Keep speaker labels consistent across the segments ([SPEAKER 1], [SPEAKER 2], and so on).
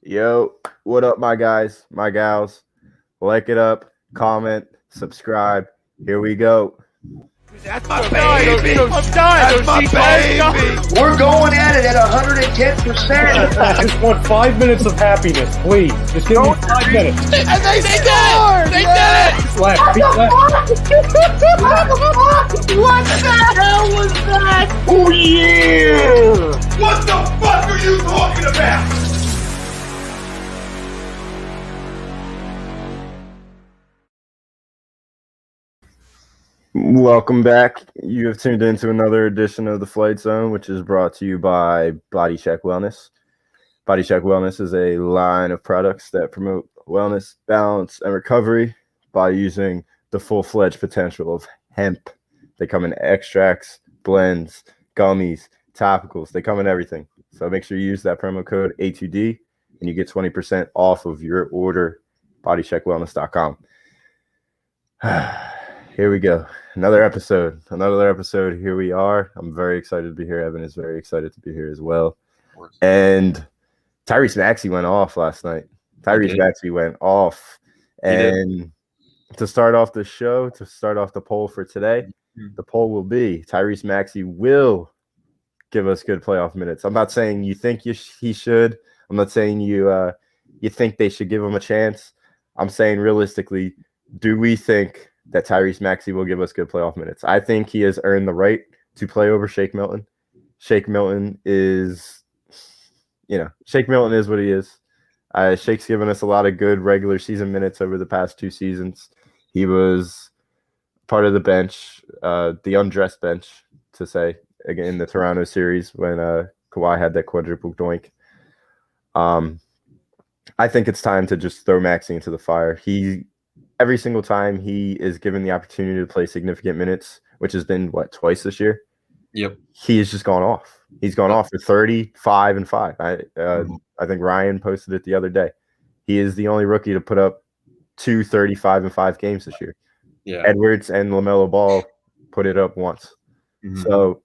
[SPEAKER 1] Yo, what up, my guys, my gals? Like it up, comment, subscribe. Here we go.
[SPEAKER 2] That's my baby. That's my baby.
[SPEAKER 3] We're going at it at 110%.
[SPEAKER 4] I just want 5 minutes of happiness, please. Just give me 5 minutes.
[SPEAKER 2] And they scored. They did it.
[SPEAKER 4] Left, feet left.
[SPEAKER 3] What the hell was that?
[SPEAKER 4] Oh, yeah!
[SPEAKER 2] What the fuck are you talking about?
[SPEAKER 1] Welcome back. You have tuned into another edition of the Phlite Zone, which is brought to you by Body Check Wellness. Body Check Wellness is a line of products that promote wellness, balance, and recovery by using the full-fledged potential of hemp. They come in extracts, blends, gummies, topicals. They come in everything. So make sure you use that promo code A2D and you get 20% off of your order, bodycheckwellness.com. Here we go. Another episode. Here we are. I'm very excited to be here. Evan is very excited to be here as well. And Tyrese Maxey went off last night. Tyrese Maxey went off. And to start off the show, to start off the poll for today, the poll will be Tyrese Maxey will give us good playoff minutes. I'm not saying you think he should. I'm not saying you think they should give him a chance. I'm saying realistically, do we think that Tyrese Maxey will give us good playoff minutes? I think he has earned the right to play over Shake Milton. Shake Milton is what he is. Shake's given us a lot of good regular season minutes over the past 2 seasons. He was part of the bench, the undressed bench, to say, again, in the Toronto series when Kawhi had that quadruple doink. I think it's time to just throw Maxey into the fire. Every single time he is given the opportunity to play significant minutes, which has been, twice this year?
[SPEAKER 5] Yep.
[SPEAKER 1] He has just gone off. He's gone off for 35 and 5. I think Ryan posted it the other day. He is the only rookie to put up 2 35 and 5 games this year.
[SPEAKER 5] Yeah.
[SPEAKER 1] Edwards and LaMelo Ball put it up once.
[SPEAKER 5] Mm-hmm.
[SPEAKER 1] So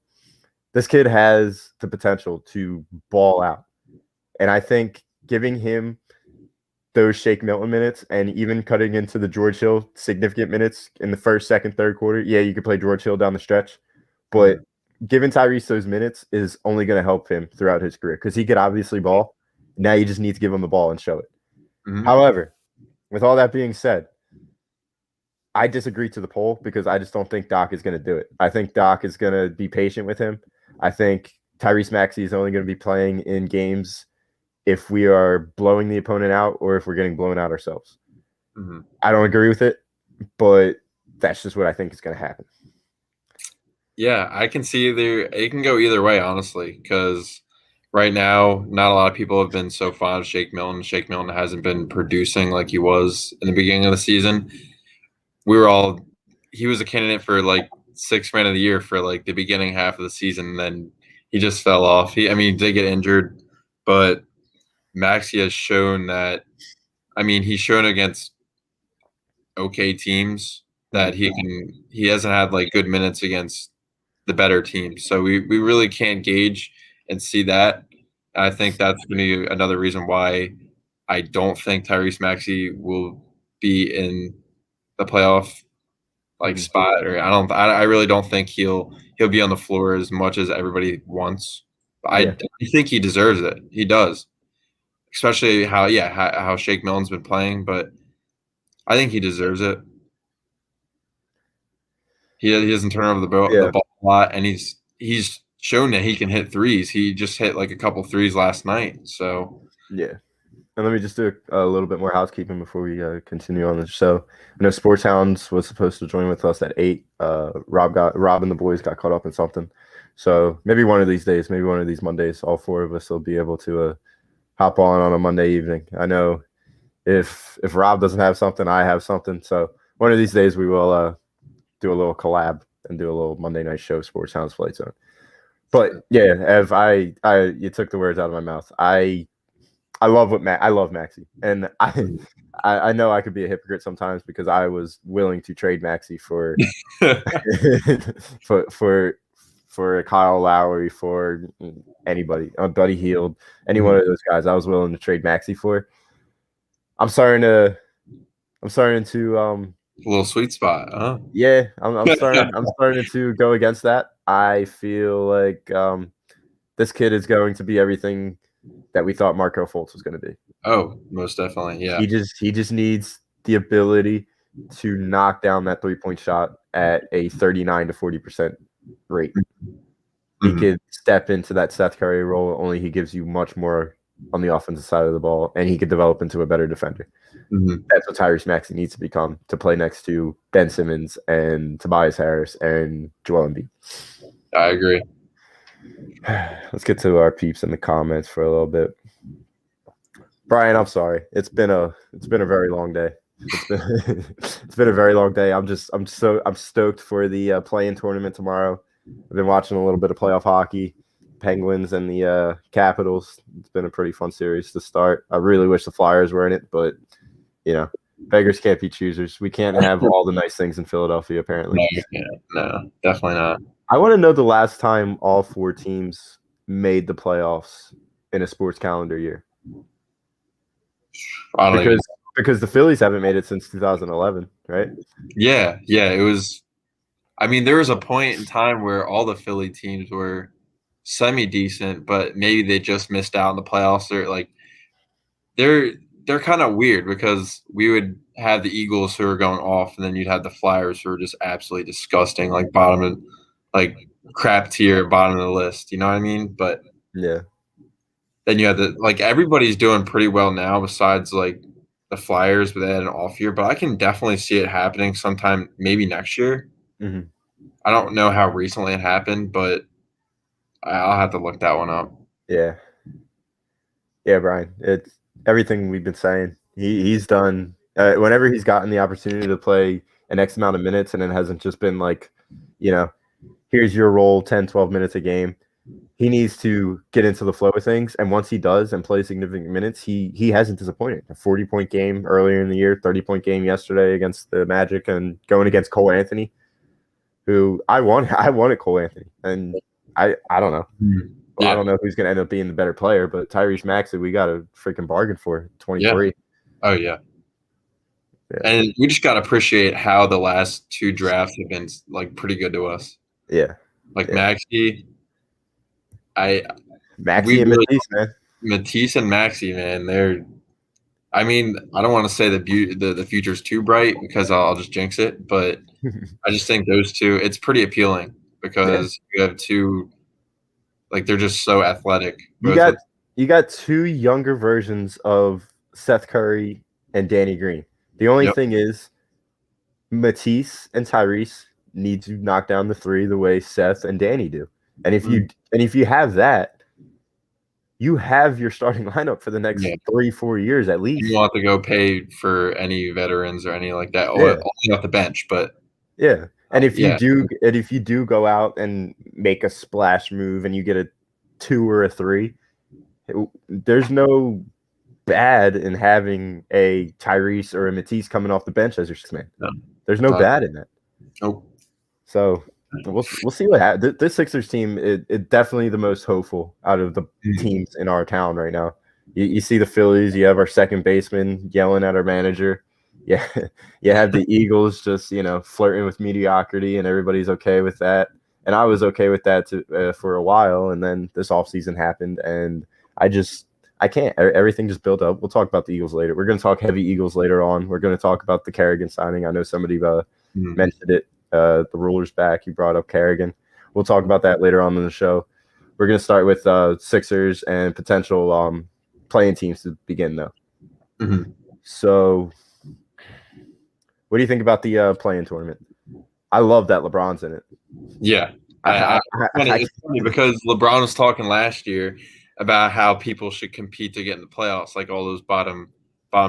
[SPEAKER 1] this kid has the potential to ball out. And I think giving him those Shake Milton minutes and even cutting into the George Hill significant minutes in the first, second, third quarter. Yeah, you could play George Hill down the stretch, but giving Tyrese those minutes is only going to help him throughout his career because he could obviously ball. Now you just need to give him the ball and show it.
[SPEAKER 5] Mm-hmm.
[SPEAKER 1] However, with all that being said, I disagree to the poll because I just don't think Doc is going to do it. I think Doc is going to be patient with him. I think Tyrese Maxey is only going to be playing in games if we are blowing the opponent out or if we're getting blown out ourselves.
[SPEAKER 5] Mm-hmm.
[SPEAKER 1] I don't agree with it, but that's just what I think is going to happen.
[SPEAKER 5] Yeah, I can see it can go either way, honestly, because right now, not a lot of people have been so fond of Shake Milton. Shake Milton hasn't been producing like he was in the beginning of the season. He was a candidate for like 6th man of the year for like the beginning half of the season, and then he just fell off. He did get injured, but Maxey has shown that, he's shown against okay teams that he hasn't had like good minutes against the better teams. So we really can't gauge and see that. I think that's going to be another reason why I don't think Tyrese Maxey will be in the playoff spot, or I really don't think he'll be on the floor as much as everybody wants. I think he deserves it. He does. Especially how Shake Milton's been playing, but I think he deserves it. He doesn't turn over the ball a lot, and he's shown that he can hit threes. He just hit like a couple threes last night. So
[SPEAKER 1] yeah. And let me just do a little bit more housekeeping before we continue on the show. I know Sports Hounds was supposed to join with us at 8. Rob and the boys got caught up in something. So maybe one of these days, maybe one of these Mondays, all 4 of us will be able to hop on a Monday evening. I know if Rob doesn't have something, I have something. So one of these days we will do a little collab and do a little Monday night show, Sports Hounds Phlite Zone. But yeah, Ev, you took the words out of my mouth. I love Maxey, and I know I could be a hypocrite sometimes because I was willing to trade Maxey for for Kyle Lowry, for anybody, Buddy Hield, any one of those guys, I was willing to trade Maxey for. I'm starting to
[SPEAKER 5] A little sweet spot, huh?
[SPEAKER 1] yeah, I'm starting to go against that. I feel like this kid is going to be everything that we thought Marco Fultz was going to be.
[SPEAKER 5] Oh, most definitely, yeah.
[SPEAKER 1] He just needs the ability to knock down that 3-point shot at a 39 to 40% rate. He could step into that Seth Curry role, only he gives you much more on the offensive side of the ball, and he could develop into a better defender. That's what Tyrese Maxey needs to become, to play next to Ben Simmons and Tobias Harris and Joel Embiid.
[SPEAKER 5] I agree.
[SPEAKER 1] Let's get to our peeps in the comments for a little bit. Brian, I'm sorry. It's been a very long day. It's been a very long day. I'm stoked for the play-in tournament tomorrow. I've been watching a little bit of playoff hockey, Penguins and the Capitals. It's been a pretty fun series to start. I really wish the Flyers were in it, but beggars can't be choosers. We can't have all the nice things in Philadelphia, apparently.
[SPEAKER 5] No, definitely not.
[SPEAKER 1] I want to know the last time all 4 teams made the playoffs in a sports calendar year. Because the Phillies haven't made it since 2011, right?
[SPEAKER 5] Yeah, it was. I mean, there was a point in time where all the Philly teams were semi-decent, but maybe they just missed out in the playoffs. They're kind of weird because we would have the Eagles who are going off, and then you'd have the Flyers who are just absolutely disgusting, like crap tier, bottom of the list. You know what I mean? But
[SPEAKER 1] yeah.
[SPEAKER 5] Then you have everybody's doing pretty well now besides like the Flyers, but they had an off year. But I can definitely see it happening sometime, maybe next year. I don't know how recently it happened, but I'll have to look that one up.
[SPEAKER 1] Yeah, Brian. It's everything we've been saying. He's done whenever he's gotten the opportunity to play an X amount of minutes, and it hasn't just been like, here's your role, 10, 12 minutes a game. He needs to get into the flow of things, and once he does and plays significant minutes, he hasn't disappointed. A 40-point game earlier in the year, 30-point game yesterday against the Magic, and going against Cole Anthony, who I wanted Cole Anthony, and I don't know. Well, I don't know who's going to end up being the better player, but Tyrese Maxey, we got a freaking bargain for 23.
[SPEAKER 5] Yeah. Oh, yeah. And we just got to appreciate how the last 2 drafts have been pretty good to us.
[SPEAKER 1] Yeah.
[SPEAKER 5] Maxey.
[SPEAKER 1] Maxey and Matisse, man.
[SPEAKER 5] Matisse and Maxey, man. I don't want to say the future's too bright because I'll just jinx it, but I just think those two, it's pretty appealing because you have 2, they're just so athletic.
[SPEAKER 1] You got 2 younger versions of Seth Curry and Danny Green. The only thing is Matisse and Tyrese need to knock down the 3 the way Seth and Danny do. And if you have that, you have your starting lineup for the next 3-4 years at least.
[SPEAKER 5] You don't have to go pay for any veterans or any like that, only off the bench. But
[SPEAKER 1] and if you do go out and make a splash move and you get a 2 or a 3, there's no bad in having a Tyrese or a Matisse coming off the bench as your 6th man.
[SPEAKER 5] No.
[SPEAKER 1] There's no bad in that.
[SPEAKER 5] Nope.
[SPEAKER 1] So we'll see what happens. This Sixers team is definitely the most hopeful out of the teams in our town right now. You see the Phillies. You have our second baseman yelling at our manager. Yeah, you have the Eagles just flirting with mediocrity, and everybody's okay with that. And I was okay with that for a while, and then this offseason happened, and I can't. Everything just built up. We'll talk about the Eagles later. We're going to talk heavy Eagles later on. We're going to talk about the Kerrigan signing. I know somebody mentioned it. The ruler's back. You brought up Kerrigan. We'll talk about that later on in the show. We're going to start with Sixers and potential playing teams to begin, though. So what do you think about the playing tournament? I love that LeBron's in it.
[SPEAKER 5] Yeah. It's funny because LeBron was talking last year about how people should compete to get in the playoffs, like all those bottom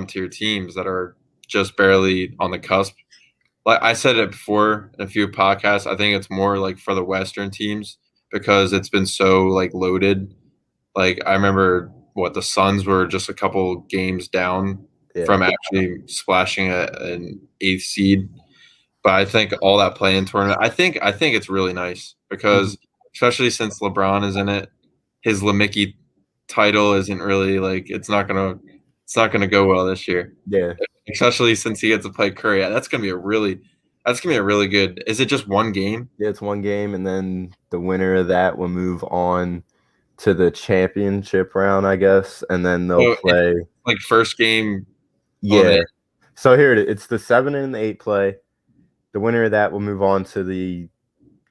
[SPEAKER 5] tier teams that are just barely on the cusp. Like I said it before in a few podcasts, I think it's more for the Western teams because it's been so loaded. I remember the Suns were just a couple games down from actually splashing an 8th seed. But I think all that play-in tournament, I think it's really nice because especially since LeBron is in it. His LeMickey title isn't really like it's not gonna go well this year.
[SPEAKER 1] Yeah.
[SPEAKER 5] Especially since he gets to play Curry. That's gonna be a really good. Is it just one game?
[SPEAKER 1] Yeah, it's one game, and then the winner of that will move on to the championship round, I guess, and then they'll play
[SPEAKER 5] like first game.
[SPEAKER 1] Yeah. So here it is. It's the 7 and the 8 play. The winner of that will move on to the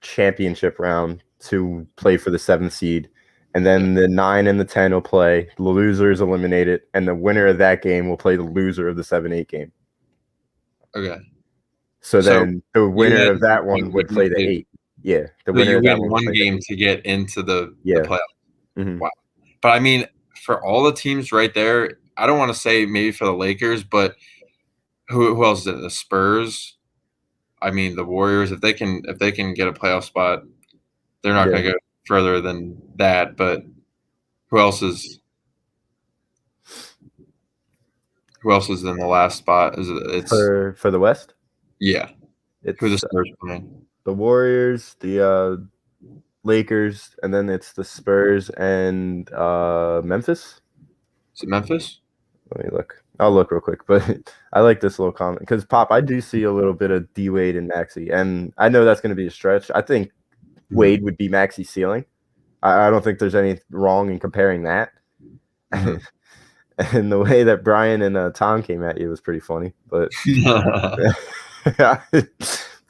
[SPEAKER 1] championship round to play for the 7th seed. And then the 9 and the 10 will play. The loser is eliminated, and the winner of that game will play the loser of the 7-8 game.
[SPEAKER 5] Okay.
[SPEAKER 1] So then the winner of that one would play the 8. Yeah. The winner of that
[SPEAKER 5] one game to get into the playoffs.
[SPEAKER 1] Mm-hmm.
[SPEAKER 5] Wow. But I mean, for all the teams right there, I don't want to say maybe for the Lakers, but who else is it? The Spurs. I mean, the Warriors. If they can get a playoff spot, they're not going to go further than that. But who else is in the last spot? It's
[SPEAKER 1] for the West?
[SPEAKER 5] Yeah.
[SPEAKER 1] It's
[SPEAKER 5] who the Spurs playing?
[SPEAKER 1] The Warriors, the Lakers, and then it's the Spurs and Memphis.
[SPEAKER 5] Is it Memphis?
[SPEAKER 1] Let me look. I'll look real quick, but I like this little comment because Pop, I do see a little bit of D Wade and Maxey, and I know that's going to be a stretch. I think Wade would be Maxey's ceiling. I don't think there's any wrong in comparing that. And the way that Brian and Tom came at you was pretty funny, but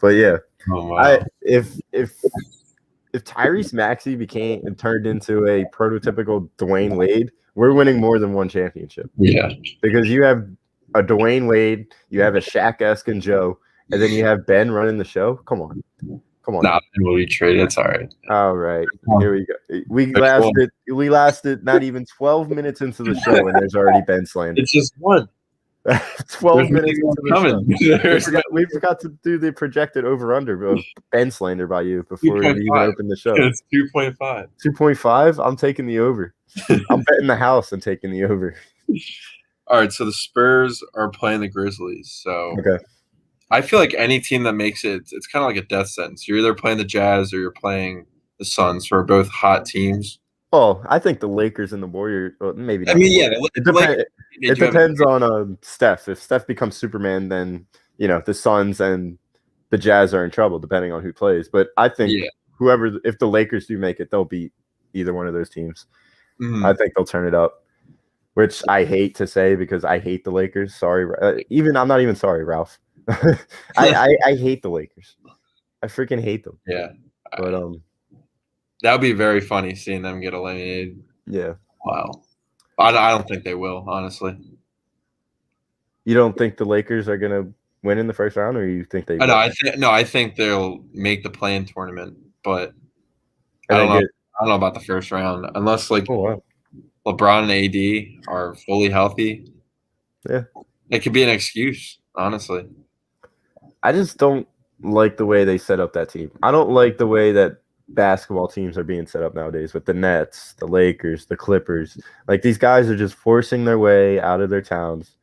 [SPEAKER 1] but yeah,
[SPEAKER 5] oh, wow.
[SPEAKER 1] If Tyrese Maxey turned into a prototypical Dwayne Wade, we're winning more than one championship.
[SPEAKER 5] Yeah,
[SPEAKER 1] because you have a Dwayne Wade, you have a Shaq-esque and Joe, and then you have Ben running the show. Come on.
[SPEAKER 5] Nah, we'll be traded. It's all right.
[SPEAKER 1] All right, here we go. We lasted not even 12 minutes into the show, and there's already Ben slander.
[SPEAKER 5] It's just one.
[SPEAKER 1] 12 minutes into the show. We forgot to do the projected over/under of Ben slander by you before we even opened the show.
[SPEAKER 5] It's 2.5.
[SPEAKER 1] 2.5? I'm taking the over. I'm betting the house and taking the over.
[SPEAKER 5] All right, so the Spurs are playing the Grizzlies. So
[SPEAKER 1] okay.
[SPEAKER 5] I feel like any team that makes it's kind of like a death sentence. You're either playing the Jazz or you're playing the Suns, who are both hot teams.
[SPEAKER 1] Oh, I think the Lakers and the Warriors. Well, maybe not.
[SPEAKER 5] I mean,
[SPEAKER 1] it depends on Steph. If Steph becomes Superman, then the Suns and the Jazz are in trouble, depending on who plays. But I think if the Lakers do make it, they'll beat either one of those teams.
[SPEAKER 5] Mm-hmm.
[SPEAKER 1] I think they'll turn it up, which I hate to say because I hate the Lakers. Sorry, I'm not even sorry, Ralph. I hate the Lakers. I freaking hate them.
[SPEAKER 5] Yeah,
[SPEAKER 1] but
[SPEAKER 5] that would be very funny seeing them get eliminated.
[SPEAKER 1] Yeah.
[SPEAKER 5] Wow. I don't think they will, honestly.
[SPEAKER 1] You don't think the Lakers are gonna win in the first round, or you think they?
[SPEAKER 5] I think they'll make the play-in tournament, but I don't know about the first round unless LeBron and AD are fully healthy.
[SPEAKER 1] Yeah,
[SPEAKER 5] it could be an excuse, honestly.
[SPEAKER 1] I just don't like the way they set up that team. I don't like the way that basketball teams are being set up nowadays with the Nets, the Lakers, the Clippers. Like these guys are just forcing their way out of their towns,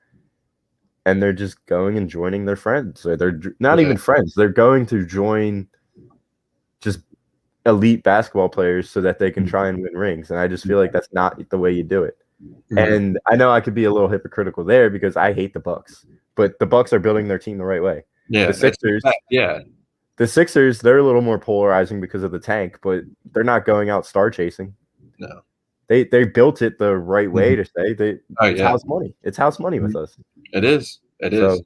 [SPEAKER 1] and they're just going and joining their friends. Or they're not even friends. They're going to join just elite basketball players so that they can try and win rings. And I just feel like that's not the way you do it. Mm-hmm. And I know I could be a little hypocritical there because I hate the Bucks, but the Bucks are building their team the right way.
[SPEAKER 5] Yeah,
[SPEAKER 1] the Sixers. The Sixers, they're a little more polarizing because of the tank, but they're not going out star chasing.
[SPEAKER 5] No.
[SPEAKER 1] They built it the right way to say it's house money. It's house money with us.
[SPEAKER 5] It is. It is.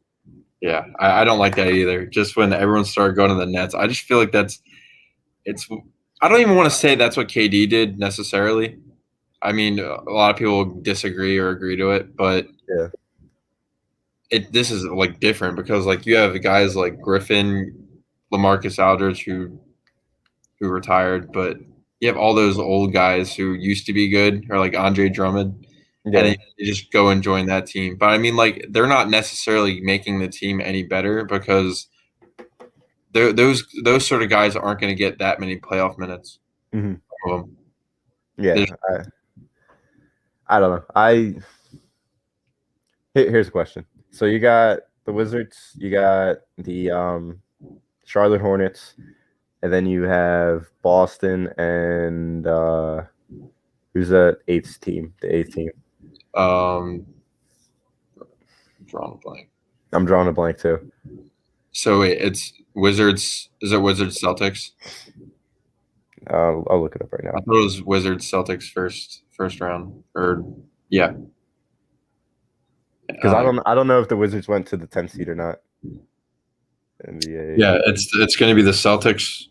[SPEAKER 5] Yeah. I don't like that either. Just when everyone started going to the Nets, I just feel like I don't even want to say that's what KD did necessarily. I mean, a lot of people disagree or agree to it, but this is different because you have guys like Griffin, LaMarcus Aldridge who retired, but you have all those old guys who used to be good, or like Andre Drummond, and they just go and join that team. But I mean, they're not necessarily making the team any better because those sort of guys aren't going to get that many playoff minutes.
[SPEAKER 1] Mm-hmm. I don't know. Here's a question. So you got the Wizards, you got the Charlotte Hornets, And then you have Boston and who's that eighth team? The eighth team.
[SPEAKER 5] Drawing a blank.
[SPEAKER 1] I'm drawing a blank too.
[SPEAKER 5] So wait, it's Wizards. Is it Wizards Celtics?
[SPEAKER 1] I'll look it up right now.
[SPEAKER 5] I thought it was Wizards Celtics first round. Or yeah.
[SPEAKER 1] Because I don't know if the Wizards went to the 10th seed or not. NBA.
[SPEAKER 5] Yeah, it's going to be the Celtics,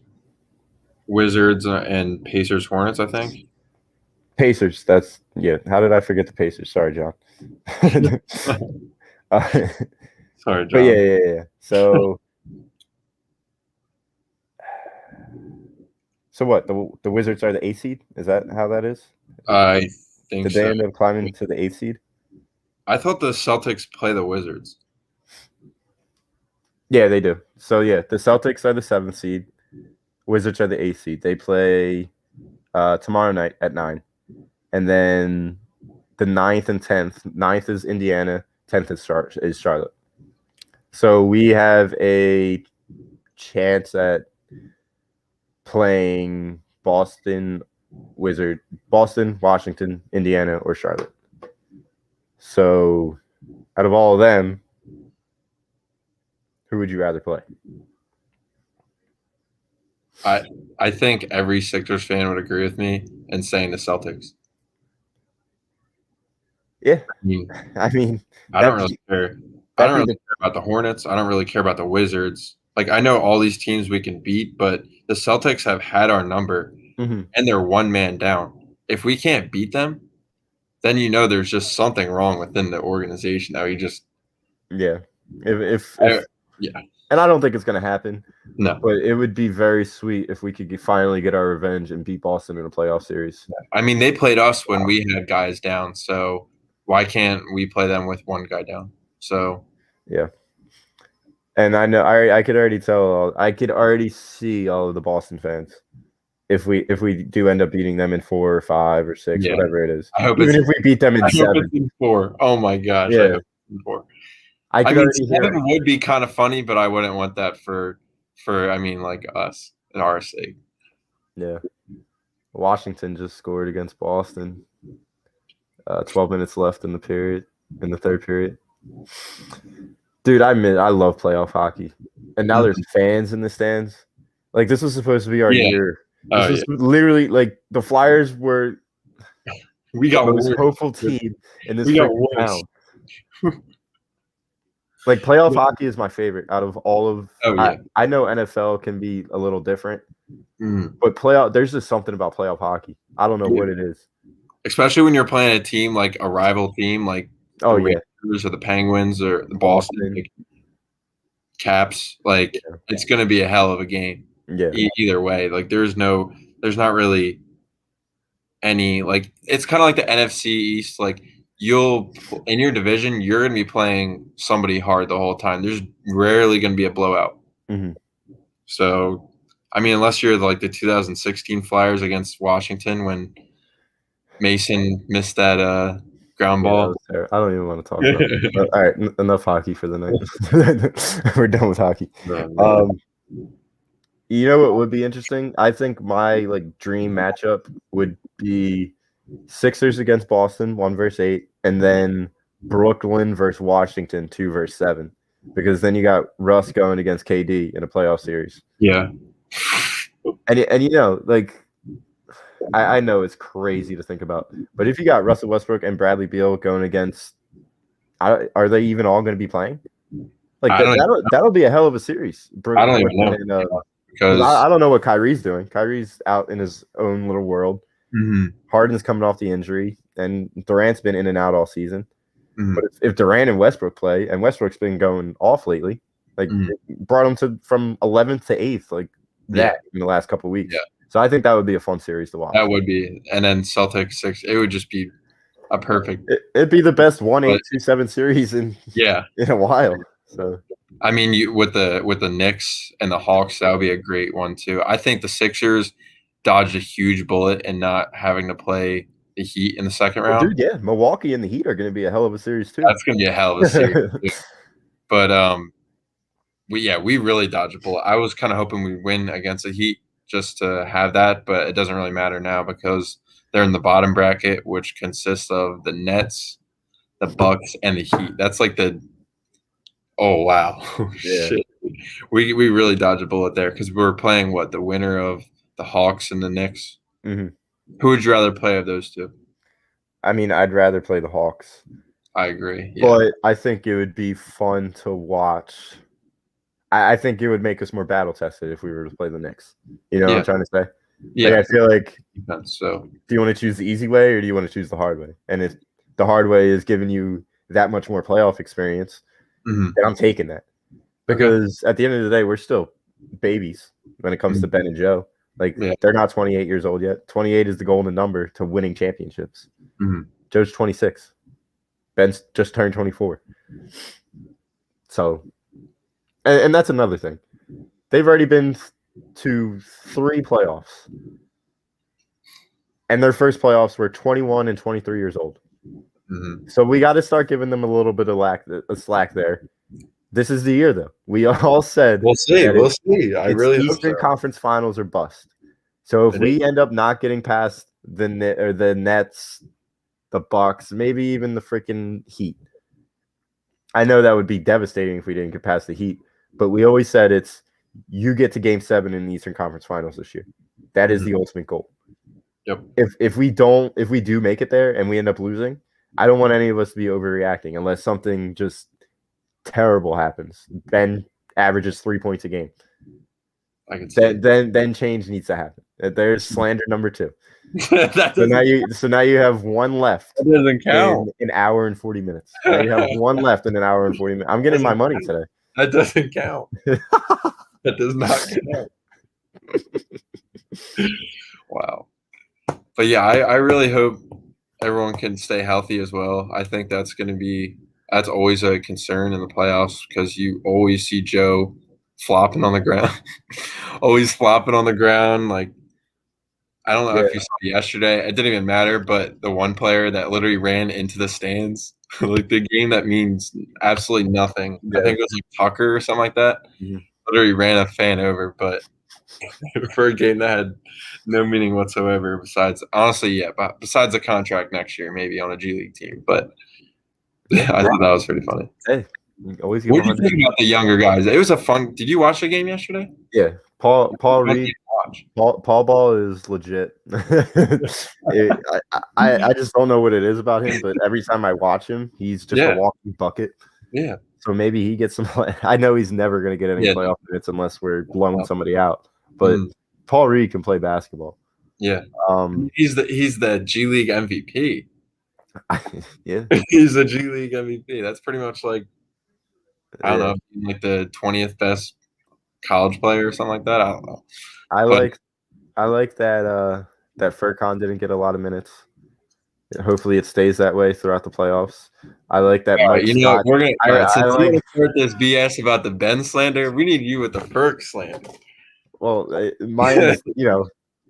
[SPEAKER 5] Wizards, and Pacers Hornets, I think.
[SPEAKER 1] Pacers. That's How did I forget the Pacers? Sorry, John.
[SPEAKER 5] Sorry, John.
[SPEAKER 1] But yeah. So what? The Wizards are the 8th seed? Is that how that is?
[SPEAKER 5] I think
[SPEAKER 1] Did they end up climbing to the 8th seed?
[SPEAKER 5] I thought the Celtics play the Wizards.
[SPEAKER 1] Yeah, they do. So yeah, the Celtics are the 7th seed. Wizards are the 8th seed. They play tomorrow night at 9. And then the 9th and 10th. 9th is Indiana. 10th is Charlotte. So we have a chance at playing Boston, Washington, Indiana, or Charlotte. So out of all of them, who would you rather play?
[SPEAKER 5] I think every Sixers fan would agree with me in saying the Celtics.
[SPEAKER 1] Yeah.
[SPEAKER 5] I don't really care. I don't really care about the Hornets. I don't really care about the Wizards. Like, I know all these teams we can beat, but the Celtics have had our number, and they're one man down. If we can't beat them, then there's just something wrong within the organization that we just
[SPEAKER 1] If and I don't think it's going to happen.
[SPEAKER 5] No.
[SPEAKER 1] But it would be very sweet if we could finally get our revenge and beat Boston in a playoff series.
[SPEAKER 5] I mean, they played us when we had guys down, so why can't we play them with one guy down? So
[SPEAKER 1] yeah. And I know I could already tell. I could already see all of the Boston fans if we do end up beating them in 4 or 5 or 6, whatever it is. Even if we beat them in 7.
[SPEAKER 5] In 4. Oh my gosh!
[SPEAKER 1] Yeah.
[SPEAKER 5] I hope it's in 4.
[SPEAKER 1] I
[SPEAKER 5] mean, 7 would be kind of funny, but I wouldn't want that for like us and our sake.
[SPEAKER 1] Yeah. Washington just scored against Boston. 12 minutes left in the third period. Dude, I love playoff hockey. And now there's fans in the stands. Like, this was supposed to be our year. This was literally, like, the Flyers were
[SPEAKER 5] we got
[SPEAKER 1] the most hopeful team in this town. Like, playoff hockey is my favorite out of all of I know NFL can be a little different. But there's just something about playoff hockey. I don't know what it is.
[SPEAKER 5] Especially when you're playing a team like a rival team, like the Rangers or the Penguins or the Boston Caps. Like, it's going to be a hell of a game.
[SPEAKER 1] Yeah.
[SPEAKER 5] Either way, like there's not really any, like, it's kind of like the NFC East. Like, in your division, you're going to be playing somebody hard the whole time. There's rarely going to be a blowout. So, I mean, unless you're like the 2016 Flyers against Washington when Mason missed that ground ball.
[SPEAKER 1] I don't even want to talk about it. But, all right, enough hockey for the night. We're done with hockey. You know what would be interesting? I think my dream matchup would be Sixers against Boston, 1 versus 8, and then Brooklyn versus Washington, 2 versus 7. Because then you got Russ going against KD in a playoff series.
[SPEAKER 5] Yeah.
[SPEAKER 1] And I know it's crazy to think about, but if you got Russell Westbrook and Bradley Beal going against, are they even all going to be playing? That'll be a hell of a series.
[SPEAKER 5] I don't even know. Because
[SPEAKER 1] I don't know what Kyrie's doing. Kyrie's out in his own little world. Harden's coming off the injury, and Durant's been in and out all season. But if Durant and Westbrook play, and Westbrook's been going off lately, it brought him from 11th to 8th, in the last couple of weeks.
[SPEAKER 5] Yeah.
[SPEAKER 1] So I think that would be a fun series to watch.
[SPEAKER 5] That would be, and then Celtics 6. It would just be a perfect.
[SPEAKER 1] It'd be the best 1-8-2-7 series in a while. So
[SPEAKER 5] I mean, with the Knicks and the Hawks, that would be a great one too. I think the Sixers dodged a huge bullet in not having to play the Heat in the second round.
[SPEAKER 1] Dude, Milwaukee and the Heat are going to be a hell of a series too.
[SPEAKER 5] That's going to be a hell of a series. But we really dodged a bullet. I was kind of hoping we'd win against the Heat just to have that, but it doesn't really matter now because they're in the bottom bracket, which consists of the Nets, the Bucks, and the Heat. That's like the oh wow,
[SPEAKER 1] Yeah.
[SPEAKER 5] shit. We really dodged a bullet there because we were playing the winner of the Hawks and the Knicks.
[SPEAKER 1] Mm-hmm.
[SPEAKER 5] Who would you rather play of those two?
[SPEAKER 1] I mean, I'd rather play the Hawks.
[SPEAKER 5] I agree. Yeah.
[SPEAKER 1] But I think it would be fun to watch. I think it would make us more battle tested if we were to play the Knicks. You know what I'm trying to say?
[SPEAKER 5] Yeah.
[SPEAKER 1] Like, I feel like
[SPEAKER 5] so.
[SPEAKER 1] Do you want to choose the easy way or do you want to choose the hard way? And if the hard way is giving you that much more playoff experience, then I'm taking that. Because at the end of the day, we're still babies when it comes to Ben and Joe. Like, they're not 28 years old yet. 28 is the golden number to winning championships. Joe's 26. Ben's just turned 24. So, and that's another thing. They've already been to 3 playoffs. And their first playoffs were 21 and 23 years old. So we got to start giving them a little bit of slack there. This is the year, though. We all said
[SPEAKER 5] we'll see. We'll see. I really hope
[SPEAKER 1] Eastern
[SPEAKER 5] so.
[SPEAKER 1] Conference Finals or bust. So if we end up not getting past the Nets, the Bucks, maybe even the freaking Heat, I know that would be devastating if we didn't get past the Heat. But we always said it's you get to Game 7 in the Eastern Conference Finals this year. That is the ultimate goal.
[SPEAKER 5] Yep.
[SPEAKER 1] If we do make it there and we end up losing, I don't want any of us to be overreacting unless something just terrible happens. Ben averages 3 points a game.
[SPEAKER 5] I can see.
[SPEAKER 1] Then change needs to happen. There's slander number 2. So now you have one left.
[SPEAKER 5] That doesn't count.
[SPEAKER 1] In an hour and 40 minutes. Now you have one left in an hour and 40 minutes. I'm getting my money today.
[SPEAKER 5] That doesn't count. That does not count. Wow. But yeah, I really hope everyone can stay healthy as well. I think that's always a concern in the playoffs because you always see Joe flopping on the ground. Always flopping on the ground. Like, I don't know if you saw yesterday. It didn't even matter, but the one player that literally ran into the stands, like the game that means absolutely nothing. I think it was like Tucker or something like that. Literally ran a fan over, but for a game that had no meaning whatsoever besides the contract next year, maybe on a G League team. But I thought that was pretty funny.
[SPEAKER 1] Hey, always get
[SPEAKER 5] what do you think about the younger guys? It was a fun. Did you watch the game yesterday?
[SPEAKER 1] Yeah, Paul Reed. Paul Ball is legit. I just don't know what it is about him, but every time I watch him, he's just a walking bucket. Yeah. So maybe he gets some. I know he's never going to get any playoff minutes unless we're blowing somebody out. But Paul Reed can play basketball. Yeah.
[SPEAKER 5] He's the G League MVP.
[SPEAKER 1] Yeah.
[SPEAKER 5] He's the G League MVP. That's pretty much like I don't know, like the 20th best college player or something like that. I don't know.
[SPEAKER 1] I like that Furkan didn't get a lot of minutes. Hopefully it stays that way throughout the playoffs. I like that.
[SPEAKER 5] Mike Scott. We're gonna since we're gonna start this BS about the Ben slander, we need you with the Furk slander.
[SPEAKER 1] Well, mine is,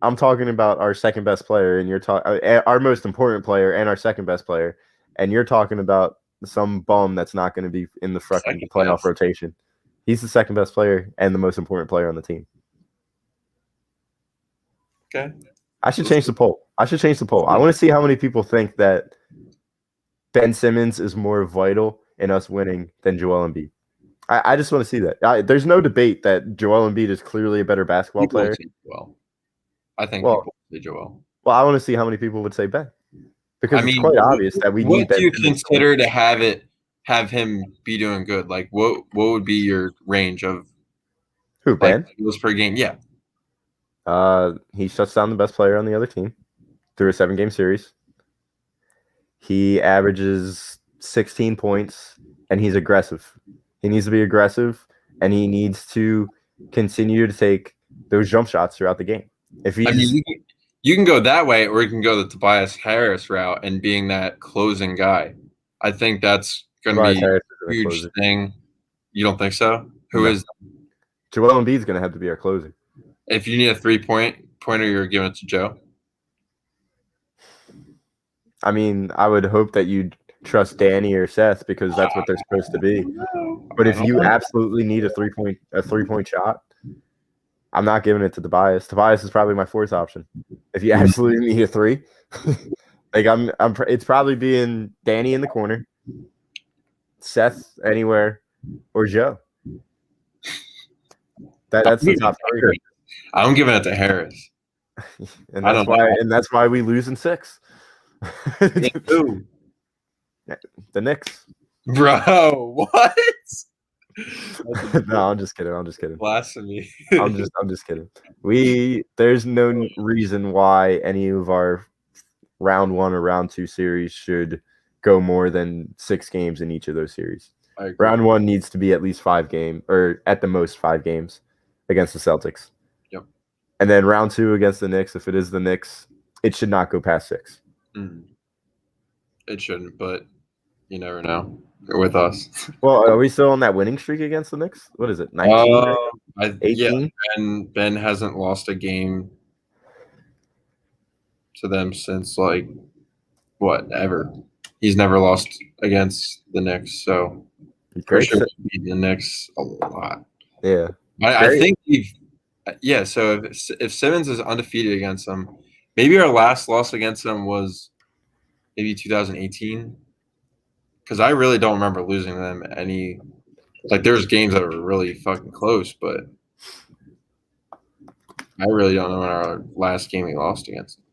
[SPEAKER 1] I'm talking about our second best player, and you're talking our most important player and our second best player, and you're talking about some bum that's not going to be in the playoff rotation. He's the second best player and the most important player on the team.
[SPEAKER 5] Okay.
[SPEAKER 1] I should change the poll. I want to see how many people think that Ben Simmons is more vital in us winning than Joel Embiid. I just want to see that. There's no debate that Joel Embiid is clearly a better basketball player.
[SPEAKER 5] I think people say Joel.
[SPEAKER 1] Well, I want to see how many people would say Ben. Because it's quite obvious that we need Ben.
[SPEAKER 5] What do you consider to have him be doing good? Like, what would be your range of
[SPEAKER 1] who, Ben?
[SPEAKER 5] Goals per game? Yeah.
[SPEAKER 1] He shuts down the best player on the other team through a 7-game series. He averages 16 points, and he's aggressive. He needs to be aggressive, and he needs to continue to take those jump shots throughout the game.
[SPEAKER 5] You can go that way, or you can go the Tobias Harris route and being that closing guy. I think that's going to be a huge thing. You don't think so? Who is?
[SPEAKER 1] Joel Embiid's going to have to be our closer.
[SPEAKER 5] If you need a 3-pointer, you're giving it to Joe? I
[SPEAKER 1] mean, I would hope that you'd trust Danny or Seth because that's what they're supposed to be. But if you absolutely need a 3-point shot, I'm not giving it to Tobias. Tobias is probably my fourth option. If you absolutely need a 3, like it's probably being Danny in the corner, Seth anywhere, or Joe. That's the top 3.
[SPEAKER 5] I'm giving it to Harris.
[SPEAKER 1] And that's why we lose in 6.
[SPEAKER 5] Who?
[SPEAKER 1] The Knicks.
[SPEAKER 5] Bro, what?
[SPEAKER 1] No, I'm just kidding.
[SPEAKER 5] Blasphemy.
[SPEAKER 1] I'm just kidding. There's no reason why any of our round 1 or round 2 series should go more than 6 games in each of those series. Round 1 needs to be at least 5 games, or at the most 5 games against the Celtics.
[SPEAKER 5] Yep.
[SPEAKER 1] And then round 2 against the Knicks, if it is the Knicks, it should not go past 6.
[SPEAKER 5] It shouldn't, but you never know. With us.
[SPEAKER 1] Well, are we still on that winning streak against the Knicks? What is it, 19? 18?
[SPEAKER 5] Yeah, Ben hasn't lost a game to them since, like, ever. He's never lost against the Knicks, so for sure we beat the Knicks a lot.
[SPEAKER 1] Yeah.
[SPEAKER 5] I think so if Simmons is undefeated against them, maybe our last loss against them was maybe 2018. Because I really don't remember losing them any. Like, there's games that were really fucking close, but I really don't know when our last game we lost against them.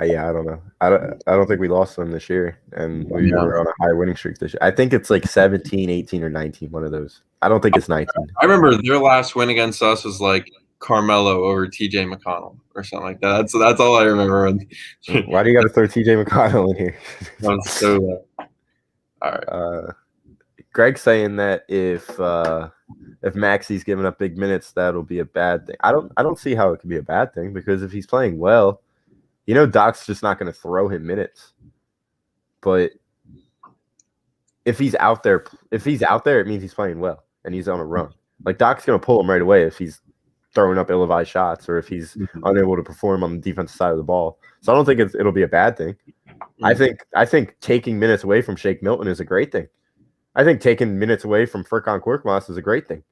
[SPEAKER 1] Yeah, I don't know. I don't think we lost them this year, and we were on a high winning streak this year. I think it's like 17, 18, or 19, one of those. I don't think it's 19.
[SPEAKER 5] I remember their last win against us was like Carmelo over TJ McConnell or something like that. That's all I remember.
[SPEAKER 1] Why do you got to throw TJ McConnell in here?
[SPEAKER 5] So all right.
[SPEAKER 1] Greg's saying that if Maxey's giving up big minutes, that'll be a bad thing. I don't see how it could be a bad thing, because if he's playing well, Doc's just not going to throw him minutes. But if he's out there, it means he's playing well and he's on a run. Like, Doc's going to pull him right away if he's throwing up ill-advised shots or if he's unable to perform on the defensive side of the ball. So I don't think it'll be a bad thing. I think taking minutes away from Shake Milton is a great thing. I think taking minutes away from Furkan Korkmaz is a great thing.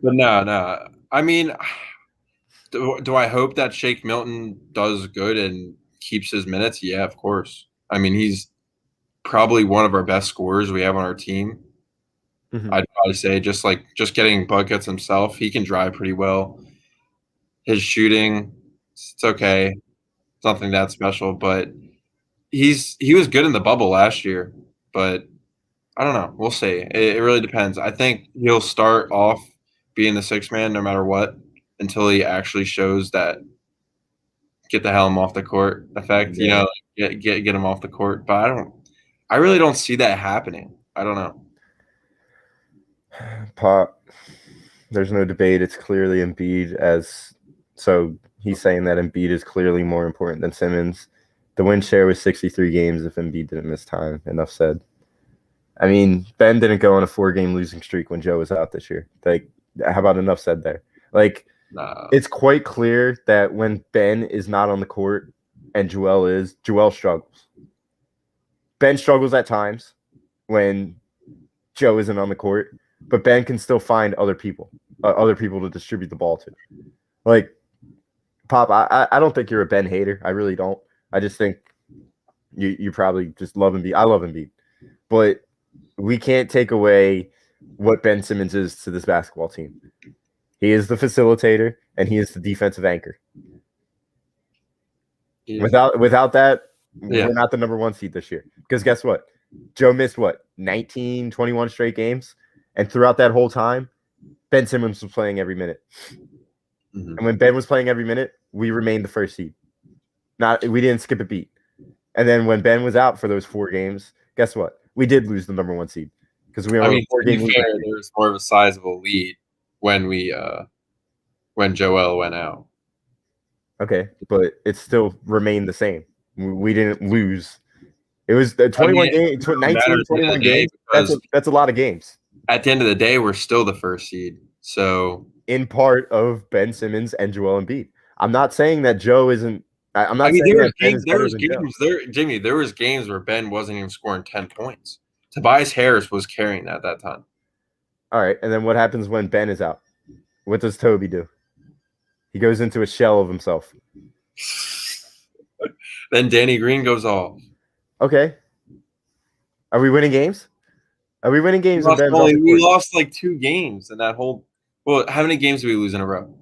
[SPEAKER 5] But no. I mean, do I hope that Shake Milton does good and keeps his minutes? Yeah, of course. I mean, he's probably one of our best scorers we have on our team. I'd probably say just getting buckets himself. He can drive pretty well. His shooting, it's okay. It's nothing that special, but he was good in the bubble last year. But I don't know. We'll see. It really depends. I think he'll start off being the 6th man no matter what until he actually shows that get the hell off the court effect.
[SPEAKER 1] Yeah.
[SPEAKER 5] Get him off the court. But I really don't see that happening. I don't know.
[SPEAKER 1] Pop, there's no debate. It's clearly Embiid so he's saying that Embiid is clearly more important than Simmons. The win share was 63 games if Embiid didn't miss time. Enough said. I mean, Ben didn't go on a 4-game losing streak when Joe was out this year. Like, how about enough said there? Like, It's quite clear that when Ben is not on the court and Joel struggles. Ben struggles at times when Joe isn't on the court, but Ben can still find other people to distribute the ball to. Like, Pop, I don't think you're a Ben hater. I really don't. I just think you probably just love Embiid. I love Embiid. But we can't take away what Ben Simmons is to this basketball team. He is the facilitator, and he is the defensive anchor. Yeah. Without that, we're not the number 1 seed this year. Because guess what? Joe missed, 19, 21 straight games? And throughout that whole time, Ben Simmons was playing every minute. And when Ben was playing every minute, we remained the 1st seed. We didn't skip a beat. And then when Ben was out for those 4 games, guess what? We did lose the number 1 seed. Because we were on a 4-game lead.
[SPEAKER 5] There was more of a sizable lead when Joel went out.
[SPEAKER 1] Okay, but it still remained the same. We didn't lose. It was the 21 games, 19, 21 games. That's a lot of games.
[SPEAKER 5] At the end of the day, we're still the 1st seed. So
[SPEAKER 1] in part of Ben Simmons and Joel Embiid. I'm not saying that Joe isn't. I'm not
[SPEAKER 5] I mean,
[SPEAKER 1] saying
[SPEAKER 5] there
[SPEAKER 1] that Ben is better
[SPEAKER 5] was
[SPEAKER 1] than Joe.
[SPEAKER 5] games there, Jimmy. There was games where Ben wasn't even scoring 10 points. Tobias Harris was carrying that at that time.
[SPEAKER 1] All right, and then what happens when Ben is out? What does Toby do? He goes into a shell of himself.
[SPEAKER 5] Then Danny Green goes off.
[SPEAKER 1] Okay. Are we winning games? Are we winning games?
[SPEAKER 5] We lost like 2 games in that whole. Well, how many games did we lose in a row?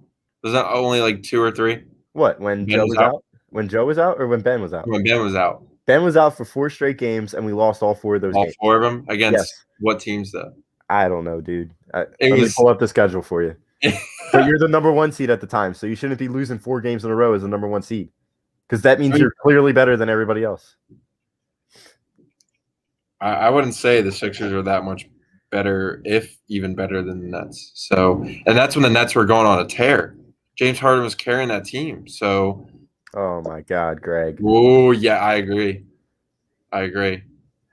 [SPEAKER 5] Was that only like 2 or 3?
[SPEAKER 1] What, when Joe was out? When Joe was out or when Ben was out?
[SPEAKER 5] When Ben was out.
[SPEAKER 1] Ben was out for 4 straight games, and we lost all 4 of those games.
[SPEAKER 5] All 4 of them? Against what teams, though?
[SPEAKER 1] I don't know, dude. Let me pull up the schedule for you. But you're the number 1 seed at the time, so you shouldn't be losing 4 games in a row as the number 1 seed. Because that means you're clearly better than everybody else.
[SPEAKER 5] I wouldn't say the Sixers are that much better, if even better than the Nets. So, and that's when the Nets were going on a tear. James Harden was carrying that team. So,
[SPEAKER 1] oh my God, Greg.
[SPEAKER 5] Oh yeah, I agree.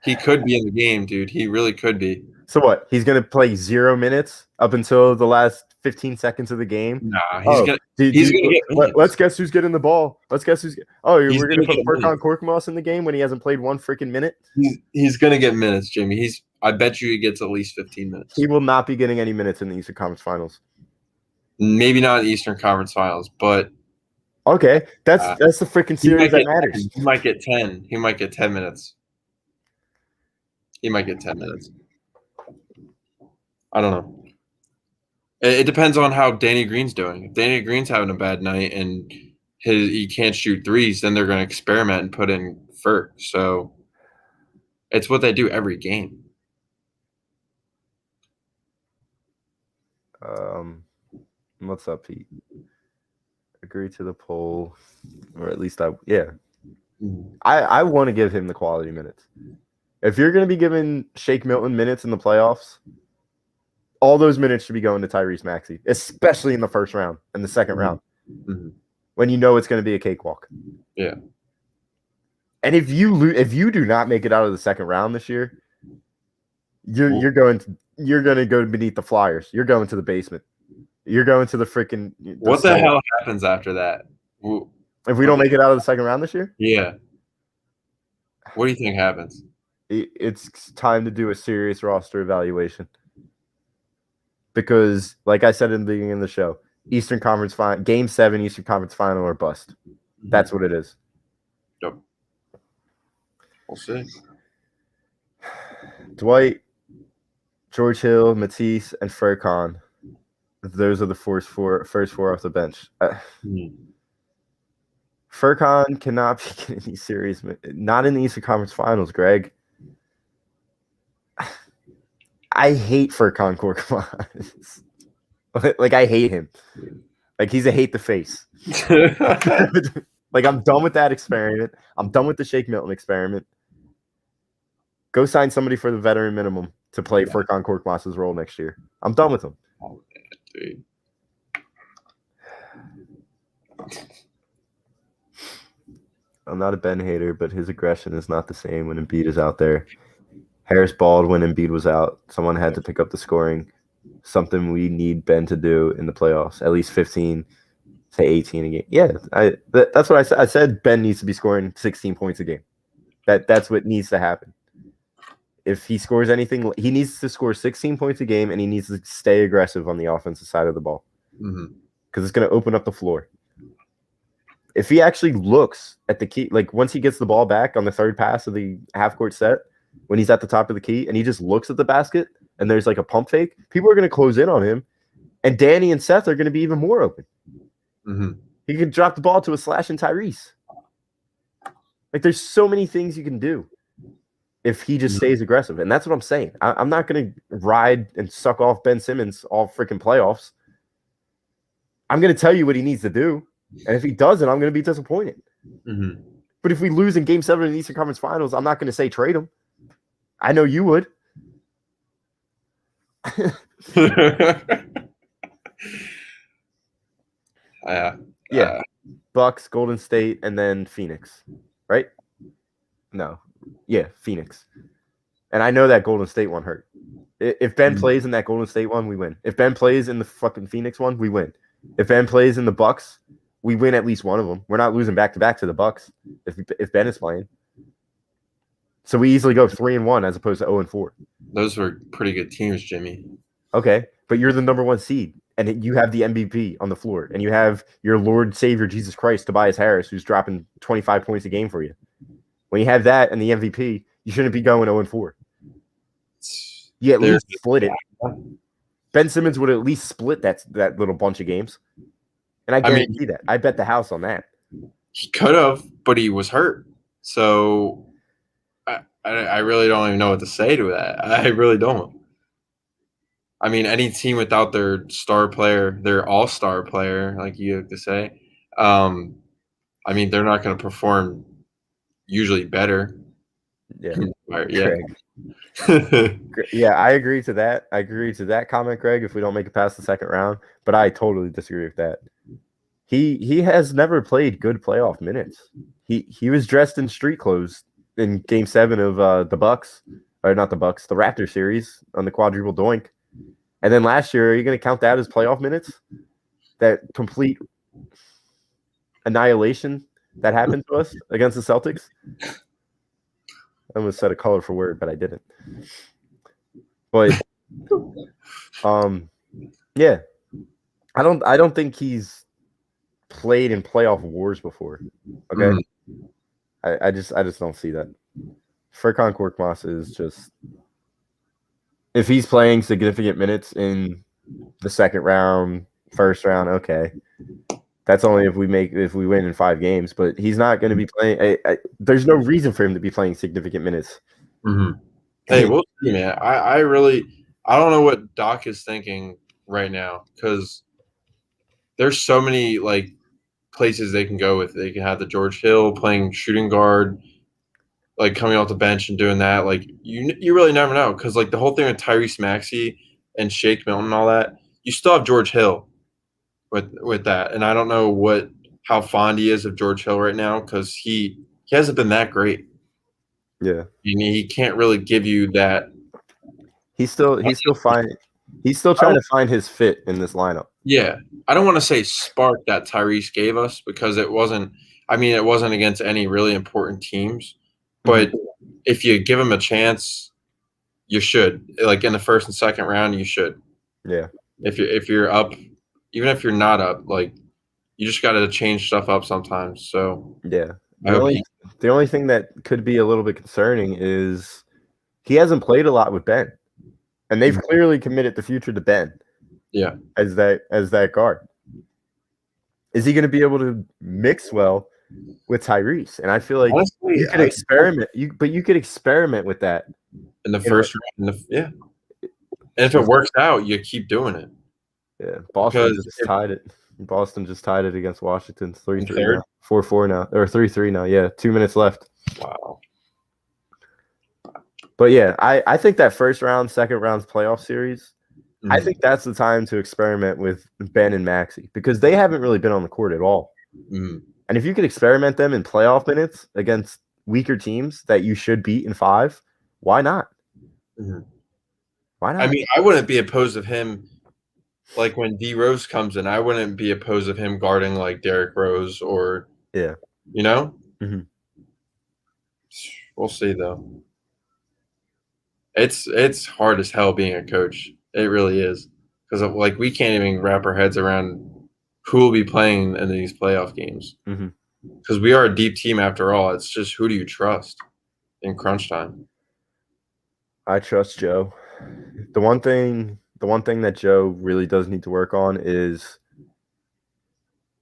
[SPEAKER 5] He could be in the game, dude. He really could be.
[SPEAKER 1] So what? He's gonna play 0 minutes up until the last 15 seconds of the game.
[SPEAKER 5] Nah, he's gonna get.
[SPEAKER 1] Let's guess who's getting the ball. Let's guess who's. We're gonna put Furkan Korkmaz in the game when he hasn't played 1 freaking minute.
[SPEAKER 5] He's gonna get minutes, Jimmy. I bet you he gets at least 15 minutes.
[SPEAKER 1] He will not be getting any minutes in the Eastern Conference Finals.
[SPEAKER 5] Maybe not in the Eastern Conference Finals, but
[SPEAKER 1] okay, that's the freaking series that matters.
[SPEAKER 5] He might get 10. He might get 10 minutes. He might get 10 minutes. I don't know. It depends on how Danny Green's doing. If Danny Green's having a bad night and he can't shoot threes, then they're going to experiment and put in Furk. So it's what they do every game.
[SPEAKER 1] What's up, Pete? Agree to the poll, or at least I want to give him the quality minutes. If you're going to be giving Shake Milton minutes in the playoffs, all those minutes should be going to Tyrese Maxey, especially in the first round and the second round, when you know it's going to be a cakewalk.
[SPEAKER 5] Yeah.
[SPEAKER 1] And if you do not make it out of the second round this year, you're going to go beneath the Flyers. You're going to the basement. You're going to the freaking.
[SPEAKER 5] What the hell happens after that?
[SPEAKER 1] If we don't make it out of the second round this year?
[SPEAKER 5] Yeah. What do you think happens?
[SPEAKER 1] It's time to do a serious roster evaluation. Because, like I said in the beginning of the show, Eastern Conference Final, Game 7, Eastern Conference Final or bust. That's what it is.
[SPEAKER 5] Yep. We'll see.
[SPEAKER 1] Dwight, George Hill, Matisse, and Furkan. Those are the first four off the bench. Furkan cannot be getting these series. Not in the Eastern Conference Finals, Greg. I hate Furkan Korkmaz. Like, I hate him. Like, he's a hate the face. Like, I'm done with that experiment. I'm done with the Shake Milton experiment. Go sign somebody for the veteran minimum to play Furkan Korkmaz's role next year. I'm done with him.
[SPEAKER 5] Oh, dude.
[SPEAKER 1] I'm not a Ben hater, but his aggression is not the same when Embiid is out there. Harris balled when Embiid was out. Someone had to pick up the scoring. Something we need Ben to do in the playoffs. At least 15 to 18 a game. Yeah, that's what I said. I said Ben needs to be scoring 16 points a game. That's what needs to happen. If he scores anything, he needs to score 16 points a game, and he needs to stay aggressive on the offensive side of the ball. Because it's going to open up the floor. If he actually looks at the key, like once he gets the ball back on the third pass of the half-court set, when he's at the top of the key, and he just looks at the basket, and there's like a pump fake, people are going to close in on him, and Danny and Seth are going to be even more open. He can drop the ball to a slash and Tyrese. Like, there's so many things you can do if he just stays aggressive. And that's what I'm saying. I'm not going to ride and suck off Ben Simmons all freaking playoffs. I'm going to tell you what he needs to do. And if he doesn't, I'm going to be disappointed. But if we lose in Game 7 in the Eastern Conference Finals, I'm not going to say trade him. I know you would. Yeah. Bucks, Golden State, and then Phoenix. Right? No. Yeah, Phoenix. And I know that Golden State one hurt. If Ben plays in that Golden State one, we win. If Ben plays in the fucking Phoenix one, we win. If Ben plays in the Bucks, we win at least one of them. We're not losing back to back to the Bucks if Ben is playing. So we easily go 3-1 as opposed to 0-4.
[SPEAKER 5] Those were pretty good teams, Jimmy.
[SPEAKER 1] Okay, but you're the number 1 seed, and you have the MVP on the floor, and you have your Lord Savior Jesus Christ, Tobias Harris, who's dropping 25 points a game for you. When you have that and the MVP, you shouldn't be going 0-4. You at least split it. Ben Simmons would at least split that little bunch of games, and I guarantee that. I bet the house on that.
[SPEAKER 5] He could have, but he was hurt. So I really don't even know what to say to that. I really don't. I mean, any team without their star player, their all-star player, like you have to say, I mean, they're not going to perform usually better.
[SPEAKER 1] Yeah.
[SPEAKER 5] Yeah.
[SPEAKER 1] Yeah, I agree to that. I agree to that comment, Greg, if we don't make it past the second round. But I totally disagree with that. He has never played good playoff minutes. He was dressed in street clothes in Game 7 of the Bucks, or not the Bucks, the Raptors series on the quadruple doink. And then last year, are you going to count that as playoff minutes? That complete annihilation that happened to us against the Celtics? I almost said a colorful word, but I didn't. But yeah. I don't think he's played in playoff wars before. Okay. I just don't see that. Furkan Korkmaz is just, if he's playing significant minutes in the second round, first round, okay. That's only if we win in 5 games, but he's not going to be playing. There's no reason for him to be playing significant minutes.
[SPEAKER 5] Mm-hmm. Hey, we'll see, man. I don't know what Doc is thinking right now, because there's so many like places they can go with. They can have the George Hill playing shooting guard, like coming off the bench and doing that. Like you really never know, because like the whole thing with Tyrese Maxey and Shake Milton and all that, you still have George Hill with that. And I don't know how fond he is of George Hill right now, because he hasn't been that great.
[SPEAKER 1] Yeah,
[SPEAKER 5] and he can't really give you that.
[SPEAKER 1] He's still trying to find his fit in this lineup.
[SPEAKER 5] Yeah, I don't want to say spark that Tyrese gave us, because it wasn't. I mean, it wasn't against any really important teams. But if you give him a chance, you should. Like in the first and second round, you should.
[SPEAKER 1] Yeah.
[SPEAKER 5] If you're up, even if you're not up, like you just got to change stuff up sometimes. So
[SPEAKER 1] yeah. The only thing that could be a little bit concerning is he hasn't played a lot with Ben, and they've clearly committed the future to Ben.
[SPEAKER 5] Yeah,
[SPEAKER 1] as that guard. Is he going to be able to mix well with Tyrese? And I feel like honestly, you could experiment. You could experiment with that
[SPEAKER 5] in the first round. Yeah, and if it works out, you keep doing it.
[SPEAKER 1] Yeah, Boston just tied it against Washington 3-3 now. 4-4 now, or 3-3 now. Yeah, 2 minutes left.
[SPEAKER 5] Wow.
[SPEAKER 1] But yeah, I think that first round, second round's playoff series, I think that's the time to experiment with Ben and Maxey, because they haven't really been on the court at all. And if you could experiment them in playoff minutes against weaker teams that you should beat in 5, why not? Why not?
[SPEAKER 5] I mean, I wouldn't be opposed of him. Like when D Rose comes in, I wouldn't be opposed of him guarding like Derrick Rose or you know. We'll see though. It's hard as hell being a coach. It really is, because like we can't even wrap our heads around who will be playing in these playoff games. Because we are a deep team after all. It's just, who do you trust in crunch time?
[SPEAKER 1] I trust Joe. The one thing that Joe really does need to work on is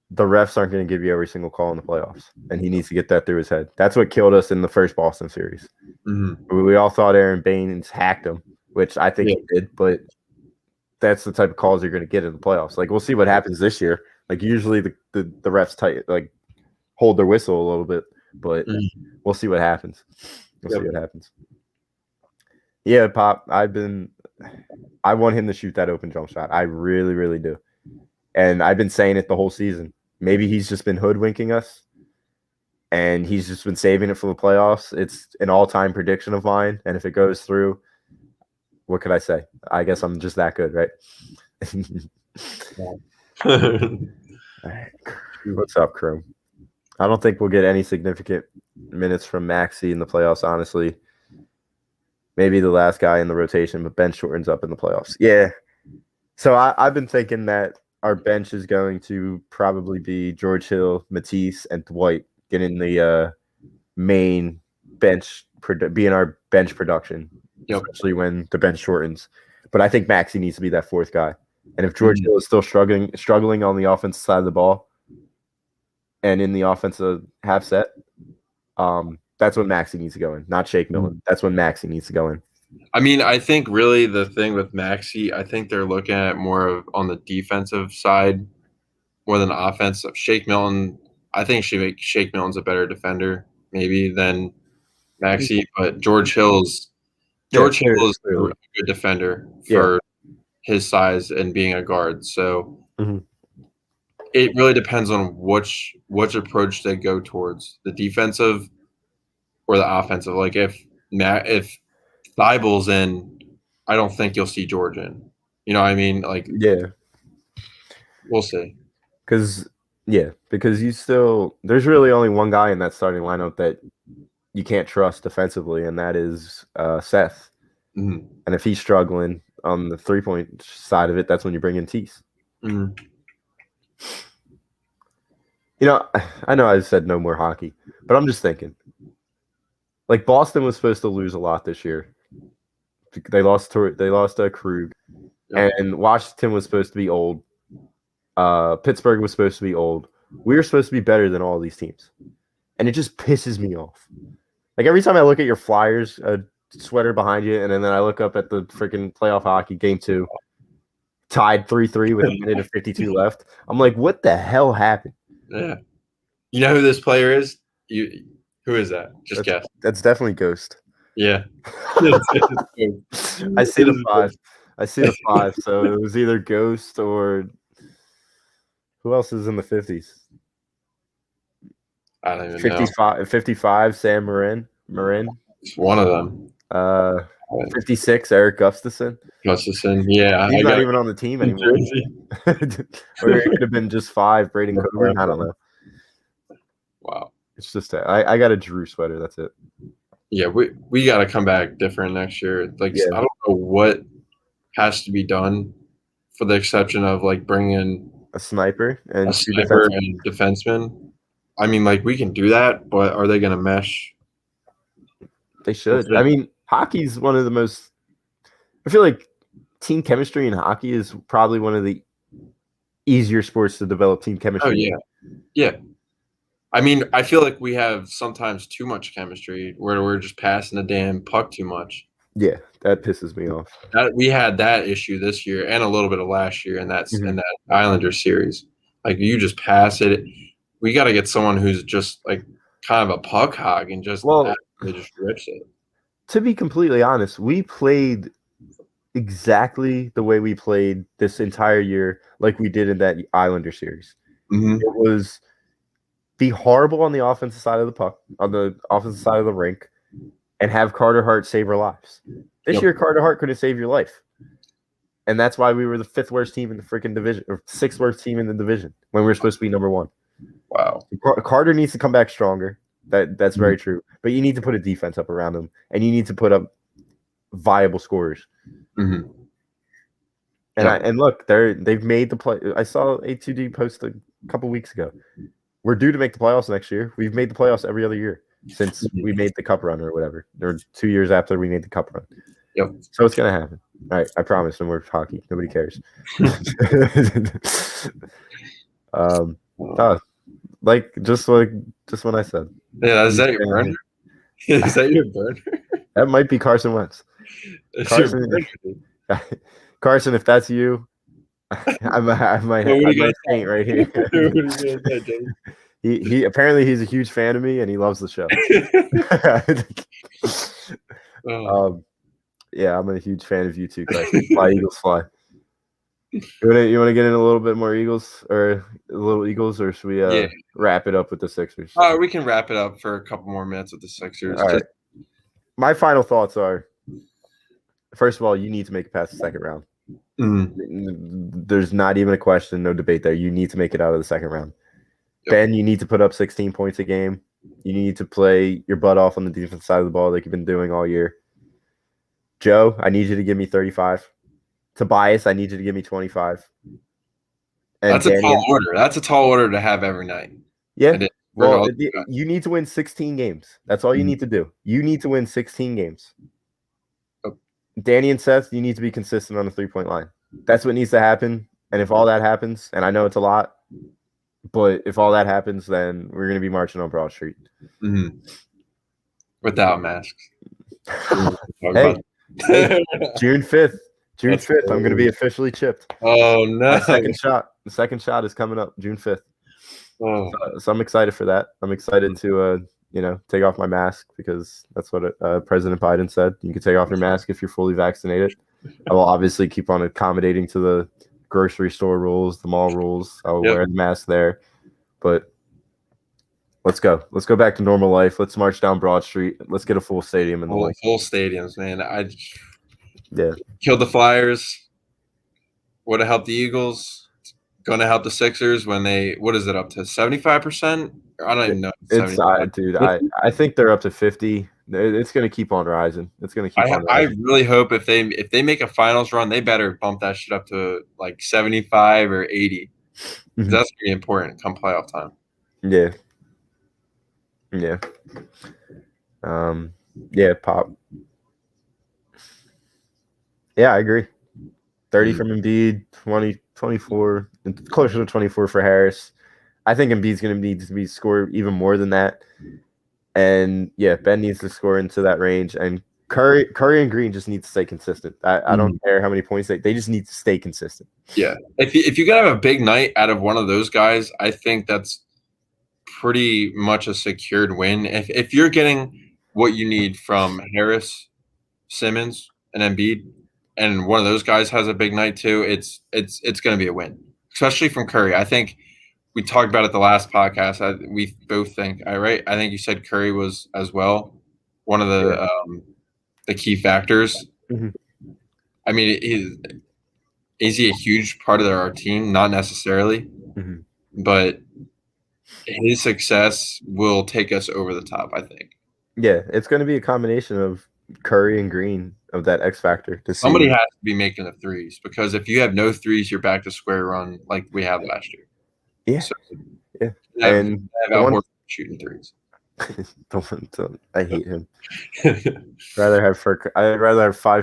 [SPEAKER 1] the refs aren't going to give you every single call in the playoffs, and he needs to get that through his head. That's what killed us in the first Boston series. We all thought Aaron Baines hacked him, which I think he did, but that's the type of calls you're going to get in the playoffs. Like, we'll see what happens this year. Like, usually the refs hold their whistle a little bit, but we'll see what happens. We'll see what happens. Yeah, Pop, I want him to shoot that open jump shot. I really, really do. And I've been saying it the whole season. Maybe he's just been hoodwinking us, and he's just been saving it for the playoffs. It's an all-time prediction of mine, and if it goes through, what could I say? I guess I'm just that good, right? What's up, Chrome? I don't think we'll get any significant minutes from Maxey in the playoffs, honestly. Maybe the last guy in the rotation, but Ben shortens up in the playoffs. Yeah. So I've been thinking that our bench is going to probably be George Hill, Matisse, and Dwight getting the main bench, being our bench production, especially when the bench shortens. But I think Maxey needs to be that fourth guy. And if George Hill is still struggling on the offensive side of the ball and in the offensive half set, that's when Maxey needs to go in, not Shake Milton. That's when Maxey needs to go in.
[SPEAKER 5] I mean, I think really the thing with Maxey, I think they're looking at more of on the defensive side more than offensive. Shake Milton, I think Shake Milton's a better defender maybe than Maxey, but George Hill is a good defender for his size and being a guard. So it really depends on which approach they go towards, the defensive or the offensive. Like if Thibel's in, I don't think you'll see George in. You know what I mean? Like,
[SPEAKER 1] yeah,
[SPEAKER 5] we'll see.
[SPEAKER 1] Because there's really only one guy in that starting lineup that you can't trust defensively, and that is Seth. And if he's struggling on the 3-point side of it, that's when you bring in Tease. You know, I know I said no more hockey, but I'm just thinking. Like Boston was supposed to lose a lot this year. They lost Krug, and Washington was supposed to be old. Pittsburgh was supposed to be old. We were supposed to be better than all these teams, and it just pisses me off. Like every time I look at your Flyers sweater behind you, and then I look up at the freaking playoff hockey game 2, tied 3-3 with a minute and 52 left. I'm like, what the hell happened?
[SPEAKER 5] Yeah, you know who this player is? Who is that? Just guess.
[SPEAKER 1] That's definitely Ghost.
[SPEAKER 5] Yeah.
[SPEAKER 1] I see the 5. So it was either Ghost or who else is in the 50s?
[SPEAKER 5] I don't even know.
[SPEAKER 1] 55, Sam Marin.
[SPEAKER 5] It's one of them.
[SPEAKER 1] 56, Eric Gustafson.
[SPEAKER 5] Yeah.
[SPEAKER 1] He's not even on the team anymore. Or it could have been just 5, Braden Coburn. I don't know.
[SPEAKER 5] Wow.
[SPEAKER 1] It's just I got a Drew sweater. That's it.
[SPEAKER 5] Yeah, we got to come back different next year. Like I don't know what has to be done, for the exception of like bringing
[SPEAKER 1] a sniper and
[SPEAKER 5] defenseman. I mean, like we can do that, but are they going to mesh?
[SPEAKER 1] They should. I mean, hockey's one of the most. I feel like team chemistry in hockey is probably one of the easier sports to develop team chemistry.
[SPEAKER 5] Oh yeah. I mean, I feel like we have sometimes too much chemistry where we're just passing the damn puck too much.
[SPEAKER 1] Yeah, that pisses me off.
[SPEAKER 5] We had that issue this year and a little bit of last year in that Islanders series. Like you just pass it. We got to get someone who's just like kind of a puck hog and just rips it.
[SPEAKER 1] To be completely honest, we played exactly the way we played this entire year, like we did in that Islander series. It was be horrible on the offensive side of the puck, on the offensive side of the rink, and have Carter Hart save our lives. This year, Carter Hart couldn't save your life. And that's why we were the 5th worst team in the freaking division, or 6th worst team in the division, when we were supposed to be number 1.
[SPEAKER 5] Wow.
[SPEAKER 1] Carter needs to come back stronger. That's very true. But you need to put a defense up around him, and you need to put up viable scorers. And look, they've made the play. I saw A2D post a couple weeks ago. We're due to make the playoffs next year. We've made the playoffs every other year since we made the cup run or whatever. Or 2 years after we made the cup run.
[SPEAKER 5] Yep.
[SPEAKER 1] So it's gonna happen. All right, I promise. No more hockey. Nobody cares. Just when I said.
[SPEAKER 5] Yeah, is that your burner? Is that your burner?
[SPEAKER 1] That might be Carson Wentz. Carson, if that's you, I might faint right here. He apparently he's a huge fan of me and he loves the show. Yeah, I'm a huge fan of you too, Carson. Fly Eagles fly. You want to get in a little bit more Eagles or should we wrap it up with the Sixers?
[SPEAKER 5] We can wrap it up for a couple more minutes with the Sixers.
[SPEAKER 1] All right. My final thoughts are: first of all, you need to make it past the second round. There's not even a question, no debate there. You need to make it out of the second round. Ben, you need to put up 16 points a game. You need to play your butt off on the defensive side of the ball like you've been doing all year. Joe, I need you to give me 35. Tobias, I need you to give me 25. And
[SPEAKER 5] That's a tall order. That's a tall order to have every night.
[SPEAKER 1] Yeah. Well, you need to win 16 games. That's all you need to do. You need to win 16 games. Danny and Seth, you need to be consistent on the 3-point line. That's what needs to happen. And if all that happens, and I know it's a lot, but if all that happens, then we're going to be marching on Broad Street.
[SPEAKER 5] Mm-hmm. Without masks.
[SPEAKER 1] hey, June 5th. June 5th, I'm going to be officially chipped.
[SPEAKER 5] Oh, no.
[SPEAKER 1] The second shot is coming up June 5th. Oh. So I'm excited for that. I'm excited to, take off my mask because that's what President Biden said. You can take off your mask if you're fully vaccinated. I will obviously keep on accommodating to the grocery store rules, the mall rules. I will wear the mask there. But let's go. Let's go back to normal life. Let's march down Broad Street. Let's get a full stadium in the league.
[SPEAKER 5] Full stadiums, man. Killed the Flyers. Would have helped the Eagles. Going to help the Sixers when what is it, up to 75%? I don't even know.
[SPEAKER 1] It's dude. I think they're up to 50. It's going to keep on rising. It's going to keep on rising.
[SPEAKER 5] I really hope if they make a finals run, they better bump that shit up to like 75 or 80. Mm-hmm. That's going to be important come playoff time.
[SPEAKER 1] Yeah. Yeah. Pop. Yeah, I agree. 30 from Embiid, 24, and closer to 24 for Harris. I think Embiid's going to need to be scored even more than that. And, Ben needs to score into that range. And Curry and Green just need to stay consistent. I don't care how many points they just need to stay consistent.
[SPEAKER 5] Yeah. If you got to have a big night out of one of those guys, I think that's pretty much a secured win. If you're getting what you need from Harris, Simmons, and Embiid, and one of those guys has a big night too, it's going to be a win, especially from Curry. I think we talked about it the last podcast. We both think, right? I think you said Curry was as well one of the key factors. Mm-hmm. I mean, is he a huge part of our team? Not necessarily, but his success will take us over the top, I think.
[SPEAKER 1] Yeah, it's going to be a combination of Curry and Green, of that X factor.
[SPEAKER 5] Somebody has to be making the threes, because if you have no threes, you're back to square one like we had last year.
[SPEAKER 1] Yeah,
[SPEAKER 5] so,
[SPEAKER 1] and
[SPEAKER 5] shooting threes.
[SPEAKER 1] I hate him. I'd rather have 5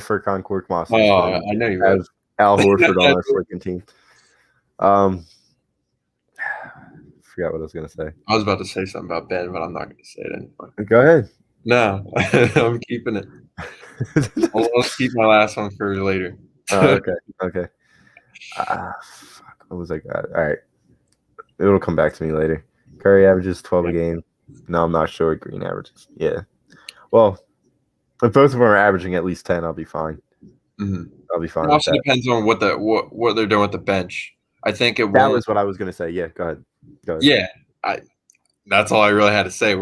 [SPEAKER 1] Furkan Korkmaz.
[SPEAKER 5] Oh, I know you
[SPEAKER 1] have Al Horford on our freaking team. Forgot what I was gonna say.
[SPEAKER 5] I was about to say something about Ben, but I'm not gonna say it anymore.
[SPEAKER 1] Go ahead.
[SPEAKER 5] No, I'm keeping it. I'll keep my last one for later.
[SPEAKER 1] Okay. What was I got? All right. It'll come back to me later. Curry averages 12 a game. No, I'm not sure what Green averages. Yeah. Well, if both of them are averaging at least 10, I'll be fine.
[SPEAKER 5] Mm-hmm.
[SPEAKER 1] I'll be fine.
[SPEAKER 5] It also depends on what they're doing with the bench. I think that
[SPEAKER 1] was what I was going to say. Yeah, go ahead.
[SPEAKER 5] Yeah, that's all I really had to say.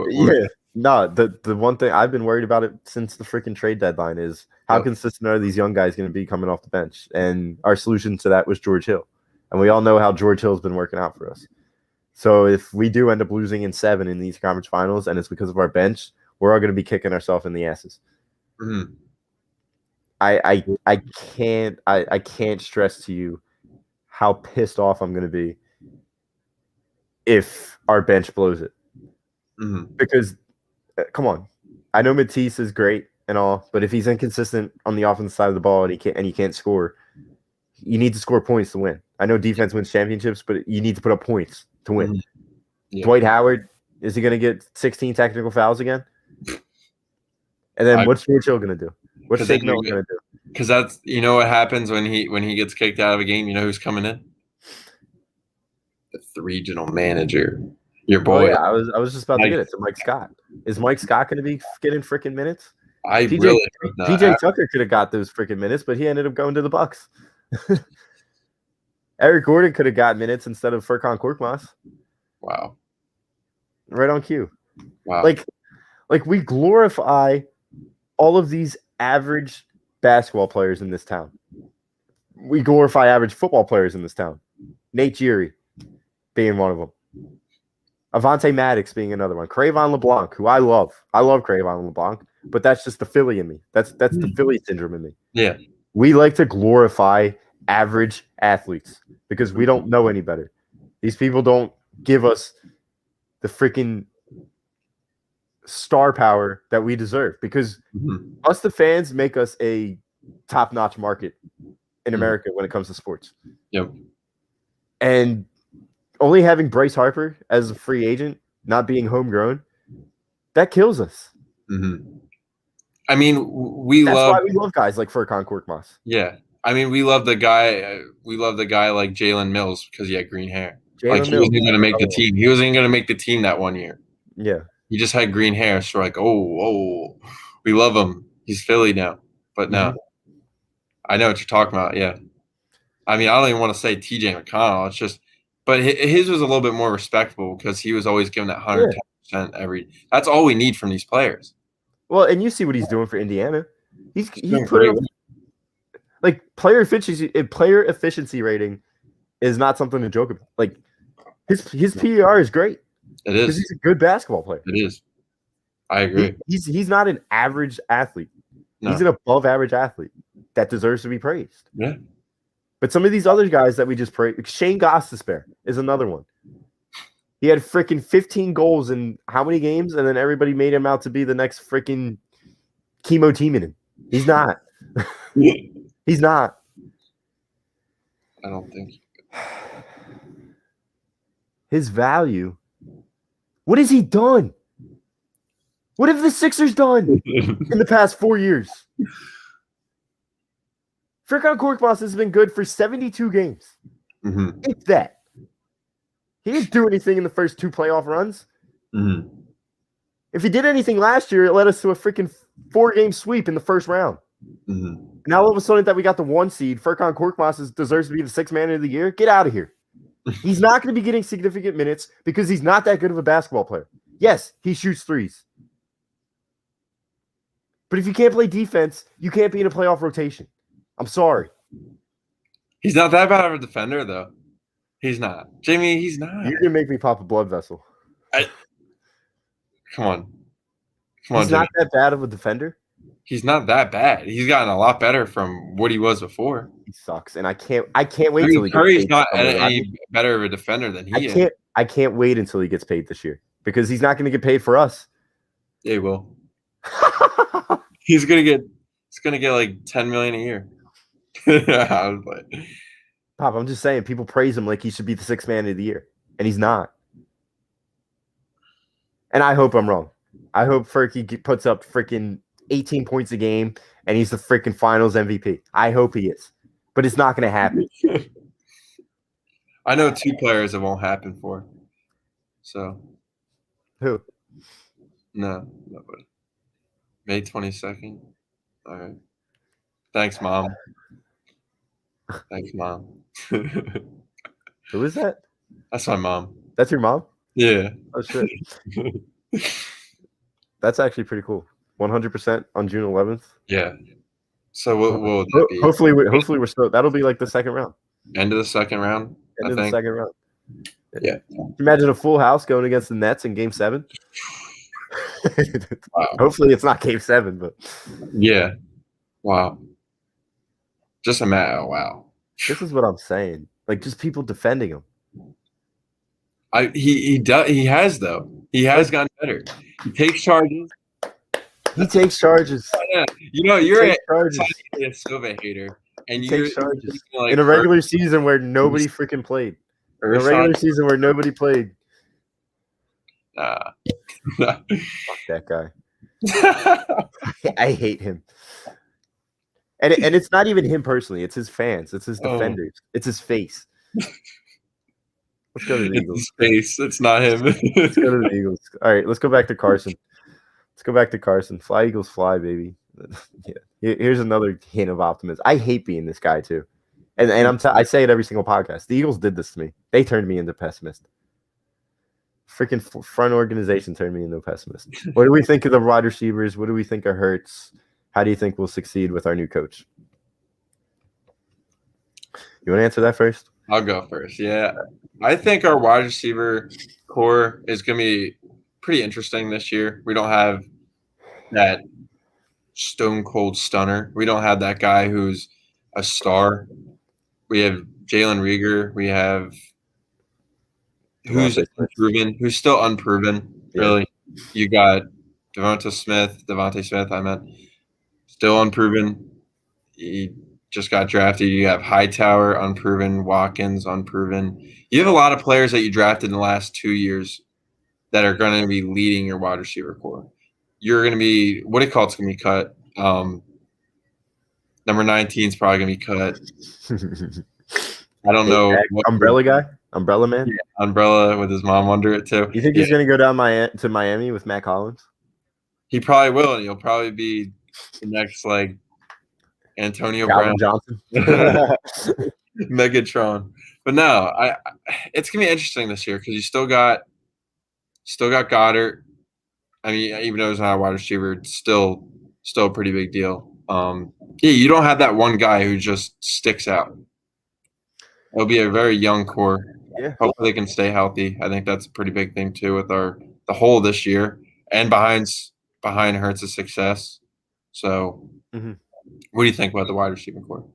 [SPEAKER 1] No, the one thing I've been worried about it since the freaking trade deadline is how consistent are these young guys going to be coming off the bench? And our solution to that was George Hill. And we all know how George Hill's been working out for us. So if we do end up losing in 7 in these conference finals and it's because of our bench, we're all going to be kicking ourselves in the asses.
[SPEAKER 5] Mm-hmm.
[SPEAKER 1] I can't stress to you how pissed off I'm going to be if our bench blows it.
[SPEAKER 5] Mm-hmm.
[SPEAKER 1] Because come on, I know Matisse is great and all, but if he's inconsistent on the offensive side of the ball and he can't score, you need to score points to win. I know defense wins championships, but you need to put up points to win. Mm-hmm. Yeah. Dwight Howard, is he going to get 16 technical fouls again? And then what's George Hill going to do? What's Shake Milton going to do?
[SPEAKER 5] Because that's what happens when he gets kicked out of a game. You know who's coming in? The regional manager. Your boy.
[SPEAKER 1] Oh, yeah, I was just about to get it. So Mike Scott. Is Mike Scott going to be getting freaking minutes? PJ Tucker could have got those freaking minutes, but he ended up going to the Bucks. Eric Gordon could have got minutes instead of Furkan Korkmaz.
[SPEAKER 5] Wow.
[SPEAKER 1] Right on cue.
[SPEAKER 5] Wow.
[SPEAKER 1] Like we glorify all of these average basketball players in this town. We glorify average football players in this town. Nate Geary being one of them. Avonte Maddox being another one. Cravon LeBlanc, who I love. I love Cravon LeBlanc, but that's just the Philly in me. That's the Philly syndrome in me.
[SPEAKER 5] Yeah.
[SPEAKER 1] We like to glorify average athletes because we don't know any better. These people don't give us the freaking star power that we deserve because us, the fans, make us a top-notch market in America when it comes to sports.
[SPEAKER 5] Yep.
[SPEAKER 1] And only having Bryce Harper as a free agent, not being homegrown, that kills us.
[SPEAKER 5] I mean,
[SPEAKER 1] That's why we love guys like Furkan Korkmaz.
[SPEAKER 5] Yeah. I mean, we love the guy. We love the guy like Jalen Mills because he had green hair. He wasn't going to make the team. He wasn't going to make the team that one year.
[SPEAKER 1] Yeah.
[SPEAKER 5] He just had green hair. So we're like, oh, we love him. He's Philly now. But no. I know what you're talking about. Yeah. I mean, I don't even want to say TJ McConnell. It's just, but his was a little bit more respectable because he was always given that 110% every. That's all we need from these players.
[SPEAKER 1] Well, and you see what he's doing for Indiana. He's putting like player efficiency rating is not something to joke about. Like his PER is great.
[SPEAKER 5] It is.
[SPEAKER 1] Because he's a good basketball player.
[SPEAKER 5] It is. I agree.
[SPEAKER 1] He's not an average athlete.
[SPEAKER 5] No.
[SPEAKER 1] He's an above average athlete that deserves to be praised.
[SPEAKER 5] Yeah.
[SPEAKER 1] But some of these other guys that we just praised, Shane Gostisbehere is another one. He had freaking 15 goals in how many games? And then everybody made him out to be the next freaking Chemo Timonen. He's not. He's not.
[SPEAKER 5] I don't think.
[SPEAKER 1] His value. What has he done? What have the Sixers done in the past 4 years? Furkan Korkmaz has been good for 72 games. If that. He didn't do anything in the first 2 playoff runs. If he did anything last year, it led us to a freaking 4-game sweep in the first round. Now all of a sudden that we got the 1 seed, Furkan Korkmaz deserves to be the 6th man of the year. Get out of here. He's not going to be getting significant minutes because he's not that good of a basketball player. Yes, he shoots threes. But if you can't play defense, you can't be in a playoff rotation. I'm sorry.
[SPEAKER 5] He's not that bad of a defender, though. He's not. Jamie, he's not.
[SPEAKER 1] You're going to make me pop a blood vessel.
[SPEAKER 5] Come on.
[SPEAKER 1] He's not that bad of a defender?
[SPEAKER 5] He's not that bad. He's gotten a lot better from what he was before.
[SPEAKER 1] He sucks, and I can't wait till he
[SPEAKER 5] Curry's
[SPEAKER 1] gets
[SPEAKER 5] not any better of a defender than he is.
[SPEAKER 1] I can't wait until he gets paid this year because he's not going to get paid for us.
[SPEAKER 5] Yeah, he will. He's gonna get like $10 million a year.
[SPEAKER 1] Pop, I'm just saying, people praise him like he should be the 6th man of the year, and he's not. And I hope I'm wrong. I hope Furky puts up freaking 18 points a game, and he's the freaking Finals MVP. I hope he is, but it's not going to happen.
[SPEAKER 5] I know 2 players it won't happen for. So
[SPEAKER 1] who?
[SPEAKER 5] No, nobody. May 22nd. All right. Thanks, Mom. Thanks, Mom.
[SPEAKER 1] Who is that?
[SPEAKER 5] That's my mom.
[SPEAKER 1] That's your mom?
[SPEAKER 5] Yeah.
[SPEAKER 1] Oh, shit. That's actually pretty cool. 100% on June 11th.
[SPEAKER 5] Yeah. So what will that be?
[SPEAKER 1] Hopefully we're still. That'll be like the second round.
[SPEAKER 5] End of the second round.
[SPEAKER 1] End of the second round.
[SPEAKER 5] Yeah.
[SPEAKER 1] Imagine a full house going against the Nets in Game 7.
[SPEAKER 5] Wow.
[SPEAKER 1] Hopefully it's not Game 7, but
[SPEAKER 5] yeah. Wow. Just a matter. Wow.
[SPEAKER 1] This is what I'm saying. Like just people defending him.
[SPEAKER 5] He has though. He has gotten better. He takes charges.
[SPEAKER 1] He takes charges.
[SPEAKER 5] Yeah. You know, you're a Silva hater, and you take
[SPEAKER 1] charges in a regular season where nobody freaking played. In a regular season where nobody played.
[SPEAKER 5] Nah.
[SPEAKER 1] Fuck that guy. I hate him. And it's not even him personally. It's his fans. It's his defenders. It's his face. Let's go to the Eagles.
[SPEAKER 5] It's his face. It's not him.
[SPEAKER 1] Let's go to the Eagles. All right, let's go back to Carson. Fly, Eagles, fly, baby. Yeah. Here's another hint of optimism. I hate being this guy too. And I say it every single podcast. The Eagles did this to me. They turned me into a pessimist. Freaking front organization turned me into a pessimist. What do we think of the wide receivers? What do we think of Hurts? How do you think we'll succeed with our new coach? You want to answer that first?
[SPEAKER 5] I'll go first. Yeah, I think our wide receiver core is going to be pretty interesting this year. We don't have that stone cold stunner. We don't have that guy who's a star. We have Jalen Rieger. We have who's
[SPEAKER 1] Devontae Smith.
[SPEAKER 5] unproven, who's still unproven.
[SPEAKER 1] Yeah.
[SPEAKER 5] Really, you got Devontae Smith. I meant still unproven. He just got drafted. You have Hightower, unproven. Watkins, unproven. You have a lot of players that you drafted in the last 2 years that are going to be leading your wide receiver core. You're going to be what do you call it's going to be cut. Number 19 is probably going to be cut. I don't know.
[SPEAKER 1] Umbrella guy, umbrella man.
[SPEAKER 5] Yeah, umbrella with his mom under it too.
[SPEAKER 1] You think he's going to go down to Miami with Matt Collins?
[SPEAKER 5] He probably will, and he'll probably be the next like Antonio
[SPEAKER 1] Calvin
[SPEAKER 5] Brown,
[SPEAKER 1] Johnson,
[SPEAKER 5] Megatron. But no, it's gonna be interesting this year because you still got Goddard. I mean, even though he's not a wide receiver, it's still a pretty big deal. Yeah, you don't have that one guy who just sticks out. It'll be a very young core.
[SPEAKER 1] Yeah.
[SPEAKER 5] Hopefully they can stay healthy. I think that's a pretty big thing too with the whole this year and behind Hurts' success. So, What do you think about the wide receiving core?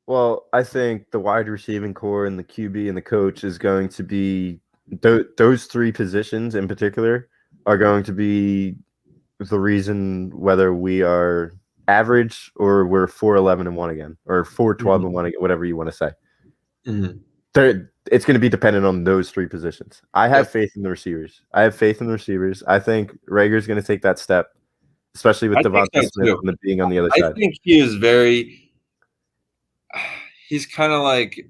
[SPEAKER 1] Well, I think the wide receiving core and the QB and the coach is going to be those three positions in particular are going to be the reason whether we are average or we're 4-11-1 again or 4-12-1 again, whatever you want to say. It's going to be dependent on those three positions. I have faith in the receivers. I think Rager's going to take that step, especially with Devontae Smith being on the other side.
[SPEAKER 5] I think he is he's kind of like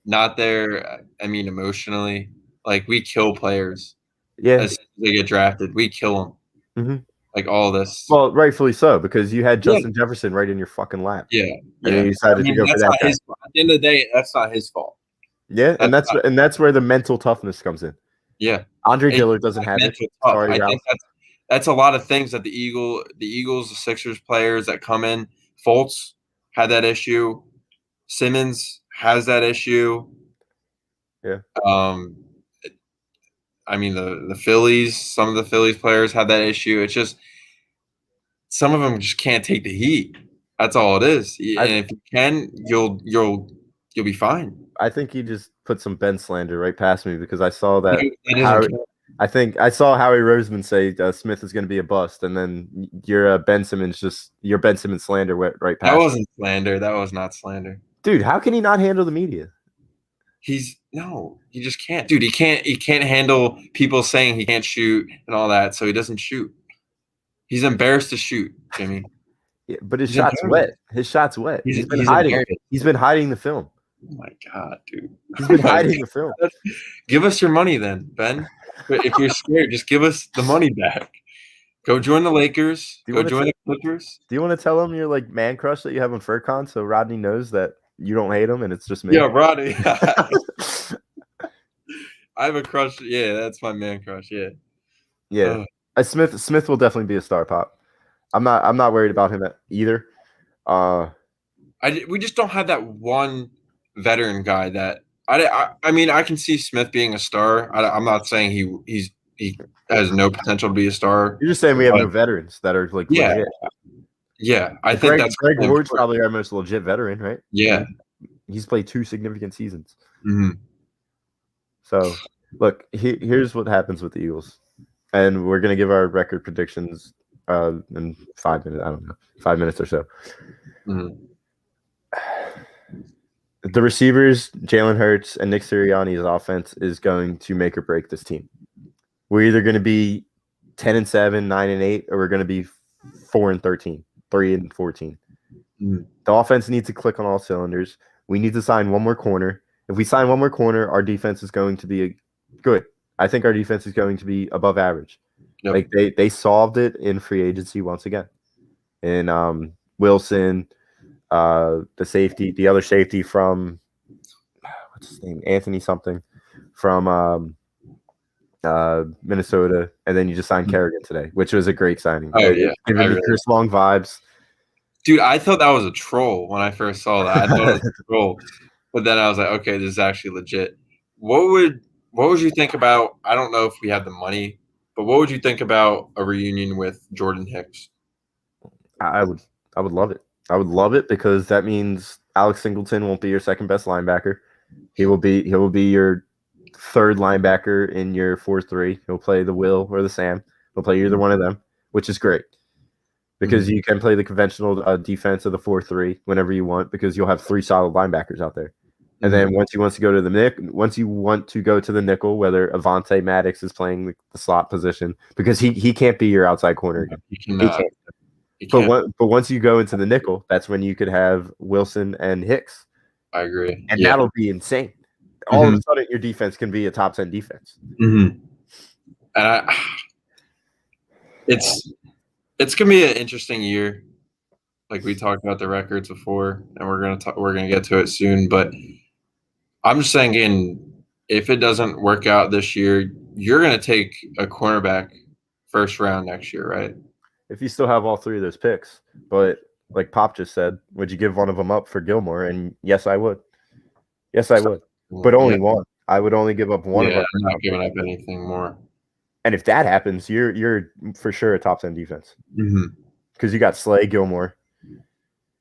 [SPEAKER 5] not there. I mean, emotionally, like we kill players.
[SPEAKER 1] Yeah.
[SPEAKER 5] As soon as they get drafted, we kill them. Like all this.
[SPEAKER 1] Well, rightfully so, because you had Justin Jefferson right in your fucking lap.
[SPEAKER 5] Yeah.
[SPEAKER 1] And you decided to go for that guy.
[SPEAKER 5] At the end of the day, that's not his fault.
[SPEAKER 1] Yeah, and that's where the mental toughness comes in.
[SPEAKER 5] Yeah.
[SPEAKER 1] Andre Dillard doesn't have it.
[SPEAKER 5] I think that's a lot of things that the Eagles, the Sixers players that come in. Fultz had that issue. Simmons has that issue.
[SPEAKER 1] Yeah.
[SPEAKER 5] I mean the Phillies. Some of the Phillies players have that issue. It's just some of them just can't take the heat. That's all it is. And if you can, you'll be fine.
[SPEAKER 1] I think you just put some Ben slander right past me because I saw that. I saw Howie Roseman say Smith is going to be a bust, and then your Ben Simmons slander went right past.
[SPEAKER 5] That wasn't slander. That was not slander.
[SPEAKER 1] Dude, how can he not handle the media?
[SPEAKER 5] He just can't. Dude, he can't handle people saying he can't shoot and all that, so he doesn't shoot. He's embarrassed to shoot, Jimmy.
[SPEAKER 1] Yeah, but his shot's wet. He's been hiding the film.
[SPEAKER 5] Oh my God, dude.
[SPEAKER 1] He's been hiding the film.
[SPEAKER 5] Give us your money then, Ben. If you're scared, just give us the money back. Go join the Lakers. Go join the Clippers.
[SPEAKER 1] Do you want to tell him your like man crush that you have on FurCon so Rodney knows that you don't hate him and it's just me?
[SPEAKER 5] Yeah, Rodney. I have a crush. Yeah, that's my man crush. Yeah.
[SPEAKER 1] Yeah. Smith will definitely be a star pop. I'm not worried about him either.
[SPEAKER 5] We just don't have that one veteran guy that I mean I can see Smith being a star. I'm not saying he has no potential to be a star.
[SPEAKER 1] You're just saying we have no veterans that are like legit.
[SPEAKER 5] Yeah. I think that's
[SPEAKER 1] Greg Ward's probably our most legit veteran, right?
[SPEAKER 5] Yeah.
[SPEAKER 1] He's played 2 significant seasons.
[SPEAKER 5] Mm-hmm.
[SPEAKER 1] So look, here's what happens with the Eagles. And we're gonna give our record predictions in 5 minutes. I don't know, 5 minutes or so.
[SPEAKER 5] Mm-hmm.
[SPEAKER 1] The receivers, Jalen Hurts and Nick Sirianni's offense is going to make or break this team. We're either going to be 10-7, 9-8, or we're going to be 4-13, 3-14.
[SPEAKER 5] Mm-hmm.
[SPEAKER 1] The offense needs to click on all cylinders. We need to sign one more corner. If we sign one more corner, our defense is going to be good. I think our defense is going to be above average.
[SPEAKER 5] Yep.
[SPEAKER 1] Like they solved it in free agency once again. And Wilson, the other safety from what's his name, Anthony something from Minnesota, and then you just signed Kerrigan today, which was a great signing.
[SPEAKER 5] Oh yeah,
[SPEAKER 1] giving me Chris Long vibes.
[SPEAKER 5] Dude, I thought that was a troll when I first saw that. I thought it was a troll. But then I was like, okay, this is actually legit. What would you think about? I don't know if we have the money, but what would you think about a reunion with Jordan Hicks?
[SPEAKER 1] I would love it. I would love it because that means Alex Singleton won't be your second best linebacker. He will be your third linebacker in your 4-3. He'll play the Will or the Sam. He'll play either one of them, which is great because you can play the conventional defense of the 4-3 whenever you want because you'll have 3 solid linebackers out there. And then once you want to go to the nickel, whether Avante Maddox is playing the slot position because he can't be your outside corner again.
[SPEAKER 5] He can't.
[SPEAKER 1] But once you go into the nickel, that's when you could have Wilson and Hicks.
[SPEAKER 5] I agree.
[SPEAKER 1] And that'll be insane. All of a sudden, your defense can be a top 10 defense.
[SPEAKER 5] And it's gonna be an interesting year. Like we talked about the records before, and we're gonna get to it soon. But I'm just thinking, if it doesn't work out this year, you're gonna take a cornerback first round next year, right?
[SPEAKER 1] If you still have all 3 of those picks, but like Pop just said, would you give one of them up for Gilmore? And yes, I would. Yes, I would. But only one. I would only give up one of them.
[SPEAKER 5] I'm not giving up anything more.
[SPEAKER 1] And if that happens, you're for sure a top 10 defense. Because you got Slay, Gilmore.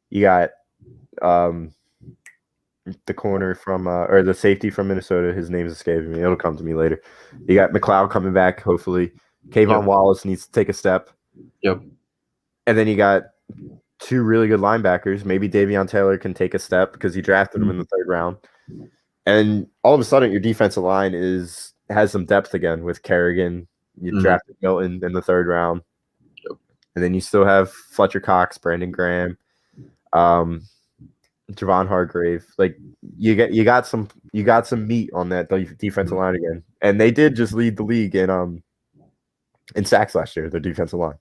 [SPEAKER 1] You got the corner from or the safety from Minnesota. His name's escaping me. It'll come to me later. You got McLeod coming back, hopefully. Kayvon Wallace needs to take a step.
[SPEAKER 5] Yep.
[SPEAKER 1] And then you got 2 really good linebackers. Maybe Davion Taylor can take a step because you drafted him in the 3rd round. And all of a sudden, your defensive line has some depth again with Kerrigan. You drafted Milton in the 3rd round.
[SPEAKER 5] Yep.
[SPEAKER 1] And then you still have Fletcher Cox, Brandon Graham, Javon Hargrave. Like you got some meat on that defensive line again. And they did just lead the league in sacks last year, their defensive line.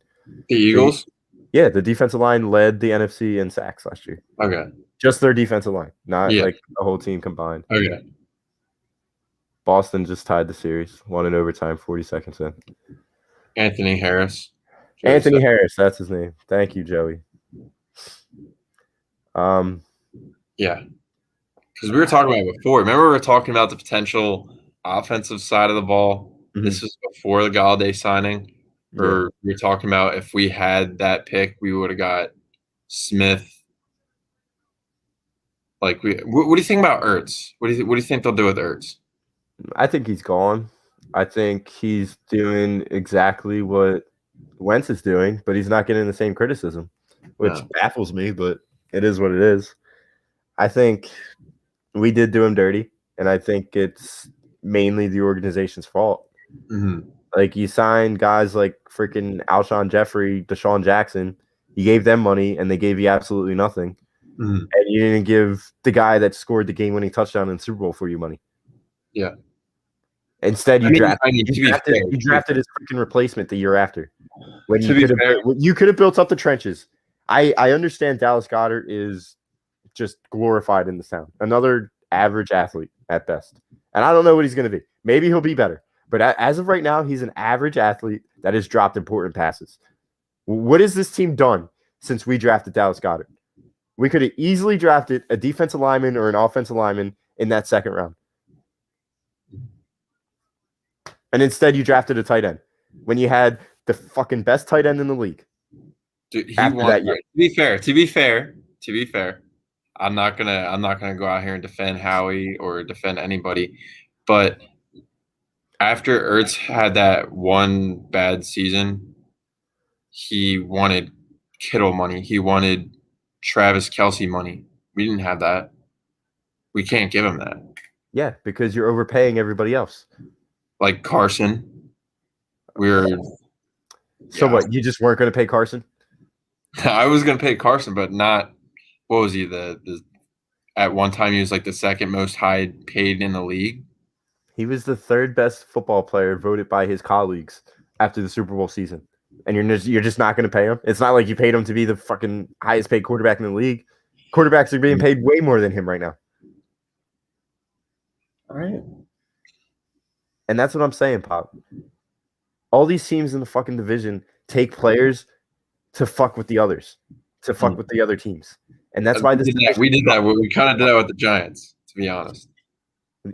[SPEAKER 5] The Eagles?
[SPEAKER 1] Yeah, the defensive line led the NFC in sacks last year.
[SPEAKER 5] Okay.
[SPEAKER 1] Just their defensive line, not like the whole team combined.
[SPEAKER 5] Okay.
[SPEAKER 1] Boston just tied the series, won in overtime, 40 seconds in.
[SPEAKER 5] Anthony Harris.
[SPEAKER 1] Anthony Harris, that's his name. Thank you, Joey.
[SPEAKER 5] Yeah. Because we were talking about it before. Remember we were talking about the potential offensive side of the ball? This was before the Galladay signing. Or we were talking about if we had that pick, we would have got Smith. Like, what do you think about Ertz? What do you think they'll do with Ertz?
[SPEAKER 1] I think he's gone. I think he's doing exactly what Wentz is doing, but he's not getting the same criticism, which baffles me, but it is what it is. I think we did do him dirty, and I think it's mainly the organization's fault. Like, you signed guys like freaking Alshon Jeffrey, Deshaun Jackson. You gave them money, and they gave you absolutely nothing. And you didn't give the guy that scored the game-winning touchdown in the Super Bowl for you money. Yeah. Instead, you drafted his freaking replacement the year after. When you could have built up the trenches. I understand Dallas Goedert is just glorified in the town. Another average athlete at best. And I don't know what he's going to be. Maybe he'll be better. But as of right now, he's an average athlete that has dropped important passes. What has this team done since we drafted Dallas Goedert? We could have easily drafted a defensive lineman or an offensive lineman in that 2nd round. And instead, you drafted a tight end when you had the fucking best tight end in the league.
[SPEAKER 5] Dude, to be fair, I'm not gonna go out here and defend Howie or defend anybody, but after Ertz had that one bad season, he wanted Kittle money. He wanted Travis Kelce money. We didn't have that. We can't give him that.
[SPEAKER 1] Yeah, because you're overpaying everybody else.
[SPEAKER 5] Like Carson.
[SPEAKER 1] So what, you just weren't going to pay Carson?
[SPEAKER 5] I was going to pay Carson, but not – what was he? At one time, he was like the 2nd most high paid in the league.
[SPEAKER 1] He was the 3rd best football player voted by his colleagues after the Super Bowl season. And you're just not going to pay him? It's not like you paid him to be the fucking highest paid quarterback in the league. Quarterbacks are being paid way more than him right now.
[SPEAKER 5] All right.
[SPEAKER 1] And that's what I'm saying, Pop. All these teams in the fucking division take players to fuck with the others, to fuck with the other teams. And that's why
[SPEAKER 5] we did that. We kind of did that with the Giants. to be honest.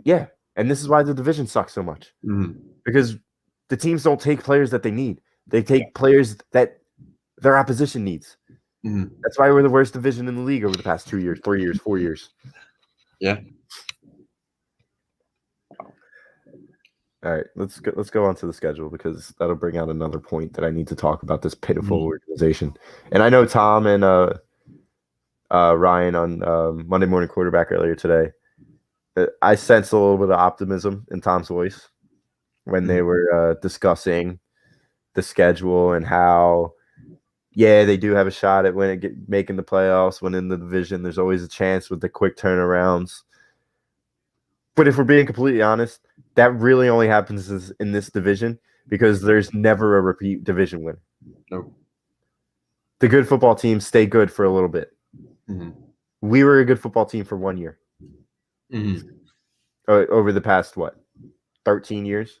[SPEAKER 1] Yeah, and this is why the division sucks so much. Because the teams don't take players that they need. They take players that their opposition needs. That's why we're the worst division in the league over the past 2 years, 3 years, 4 years.
[SPEAKER 5] Yeah.
[SPEAKER 1] All right, let's go on to the schedule because that'll bring out another point that I need to talk about this pitiful organization. And I know Tom and Ryan on Monday Morning Quarterback earlier today, I sensed a little bit of optimism in Tom's voice when they were discussing the schedule and how, yeah, they do have a shot at making the playoffs, winning the division. There's always a chance with the quick turnarounds. But if we're being completely honest, that really only happens in this division because there's never a repeat division winner.
[SPEAKER 5] Nope.
[SPEAKER 1] The good football teams stay good for a little bit. We were a good football team for 1 year. Over the past, 13 years?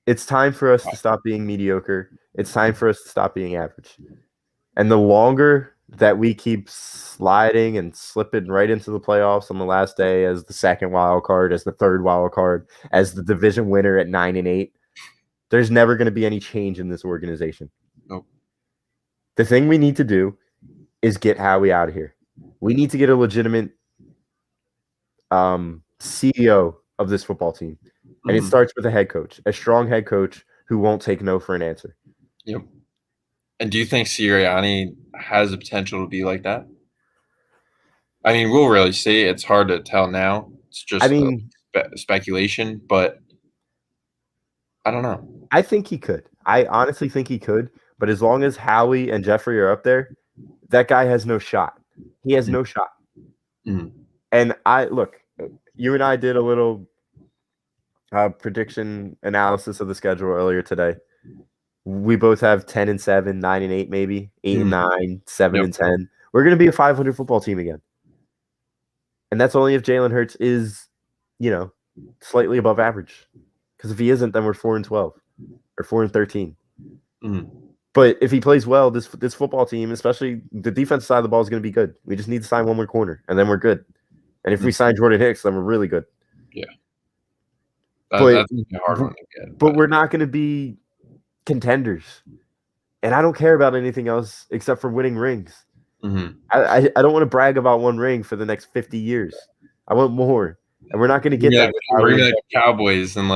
[SPEAKER 1] It's time for us to stop being mediocre. It's time for us to stop being average. And the longer that we keep sliding and slipping right into the playoffs on the last day as the second wild card, as the third wild card, as the division winner at 9-8, there's never going to be any change in this organization.
[SPEAKER 5] Nope.
[SPEAKER 1] The thing we need to do is get Howie out of here. We need to get a legitimate CEO of this football team. And it starts with a head coach, a strong head coach who won't take no for an answer.
[SPEAKER 5] Yep. And do you think Sirianni has the potential to be like that? I mean, we'll really see. It's hard to tell now. It's just speculation, but I don't know.
[SPEAKER 1] I think he could. I honestly think he could. But as long as Howie and Jeffrey are up there, that guy has no shot. He has no shot. And you and I did a little prediction analysis of the schedule earlier today. We both have 10-7, 9-8, maybe 8-9, 7-10. We're going to be a 500 football team again, and that's only if Jalen Hurts is, slightly above average. Because if he isn't, then we're 4-12 or 4-13. But if he plays well, this football team, especially the defensive side of the ball, is going to be good. We just need to sign one more corner, and then we're good. And if we sign Jordan Hicks, then we're really good.
[SPEAKER 5] Yeah, that's a hard one to get.
[SPEAKER 1] But we're not going to be contenders, and I don't care about anything else except for winning rings. I don't want to brag about one ring for the next 50 years. I want more, and we're not going to get that.
[SPEAKER 5] We're going to be like Cowboys in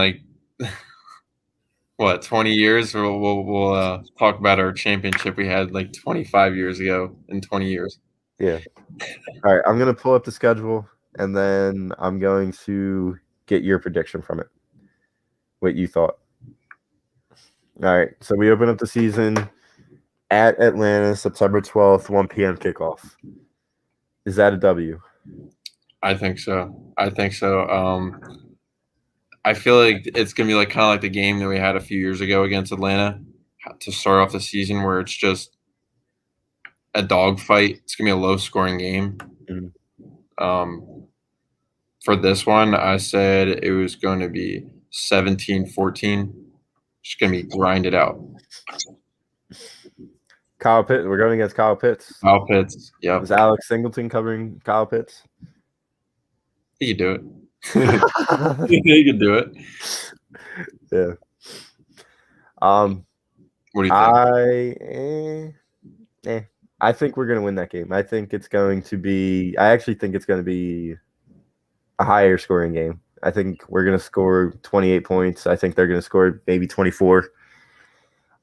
[SPEAKER 5] 20 years. We'll talk about our championship we had 25 years ago in 20 years.
[SPEAKER 1] Yeah. All right, I'm going to pull up the schedule, and then I'm going to get your prediction from it. What you thought. All right, so we open up the season at Atlanta, September 12th, 1 p.m. kickoff. Is that a W?
[SPEAKER 5] I think so. I feel like it's going to be kind of like the game that we had a few years ago against Atlanta to start off the season where it's just a dogfight. It's going to be a low-scoring game. For this one, I said it was going to be 17-14. Just going to be grinded out.
[SPEAKER 1] Kyle Pitts. We're going against Kyle Pitts.
[SPEAKER 5] Kyle Pitts, yeah.
[SPEAKER 1] Is Alex Singleton covering Kyle Pitts?
[SPEAKER 5] He could do it. He could do it.
[SPEAKER 1] Yeah.
[SPEAKER 5] What do you
[SPEAKER 1] think? I think we're going to win that game. I think it's going to be – I actually think it's going to be a higher scoring game. I think we're going to score 28 points. I think they're going to score maybe 24.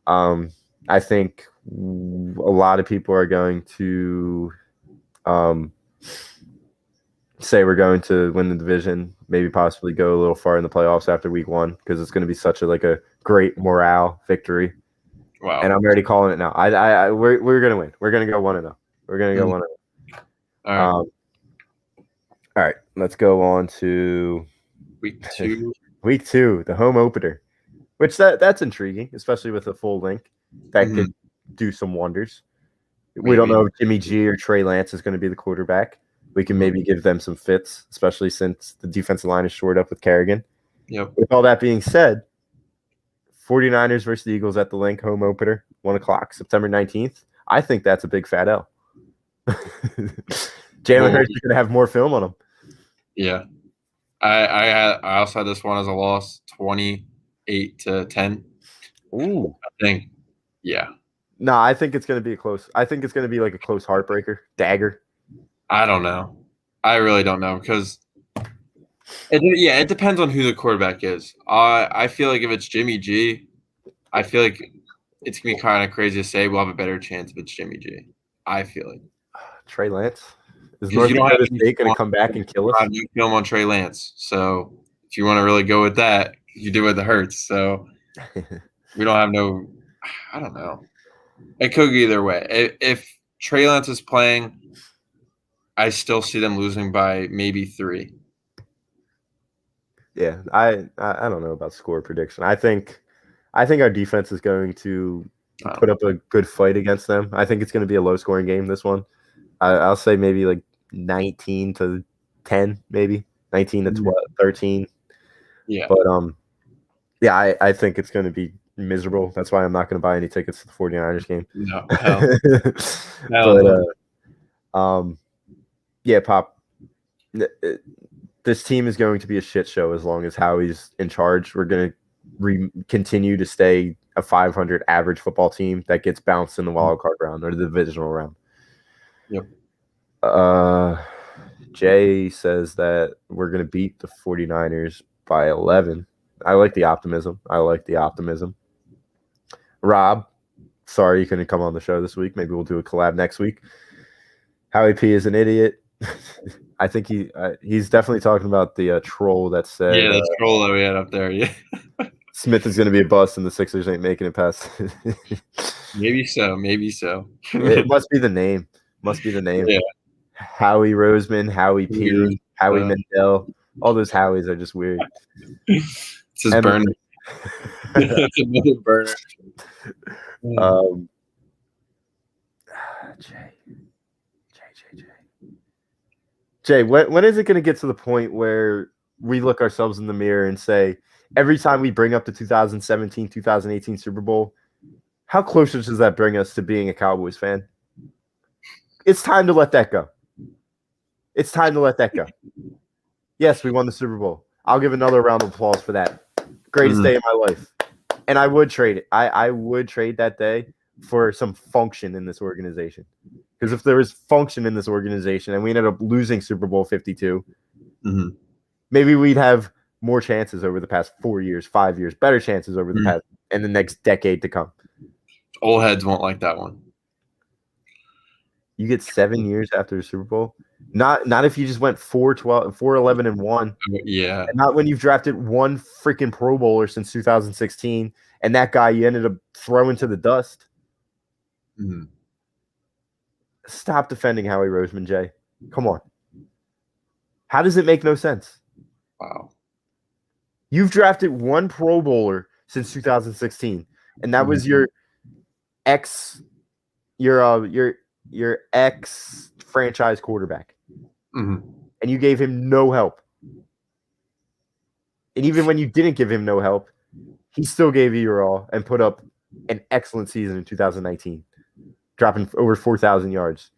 [SPEAKER 1] I think a lot of people are going to say we're going to win the division, maybe possibly go a little far in the playoffs after week 1 because it's going to be such a great morale victory.
[SPEAKER 5] Wow.
[SPEAKER 1] And I'm already calling it now. We're going to win. We're going to go 1-0. We're going to go 1-0.
[SPEAKER 5] All
[SPEAKER 1] right. Let's go on to
[SPEAKER 5] week 2.
[SPEAKER 1] Week 2, the home opener, which that's intriguing, especially with a full link. That could do some wonders. Maybe. We don't know if Jimmy G or Trey Lance is going to be the quarterback. We can maybe give them some fits, especially since the defensive line is shored up with Kerrigan.
[SPEAKER 5] Yep.
[SPEAKER 1] With all that being said, 49ers versus the Eagles at the Link home opener, 1 o'clock, September 19th. I think that's a big fat L. Jalen Hurts is going to have more film on him.
[SPEAKER 5] Yeah. I also had this one as a loss, 28-10.
[SPEAKER 1] Ooh.
[SPEAKER 5] I think, yeah.
[SPEAKER 1] No, I think it's going to be I think it's going to be like a close heartbreaker, dagger.
[SPEAKER 5] I don't know. I really don't know because it depends on who the quarterback is. I feel like if it's Jimmy G, I feel like it's going to be kind of crazy to say we'll have a better chance if it's Jimmy G. I feel like.
[SPEAKER 1] Trey Lance? Is North Dakota State going to come back and kill us?
[SPEAKER 5] You film on Trey Lance. So if you want to really go with that, you do it with the Hurts. So we don't have no – I don't know. It could go either way. If Trey Lance is playing, I still see them losing by maybe 3.
[SPEAKER 1] Yeah, I don't know about score prediction. I think our defense is going to put up a good fight against them. I think it's going to be a low-scoring game, this one. I'll say maybe like 19-10, maybe 19-13.
[SPEAKER 5] Yeah.
[SPEAKER 1] But yeah, I think it's going to be miserable. That's why I'm not going to buy any tickets to the 49ers game.
[SPEAKER 5] No.
[SPEAKER 1] But yeah, Pop. This team is going to be a shit show as long as Howie's in charge. We're going to continue to stay a 500 average football team that gets bounced in the wild card round or the divisional round.
[SPEAKER 5] Yep.
[SPEAKER 1] Jay says that we're going to beat the 49ers by 11. I like the optimism. Rob, sorry you couldn't come on the show this week. Maybe we'll do a collab next week. Howie P is an idiot. I think he's definitely talking about the troll that said.
[SPEAKER 5] Yeah, the troll that we had up there. Yeah.
[SPEAKER 1] Smith is going to be a bust and the Sixers ain't making it past.
[SPEAKER 5] Maybe so.
[SPEAKER 1] It must be the name.
[SPEAKER 5] Yeah.
[SPEAKER 1] Howie Roseman, Howie P, Howie Mandel. All those Howies are just weird.
[SPEAKER 5] It's his burner. It's another burner.
[SPEAKER 1] Jay, when is it going to get to the point where we look ourselves in the mirror and say, every time we bring up the 2017, 2018 Super Bowl, how close does that bring us to being a Cowboys fan? It's time to let that go. Yes, we won the Super Bowl. I'll give another round of applause for that. Greatest day of my life. And I would trade it. I would trade that day for some function in this organization. Because if there was function in this organization and we ended up losing Super Bowl 52, maybe we'd have more chances over the past 4 years, 5 years, better chances over the past and the next decade to come.
[SPEAKER 5] Old heads won't like that one.
[SPEAKER 1] You get 7 years after the Super Bowl. Not if you just went 4-12, 4-11-1.
[SPEAKER 5] Yeah.
[SPEAKER 1] And not when you've drafted one freaking Pro Bowler since 2016, and that guy you ended up throwing to the dust. Stop defending Howie Roseman, Jay. Come on. How does it make no sense?
[SPEAKER 5] Wow.
[SPEAKER 1] You've drafted one Pro Bowler since 2016, and that was your ex franchise quarterback. And you gave him no help. And even when you didn't give him no help, he still gave you your all and put up an excellent season in 2019, dropping over 4,000 yards,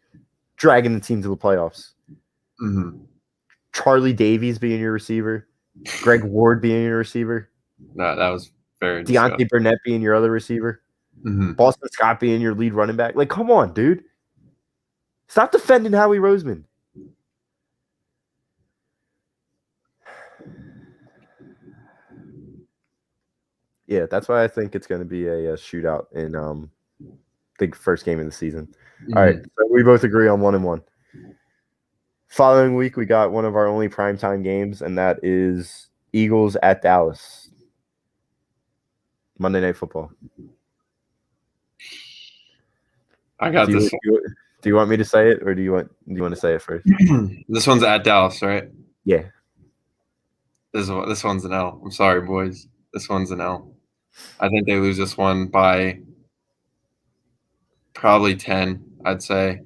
[SPEAKER 1] dragging the team to the playoffs. Charlie Davies being your receiver, Greg Ward being your receiver.
[SPEAKER 5] No, that was very
[SPEAKER 1] Deontay Burnett being your other receiver. Boston Scott being your lead running back. Like, come on, dude. Stop defending Howie Roseman. Yeah, that's why I think it's going to be a shootout in the first game of the season. All right, so we both agree on 1-1. Following week, we got one of our only primetime games, and that is Eagles at Dallas. Monday Night Football.
[SPEAKER 5] I got this.
[SPEAKER 1] Do you want me to say it, or do you want to say it first?
[SPEAKER 5] This one's at Dallas, right?
[SPEAKER 1] Yeah.
[SPEAKER 5] This one's an L. I'm sorry, boys. This one's an L. I think they lose this one by probably 10, I'd say.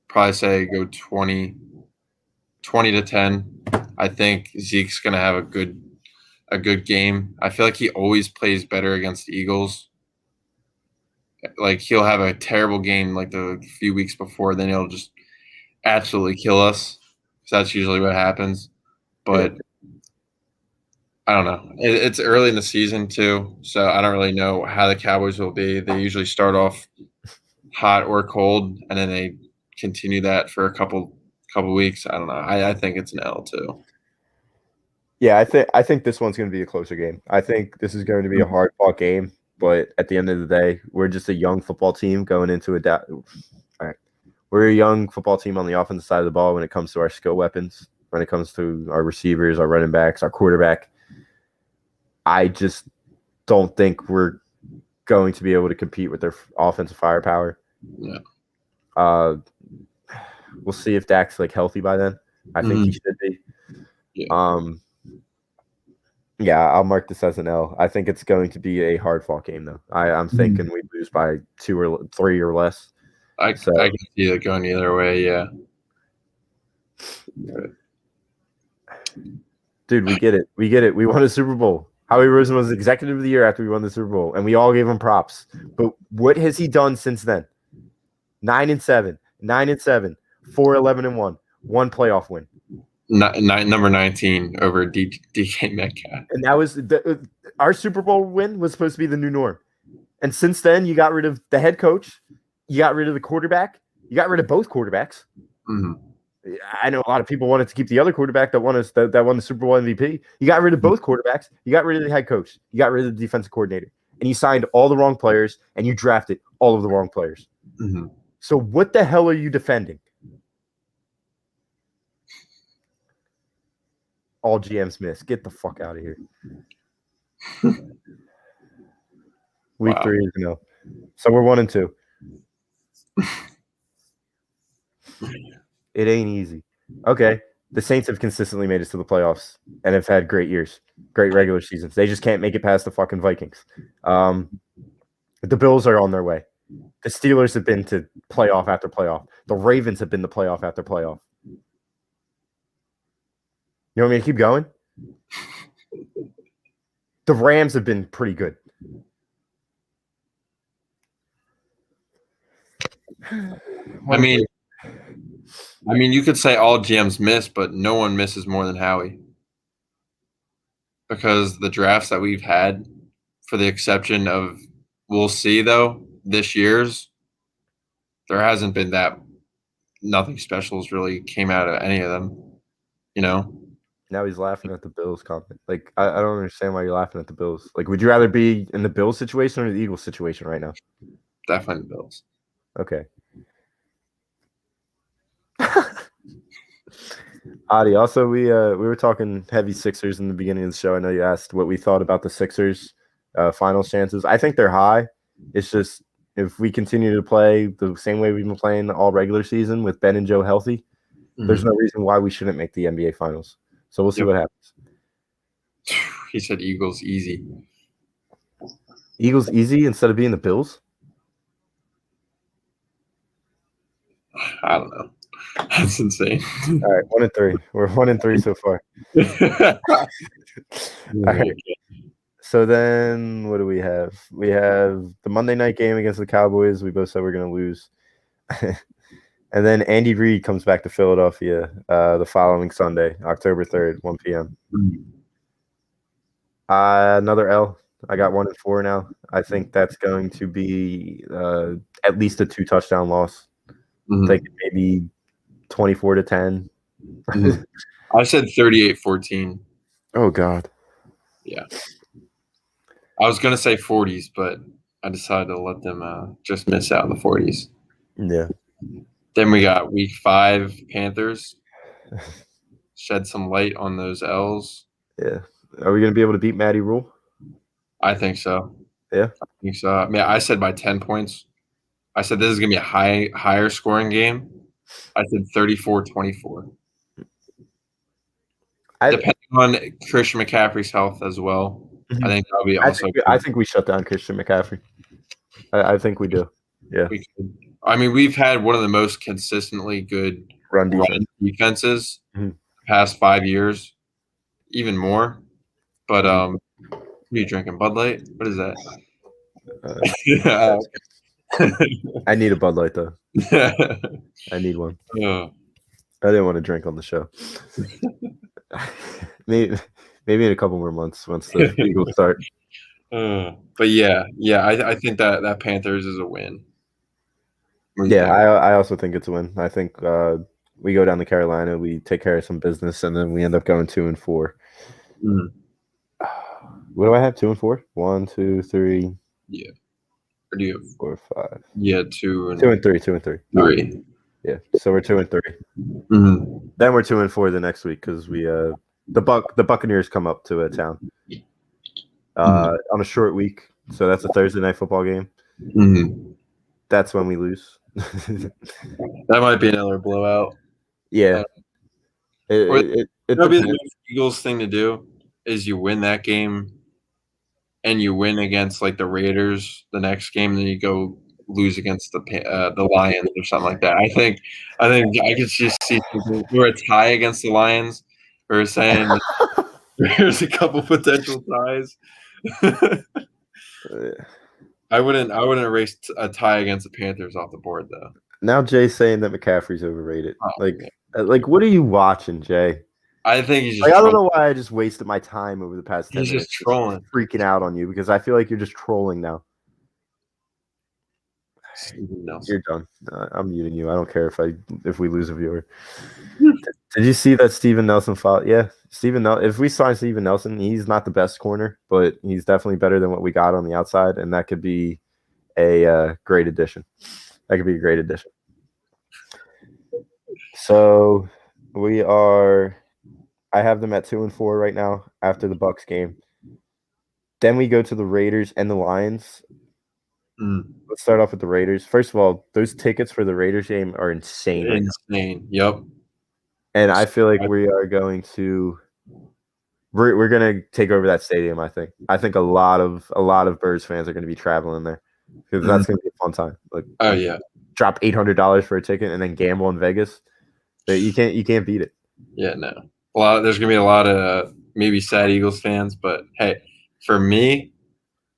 [SPEAKER 5] Probably say go 20-10. I think Zeke's going to have a good game. I feel like he always plays better against the Eagles. Like, he'll have a terrible game like the few weeks before, then he'll just absolutely kill us. 'Cause that's usually what happens. But I don't know. It's early in the season too, so I don't really know how the Cowboys will be. They usually start off hot or cold, and then they continue that for a couple weeks. I don't know. I think it's an L too.
[SPEAKER 1] Yeah, I think this one's going to be a closer game. I think this is going to be a hard fought game, but at the end of the day, we're just a young football team going into all right. We're a young football team on the offensive side of the ball when it comes to our skill weapons, when it comes to our receivers, our running backs, our quarterback. I just don't think we're going to be able to compete with their offensive firepower.
[SPEAKER 5] Yeah.
[SPEAKER 1] We'll see if Dak's like healthy by then. I think he should be.
[SPEAKER 5] Yeah.
[SPEAKER 1] Yeah, I'll mark this as an L. I think it's going to be a hard fought game, though. I'm thinking we lose by 2 or 3 or less.
[SPEAKER 5] I can see it going either way. Yeah.
[SPEAKER 1] Dude, we get it. We get it. We won a Super Bowl. Howie Roseman was Executive of the Year after we won the Super Bowl, and we all gave him props. But what has he done since then? 9-7, 9-7, 4-11-1, 1 playoff win.
[SPEAKER 5] Number 19 over DK Metcalf.
[SPEAKER 1] And that was our Super Bowl win was supposed to be the new norm. And since then, you got rid of the head coach, you got rid of the quarterback, you got rid of both quarterbacks.
[SPEAKER 5] Mm-hmm.
[SPEAKER 1] I know a lot of people wanted to keep the other quarterback that won the Super Bowl MVP. You got rid of both quarterbacks, you got rid of the head coach, you got rid of the defensive coordinator, and you signed all the wrong players, and you drafted all of the wrong players.
[SPEAKER 5] Mm-hmm.
[SPEAKER 1] So what the hell are you defending? All GMs miss. Get the fuck out of here. Week 3 is no. So we're 1-2. It ain't easy. Okay. The Saints have consistently made it to the playoffs and have had great years, great regular seasons. They just can't make it past the fucking Vikings. The Bills are on their way. The Steelers have been to playoff after playoff. The Ravens have been to playoff after playoff. You want me to keep going? The Rams have been pretty good.
[SPEAKER 5] I mean, you could say all GMs miss, but no one misses more than Howie. Because the drafts that we've had, for the exception of, we'll see though, this year's, there hasn't been nothing specials really came out of any of them, you know?
[SPEAKER 1] Now he's laughing at the Bills comment. Like, I don't understand why you're laughing at the Bills. Like, would you rather be in the Bills situation or the Eagles situation right now?
[SPEAKER 5] Definitely the Bills.
[SPEAKER 1] Okay. Adi, also, we were talking heavy Sixers in the beginning of the show. I know you asked what we thought about the Sixers' finals chances. I think they're high. It's just if we continue to play the same way we've been playing all regular season with Ben and Joe healthy, there's no reason why we shouldn't make the NBA finals. So we'll see what happens.
[SPEAKER 5] He said Eagles easy.
[SPEAKER 1] Eagles easy instead of being the Bills?
[SPEAKER 5] I don't know. That's insane.
[SPEAKER 1] All right, 1-3. We're 1-3 so far. All right. So then what do we have? We have the Monday night game against the Cowboys. We both said we're going to lose. And then Andy Reid comes back to Philadelphia the following Sunday, October 3rd, 1 p.m. Another L. I got 1-4 now. I think that's going to be at least a 2-touchdown loss.
[SPEAKER 5] Mm-hmm.
[SPEAKER 1] Like maybe 24-10.
[SPEAKER 5] I said 38-14.
[SPEAKER 1] Oh, God.
[SPEAKER 5] Yeah. I was going to say 40s, but I decided to let them just miss out on the 40s.
[SPEAKER 1] Yeah.
[SPEAKER 5] Then we got week 5 Panthers. Shed some light on those L's.
[SPEAKER 1] Yeah. Are we going to be able to beat Matty Rule?
[SPEAKER 5] I think so.
[SPEAKER 1] Yeah.
[SPEAKER 5] I think so. I mean, I said by 10 points. I said this is going to be a higher scoring game. I said 34-24. Depending on Christian McCaffrey's health as well. I think that'll be also.
[SPEAKER 1] I think we shut down Christian McCaffrey. I think we do. Yeah.
[SPEAKER 5] I mean, we've had one of the most consistently good
[SPEAKER 1] run
[SPEAKER 5] defenses the past 5 years, even more. But what are you drinking? Bud Light? What is that?
[SPEAKER 1] I need a Bud Light though. I need one. I didn't want to drink on the show. maybe in a couple more months once the Eagles start.
[SPEAKER 5] But yeah, I think that Panthers is a win.
[SPEAKER 1] Yeah, I also think it's a win. I think we go down to Carolina, we take care of some business, and then we end up going 2-4. What do I have? 2-4? 1, 2, 3.
[SPEAKER 5] Yeah. Or do you have
[SPEAKER 1] 4, 5?
[SPEAKER 5] Yeah, 2 and
[SPEAKER 1] 3. 2 and 3.
[SPEAKER 5] 3.
[SPEAKER 1] Yeah. So we're 2 and 3.
[SPEAKER 5] Mm-hmm.
[SPEAKER 1] Then we're 2 and 4 the next week because we the Buccaneers come up to a town on a short week. So that's a Thursday night football game.
[SPEAKER 5] Mm-hmm.
[SPEAKER 1] That's when we lose.
[SPEAKER 5] That might be another blowout.
[SPEAKER 1] Yeah.
[SPEAKER 5] That'll be the Eagles thing to do is you win that game and you win against like the Raiders the next game, then you go lose against the Lions or something like that. I think I could just see we're a tie against the Lions. We're saying there's a couple potential ties. I wouldn't erase a tie against the Panthers off the board though.
[SPEAKER 1] Now Jay's saying that McCaffrey's overrated. Like what are you watching, Jay?
[SPEAKER 5] I think he's just
[SPEAKER 1] I don't know why I just wasted my time over the past 10 minutes.
[SPEAKER 5] He's just trolling.
[SPEAKER 1] Freaking out on you because I feel like you're just trolling now. You're done. I'm muting you. I don't care if we lose a viewer. Did you see that Steven Nelson file? Yeah, if we sign Steven Nelson, he's not the best corner, but he's definitely better than what we got on the outside, and that could be a great addition. That could be a great addition. So I have them at 2 and 4 right now after the Bucs game. Then we go to the Raiders and the Lions. Let's start off with the Raiders. First of all, those tickets for the Raiders game are insane.
[SPEAKER 5] Insane. Yep.
[SPEAKER 1] And I feel like we are going to we're going to take over that stadium, I think. I think a lot of Birds fans are going to be traveling there because that's going to be a fun time. Like,
[SPEAKER 5] oh yeah.
[SPEAKER 1] Drop $800 for a ticket and then gamble in Vegas. You can't beat it. Yeah,
[SPEAKER 5] no. There's going to be a lot of maybe sad Eagles fans, but hey, for me,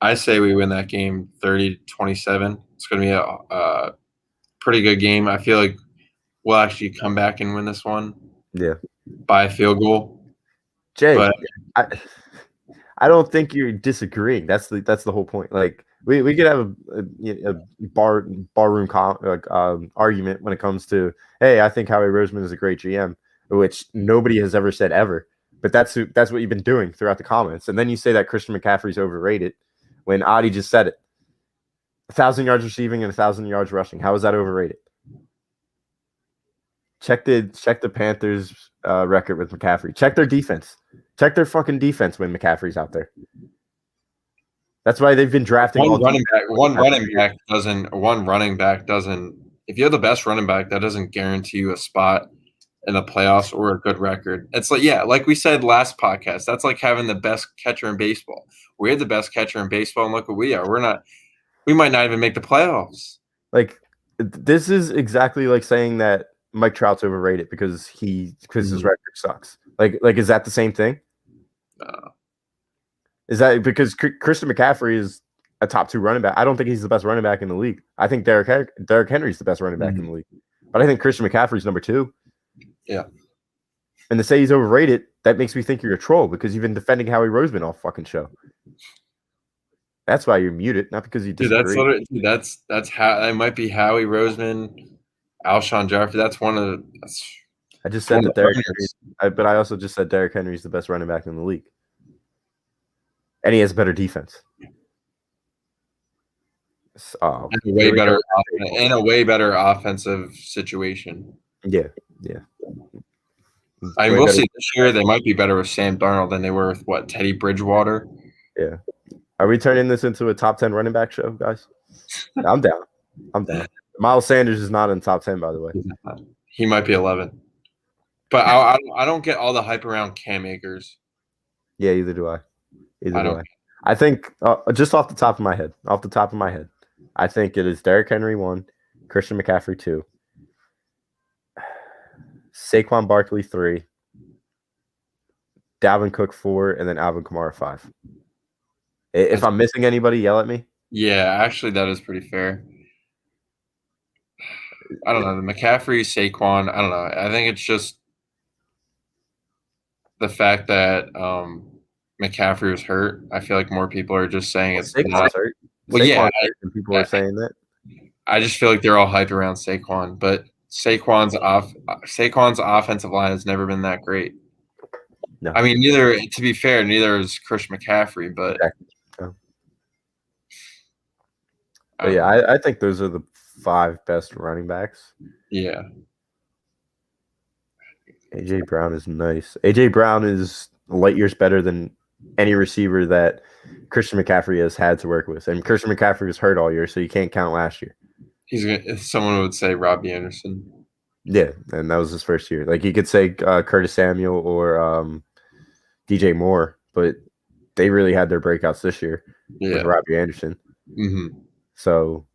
[SPEAKER 5] I say we win that game 30-27. It's going to be a pretty good game. I feel like we'll actually come back and win this one.
[SPEAKER 1] Yeah.
[SPEAKER 5] By a field goal.
[SPEAKER 1] Jay, but I don't think you're disagreeing. That's the whole point. Like we could have a barroom argument when it comes to, hey, I think Howie Roseman is a great GM, which nobody has ever said ever. But that's what you've been doing throughout the comments. And then you say that Christian McCaffrey's overrated when Adi just said it. 1,000 yards receiving and 1,000 yards rushing. How is that overrated? Check the Panthers record with McCaffrey. Check their defense. Check their fucking defense when McCaffrey's out there. That's why they've been drafting
[SPEAKER 5] one running back doesn't. If you have the best running back, that doesn't guarantee you a spot in the playoffs or a good record. It's like we said last podcast. That's like having the best catcher in baseball. We had the best catcher in baseball, and look what we are. We might not even make the playoffs.
[SPEAKER 1] Like this is exactly like saying that Mike Trout's overrated because his record sucks. Like is that the same thing?
[SPEAKER 5] No.
[SPEAKER 1] Is that because Christian McCaffrey is a top 2 running back? I don't think he's the best running back in the league. I think Derrick Henry's the best running back in the league. But I think Christian McCaffrey's number 2.
[SPEAKER 5] Yeah.
[SPEAKER 1] And to say he's overrated, that makes me think you're a troll because you've been defending Howie Roseman all fucking show. That's why you're muted, not because you disagree.
[SPEAKER 5] That's how it might be Howie Roseman, Alshon Jeffrey.
[SPEAKER 1] I just said that Derrick Henry, but I also just said Derrick Henry's the best running back in the league. And he has better defense.
[SPEAKER 5] In a way better offensive situation.
[SPEAKER 1] Yeah.
[SPEAKER 5] I will see this year they might be better with Sam Darnold than they were with Teddy Bridgewater.
[SPEAKER 1] Yeah. Are we turning this into a top 10 running back show, guys? I'm down. Miles Sanders is not in the top 10, by the way.
[SPEAKER 5] He might be 11. But I don't get all the hype around Cam Akers.
[SPEAKER 1] Yeah, either do I. I think just off the top of my head, I think it is Derrick Henry 1, Christian McCaffrey 2, Saquon Barkley 3, Dalvin Cook 4, and then Alvin Kamara 5. If I'm missing anybody, yell at me.
[SPEAKER 5] Yeah, actually, that is pretty fair. I don't know, the McCaffrey, Saquon. I don't know. I think it's just the fact that McCaffrey was hurt. I feel like more people are just saying it's
[SPEAKER 1] Saquon's
[SPEAKER 5] not.
[SPEAKER 1] hurt.
[SPEAKER 5] Well,
[SPEAKER 1] Saquon's
[SPEAKER 5] yeah,
[SPEAKER 1] hurt, and people are saying that.
[SPEAKER 5] I just feel like they're all hyped around Saquon, but Saquon's offensive line has never been that great.
[SPEAKER 1] No.
[SPEAKER 5] I mean, neither. To be fair, neither is Christian McCaffrey, but.
[SPEAKER 1] Exactly. But yeah, I think those are the 5 best running backs.
[SPEAKER 5] Yeah.
[SPEAKER 1] AJ Brown is nice. AJ Brown is light years better than any receiver that Christian McCaffrey has had to work with. And Christian McCaffrey was hurt all year, so you can't count last year.
[SPEAKER 5] Someone would say Robbie Anderson.
[SPEAKER 1] Yeah, and that was his first year. Like you could say Curtis Samuel or DJ Moore, but they really had their breakouts this year with Robbie Anderson.
[SPEAKER 5] Mm-hmm.
[SPEAKER 1] So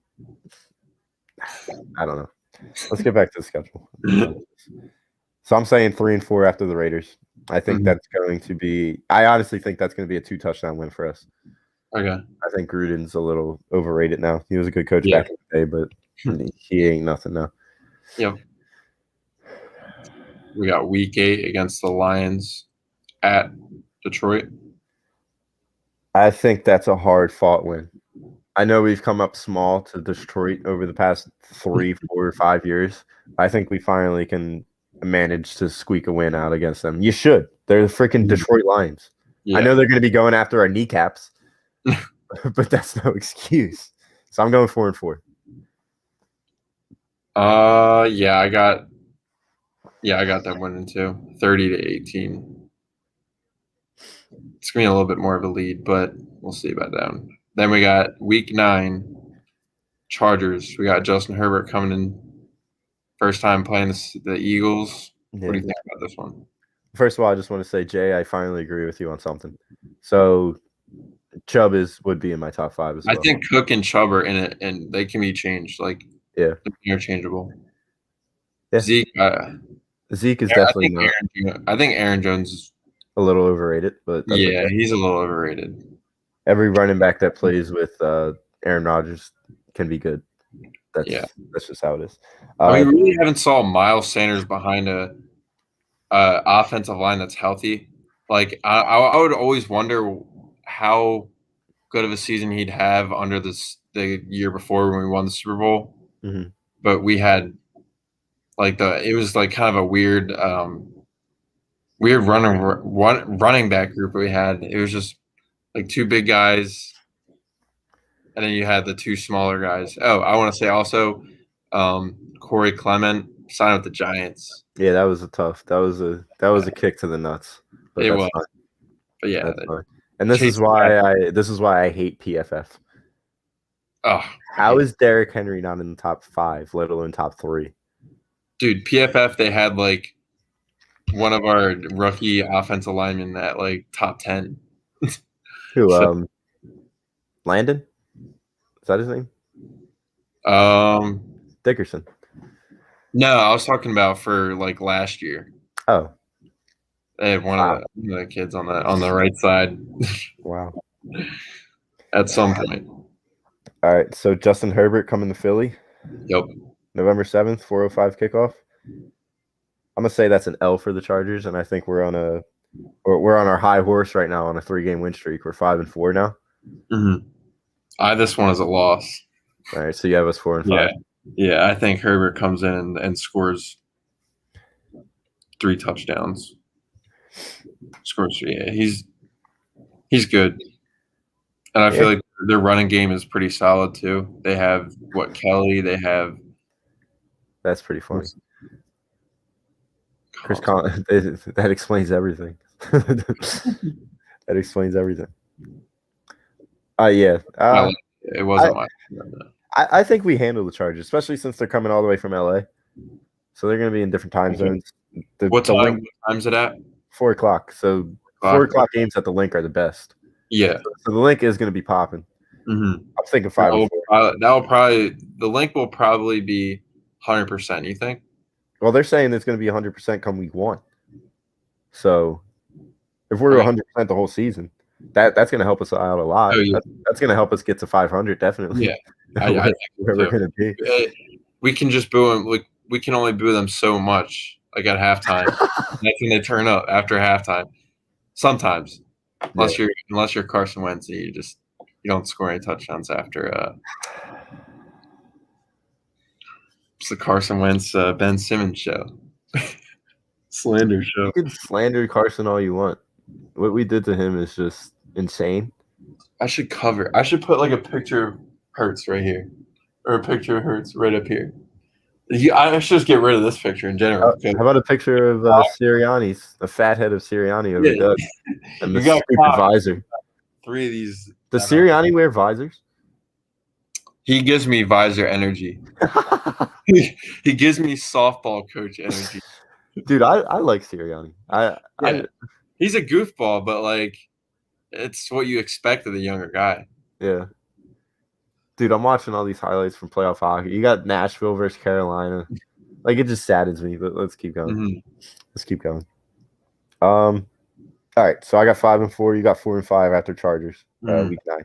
[SPEAKER 1] I don't know. Let's get back to the schedule. So I'm saying 3 and 4 after the Raiders. I think that's going to be. I honestly think that's going to be a 2-touchdown win for us.
[SPEAKER 5] Okay.
[SPEAKER 1] I think Gruden's a little overrated now. He was a good coach back in the day, but he ain't nothing now.
[SPEAKER 5] Yep. We got Week 8 against the Lions at Detroit.
[SPEAKER 1] I think that's a hard-fought win. I know we've come up small to Detroit over the past 3, 4, 5 years. I think we finally can manage to squeak a win out against them. You should. They're the freaking Detroit Lions. Yeah. I know they're going to be going after our kneecaps, but that's no excuse. So I'm going 4 and 4.
[SPEAKER 5] Yeah, I got that winning too. 30-18. It's gonna be a little bit more of a lead, but we'll see about that one. Then we got Week 9, Chargers. We got Justin Herbert coming in, first time playing the Eagles. Yeah. What do you think about this one?
[SPEAKER 1] First of all, I just want to say, Jay, I finally agree with you on something. So Chubb would be in my top 5 as well.
[SPEAKER 5] I think Cook and Chubb are in it, and they can be changed. Like, they're interchangeable.
[SPEAKER 1] Yeah.
[SPEAKER 5] Zeke is definitely not. I think Aaron Jones is
[SPEAKER 1] a little overrated, but
[SPEAKER 5] okay. He's a little overrated.
[SPEAKER 1] Every running back that plays with Aaron Rodgers can be good. That's just how it is.
[SPEAKER 5] We really haven't saw Miles Sanders behind a offensive line that's healthy. Like I would always wonder how good of a season he'd have under the year before when we won the Super Bowl.
[SPEAKER 1] Mm-hmm.
[SPEAKER 5] But we had it was like kind of a weird running back group we had. It was just like 2 big guys, and then you had the 2 smaller guys. Oh, I want to say also Corey Clement signed with the Giants.
[SPEAKER 1] Yeah, that was a kick to the nuts. But
[SPEAKER 5] it was.
[SPEAKER 1] Fine.
[SPEAKER 5] But yeah,
[SPEAKER 1] that's fine. And this is why I hate PFF.
[SPEAKER 5] Oh,
[SPEAKER 1] how is Derrick Henry not in the top 5, let alone top 3?
[SPEAKER 5] Dude, PFF, they had one of our rookie offensive linemen at top 10.
[SPEAKER 1] Who? Landon? Is that his name? Dickerson.
[SPEAKER 5] No, I was talking about for last year.
[SPEAKER 1] Oh.
[SPEAKER 5] They had one of the kids on the right side.
[SPEAKER 1] Wow.
[SPEAKER 5] At some point.
[SPEAKER 1] All right, so Justin Herbert coming to Philly.
[SPEAKER 5] Yep.
[SPEAKER 1] November 7th, 4:05 kickoff. I'm gonna say that's an L for the Chargers, and I think we're on our high horse right now on a 3-game win streak. We're 5 and 4 now.
[SPEAKER 5] Mm-hmm. This one is a loss.
[SPEAKER 1] All right, so you have us 4 and 5.
[SPEAKER 5] Yeah. I think Herbert comes in and scores 3 touchdowns. Scores 3. Yeah, he's good, and I feel like their running game is pretty solid too. They have Kelly. They have.
[SPEAKER 1] That's pretty funny. Chris Collins. That explains everything. That explains everything. Yeah.
[SPEAKER 5] It wasn't my.
[SPEAKER 1] I think we handle the Chargers, especially since they're coming all the way from LA. So they're going to be in different time zones.
[SPEAKER 5] What time's it at?
[SPEAKER 1] 4 o'clock. So 4 o'clock games at the Link are the best.
[SPEAKER 5] Yeah.
[SPEAKER 1] So the Link is going to be popping.
[SPEAKER 5] Mm-hmm.
[SPEAKER 1] I'm thinking 5 and
[SPEAKER 5] 4. The Link will probably be 100%. You think?
[SPEAKER 1] Well, they're saying it's going to be 100% come week 1. So if we're 100% the whole season, that's going to help us out a lot.
[SPEAKER 5] Oh, yeah.
[SPEAKER 1] That's going to help us get to 500, definitely.
[SPEAKER 5] Yeah, I think
[SPEAKER 1] where we're going to be.
[SPEAKER 5] we can just boo them. Like we can only boo them so much. Like at halftime, that's when they turn up after halftime. Sometimes, unless you're Carson Wentz, you don't score any touchdowns after. It's the Carson Wentz Ben Simmons show. Slander show.
[SPEAKER 1] You can slander Carson all you want. What we did to him is just insane.
[SPEAKER 5] I should put like a picture of Hurts right here, or a picture of Hurts right up here. I should just get rid of this picture in general.
[SPEAKER 1] How about a picture of Sirianni's, the fat head of Sirianni over Doug, and the stupid visor?
[SPEAKER 5] 3 of these.
[SPEAKER 1] Does Sirianni wear visors?
[SPEAKER 5] He gives me visor energy. He gives me softball coach energy.
[SPEAKER 1] Dude, I like Sirianni.
[SPEAKER 5] He's a goofball, but like, it's what you expect of the younger guy.
[SPEAKER 1] Yeah. Dude, I'm watching all these highlights from playoff hockey. You got Nashville versus Carolina. Like, it just saddens me, but let's keep going.
[SPEAKER 5] Mm-hmm.
[SPEAKER 1] Let's keep going. All right, so I got 5-4. You got 4-5 after Chargers, week 9.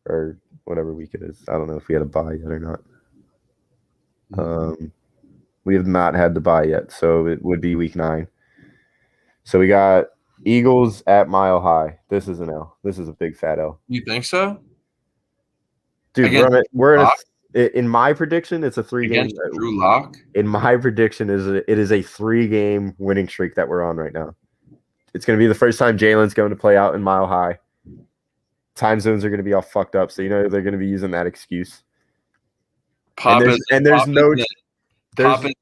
[SPEAKER 1] Or whatever week it is. I don't know if we had a bye yet or not. We have not had the bye yet, so it would be week 9. So we got Eagles at Mile High. This is an L. This is a big fat L.
[SPEAKER 5] You think so?
[SPEAKER 1] Dude, in my prediction, it's a 3-game.
[SPEAKER 5] Drew Lock?
[SPEAKER 1] In my prediction, it is a 3-game winning streak that we're on right now. It's going to be the first time Jalen's going to play out in Mile High. Time zones are going to be all fucked up, so they're going to be using that excuse.
[SPEAKER 5] Pop isn't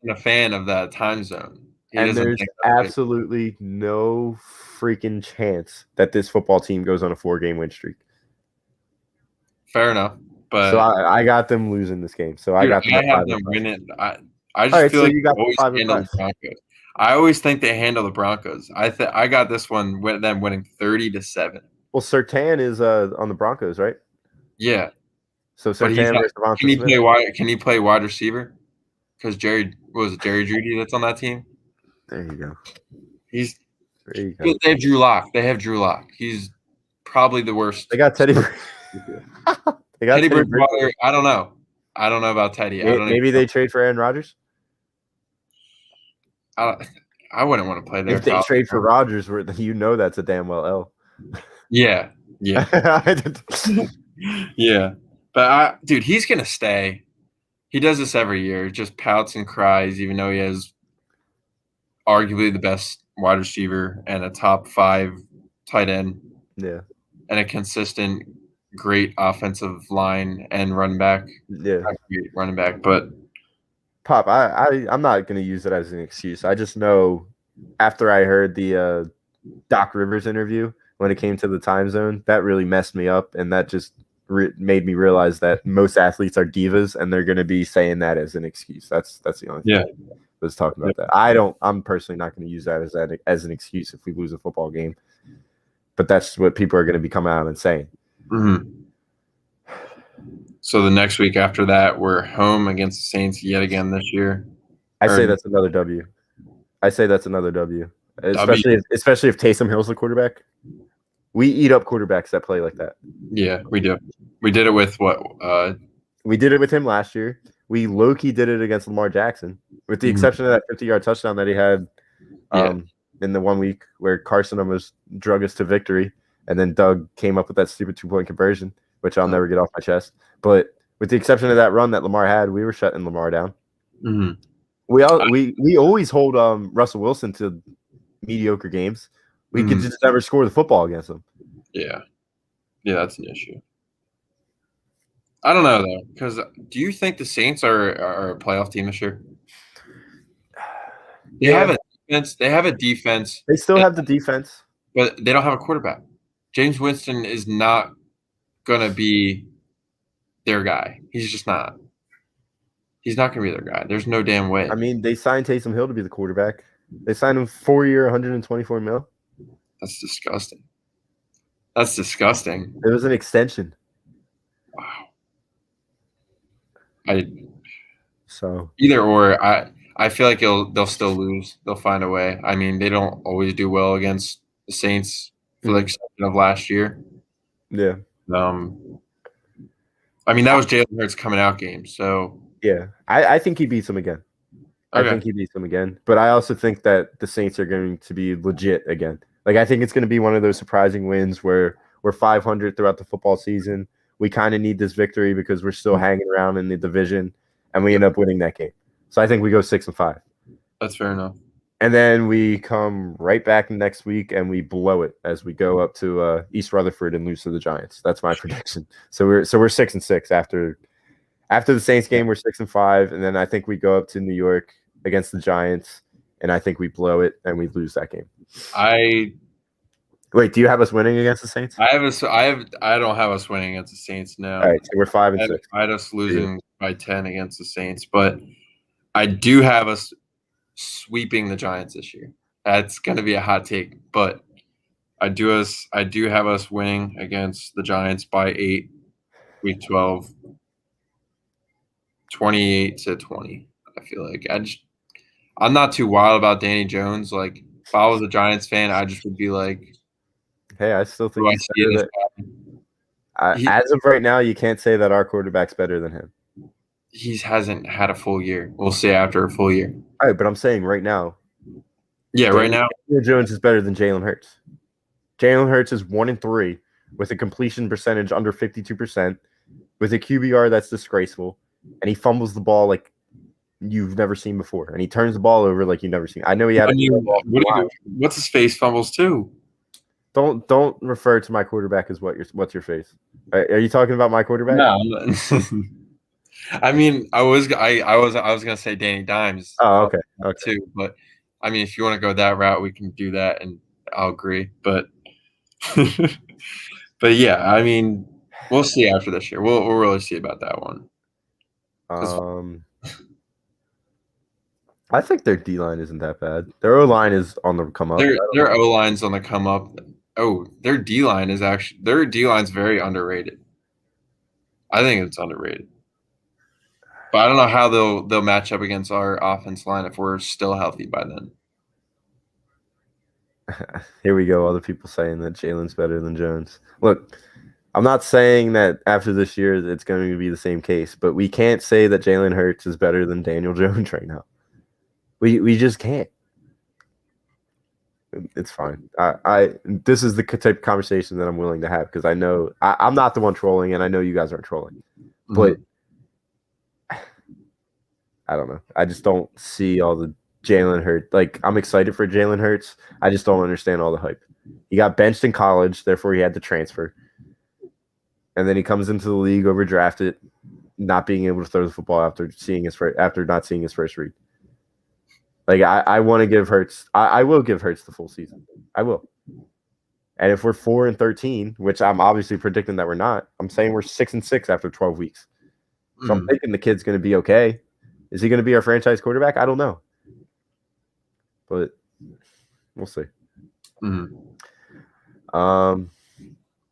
[SPEAKER 5] a fan of that time zone.
[SPEAKER 1] There's absolutely no freaking chance that this football team goes on a 4-game win streak.
[SPEAKER 5] Fair enough. But
[SPEAKER 1] so I got them losing this game. So I got them.
[SPEAKER 5] I have them winning. I just feel like you got always handle the Broncos. I always think they handle the Broncos. I got this one with them winning 30-7.
[SPEAKER 1] Well, Surtain is on the Broncos, right?
[SPEAKER 5] Yeah.
[SPEAKER 1] So Surtain versus the Broncos.
[SPEAKER 5] Can he play wide receiver? Because Jerry Jeudy that's on that team.
[SPEAKER 1] There you go.
[SPEAKER 5] They have Drew Lock. He's probably the worst.
[SPEAKER 1] They got Teddy.
[SPEAKER 5] Teddy Bridgewater. I don't know about Teddy.
[SPEAKER 1] Maybe they trade for Aaron Rodgers.
[SPEAKER 5] I wouldn't want to play there.
[SPEAKER 1] If they trade for Rodgers, that's a damn well L.
[SPEAKER 5] Yeah. Yeah. But dude, he's gonna stay. He does this every year. Just pouts and cries, even though he has arguably the best wide receiver and a top 5 tight end.
[SPEAKER 1] Yeah.
[SPEAKER 5] And a consistent, great offensive line and run back.
[SPEAKER 1] Yeah.
[SPEAKER 5] Great running back. But
[SPEAKER 1] Pop, I'm not going to use it as an excuse. I just know after I heard the Doc Rivers interview when it came to the time zone, that really messed me up. And that just made me realize that most athletes are divas and they're going to be saying that as an excuse. That's the only thing I was talking about that. I'm personally not going to use that as an excuse if we lose a football game. But that's what people are going to be coming out and saying.
[SPEAKER 5] Mm-hmm. So the next week after that, we're home against the Saints yet again this year.
[SPEAKER 1] I say that's another W. Especially if Taysom Hill's the quarterback. We eat up quarterbacks that play like that.
[SPEAKER 5] Yeah, we do. We did it with what?
[SPEAKER 1] We did it with him last year. We low-key did it against Lamar Jackson, with the exception of that 50-yard touchdown that he had in the 1 week where Carson almost drug us to victory, and then Doug came up with that stupid 2-point conversion, which I'll never get off my chest. But with the exception of that run that Lamar had, we were shutting Lamar down.
[SPEAKER 5] Mm-hmm.
[SPEAKER 1] We always hold Russell Wilson to mediocre games. We could just never score the football against them.
[SPEAKER 5] Yeah, that's an issue. I don't know though, because do you think the Saints are a playoff team this year? They have a defense. They have a defense.
[SPEAKER 1] They still have the defense,
[SPEAKER 5] but they don't have a quarterback. James Winston is not gonna be their guy. He's just not. He's not gonna be their guy. There's no damn way.
[SPEAKER 1] I mean, they signed Taysom Hill to be the quarterback. They signed him 4-year, $124 million.
[SPEAKER 5] That's disgusting. It
[SPEAKER 1] was an extension.
[SPEAKER 5] Wow. Either or, I feel like they'll still lose. They'll find a way. I mean, they don't always do well against the Saints for the exception of last year.
[SPEAKER 1] Yeah.
[SPEAKER 5] I mean, that was Jalen Hurts' coming out game, so
[SPEAKER 1] Yeah, I think he beats them again.
[SPEAKER 5] Okay.
[SPEAKER 1] I think he beats them again. But I also think that the Saints are going to be legit again. Like, I think it's going to be one of those surprising wins where we're 500 throughout the football season. We kind of need this victory because we're still hanging around in the division, and we end up winning that game. So I think we go 6-5.
[SPEAKER 5] That's fair enough.
[SPEAKER 1] And then we come right back next week and we blow it as we go up to East Rutherford and lose to the Giants. That's my prediction. So we're 6-6 after the Saints game. We're 6-5, and then I think we go up to New York against the Giants, and I think we blow it and we lose that game. Wait, do you have us winning against the Saints?
[SPEAKER 5] I don't have us winning against the Saints now.
[SPEAKER 1] All right, so we're 5-6.
[SPEAKER 5] I had us losing by 10 against the Saints, but I do have us sweeping the Giants this year. That's going to be a hot take, but I do have us winning against the Giants by 8, week 12, 28-20. I feel like I'm not too wild about Danny Jones. Like, if I was a Giants fan, I just would be like,
[SPEAKER 1] hey, I still think
[SPEAKER 5] do I see this guy?
[SPEAKER 1] as of right now, you can't say that our quarterback's better than him.
[SPEAKER 5] He hasn't had a full year. We'll see after a full year.
[SPEAKER 1] All right, but I'm saying right now.
[SPEAKER 5] Yeah, right now.
[SPEAKER 1] Daniel Jones is better than Jalen Hurts. Jalen Hurts is 1-3 with a completion percentage under 52%, with a QBR that's disgraceful, and he fumbles the ball like you've never seen before, and he turns the ball over like you've never seen. I know he had
[SPEAKER 5] what's his face fumbles too?
[SPEAKER 1] Don't refer to my quarterback as what's your face. Are you talking about my quarterback?
[SPEAKER 5] No. I mean, I was gonna say Danny Dimes.
[SPEAKER 1] Oh, okay.
[SPEAKER 5] Too, but I mean, if you want to go that route, we can do that, and I'll agree. But but yeah, I mean, we'll see after this year. We'll really see about that one.
[SPEAKER 1] I think their D line isn't that bad. Their O line is on the come up.
[SPEAKER 5] Their O line's on the come up. Oh, their D line's very underrated. I think it's underrated. But I don't know how they'll match up against our offense line if we're still healthy by then.
[SPEAKER 1] Here we go. All the people saying that Jalen's better than Jones. Look, I'm not saying that after this year it's going to be the same case, but we can't say that Jalen Hurts is better than Daniel Jones right now. We just can't. It's fine. This is the type of conversation that I'm willing to have because I know I'm not the one trolling, and I know you guys aren't trolling. Mm-hmm. But I don't know. I just don't see all the Jalen Hurts. Like, I'm excited for Jalen Hurts. I just don't understand all the hype. He got benched in college, therefore he had to transfer. And then he comes into the league overdrafted, not being able to throw the football after not seeing his first read. Like, I want to give Hurts – I will give Hurts the full season. I will. And if we're 4-13, which I'm obviously predicting that we're not, I'm saying we're 6-6 after 12 weeks. So I'm thinking the kid's going to be okay. Is he going to be our franchise quarterback? I don't know. But we'll see.
[SPEAKER 5] Mm-hmm.
[SPEAKER 1] All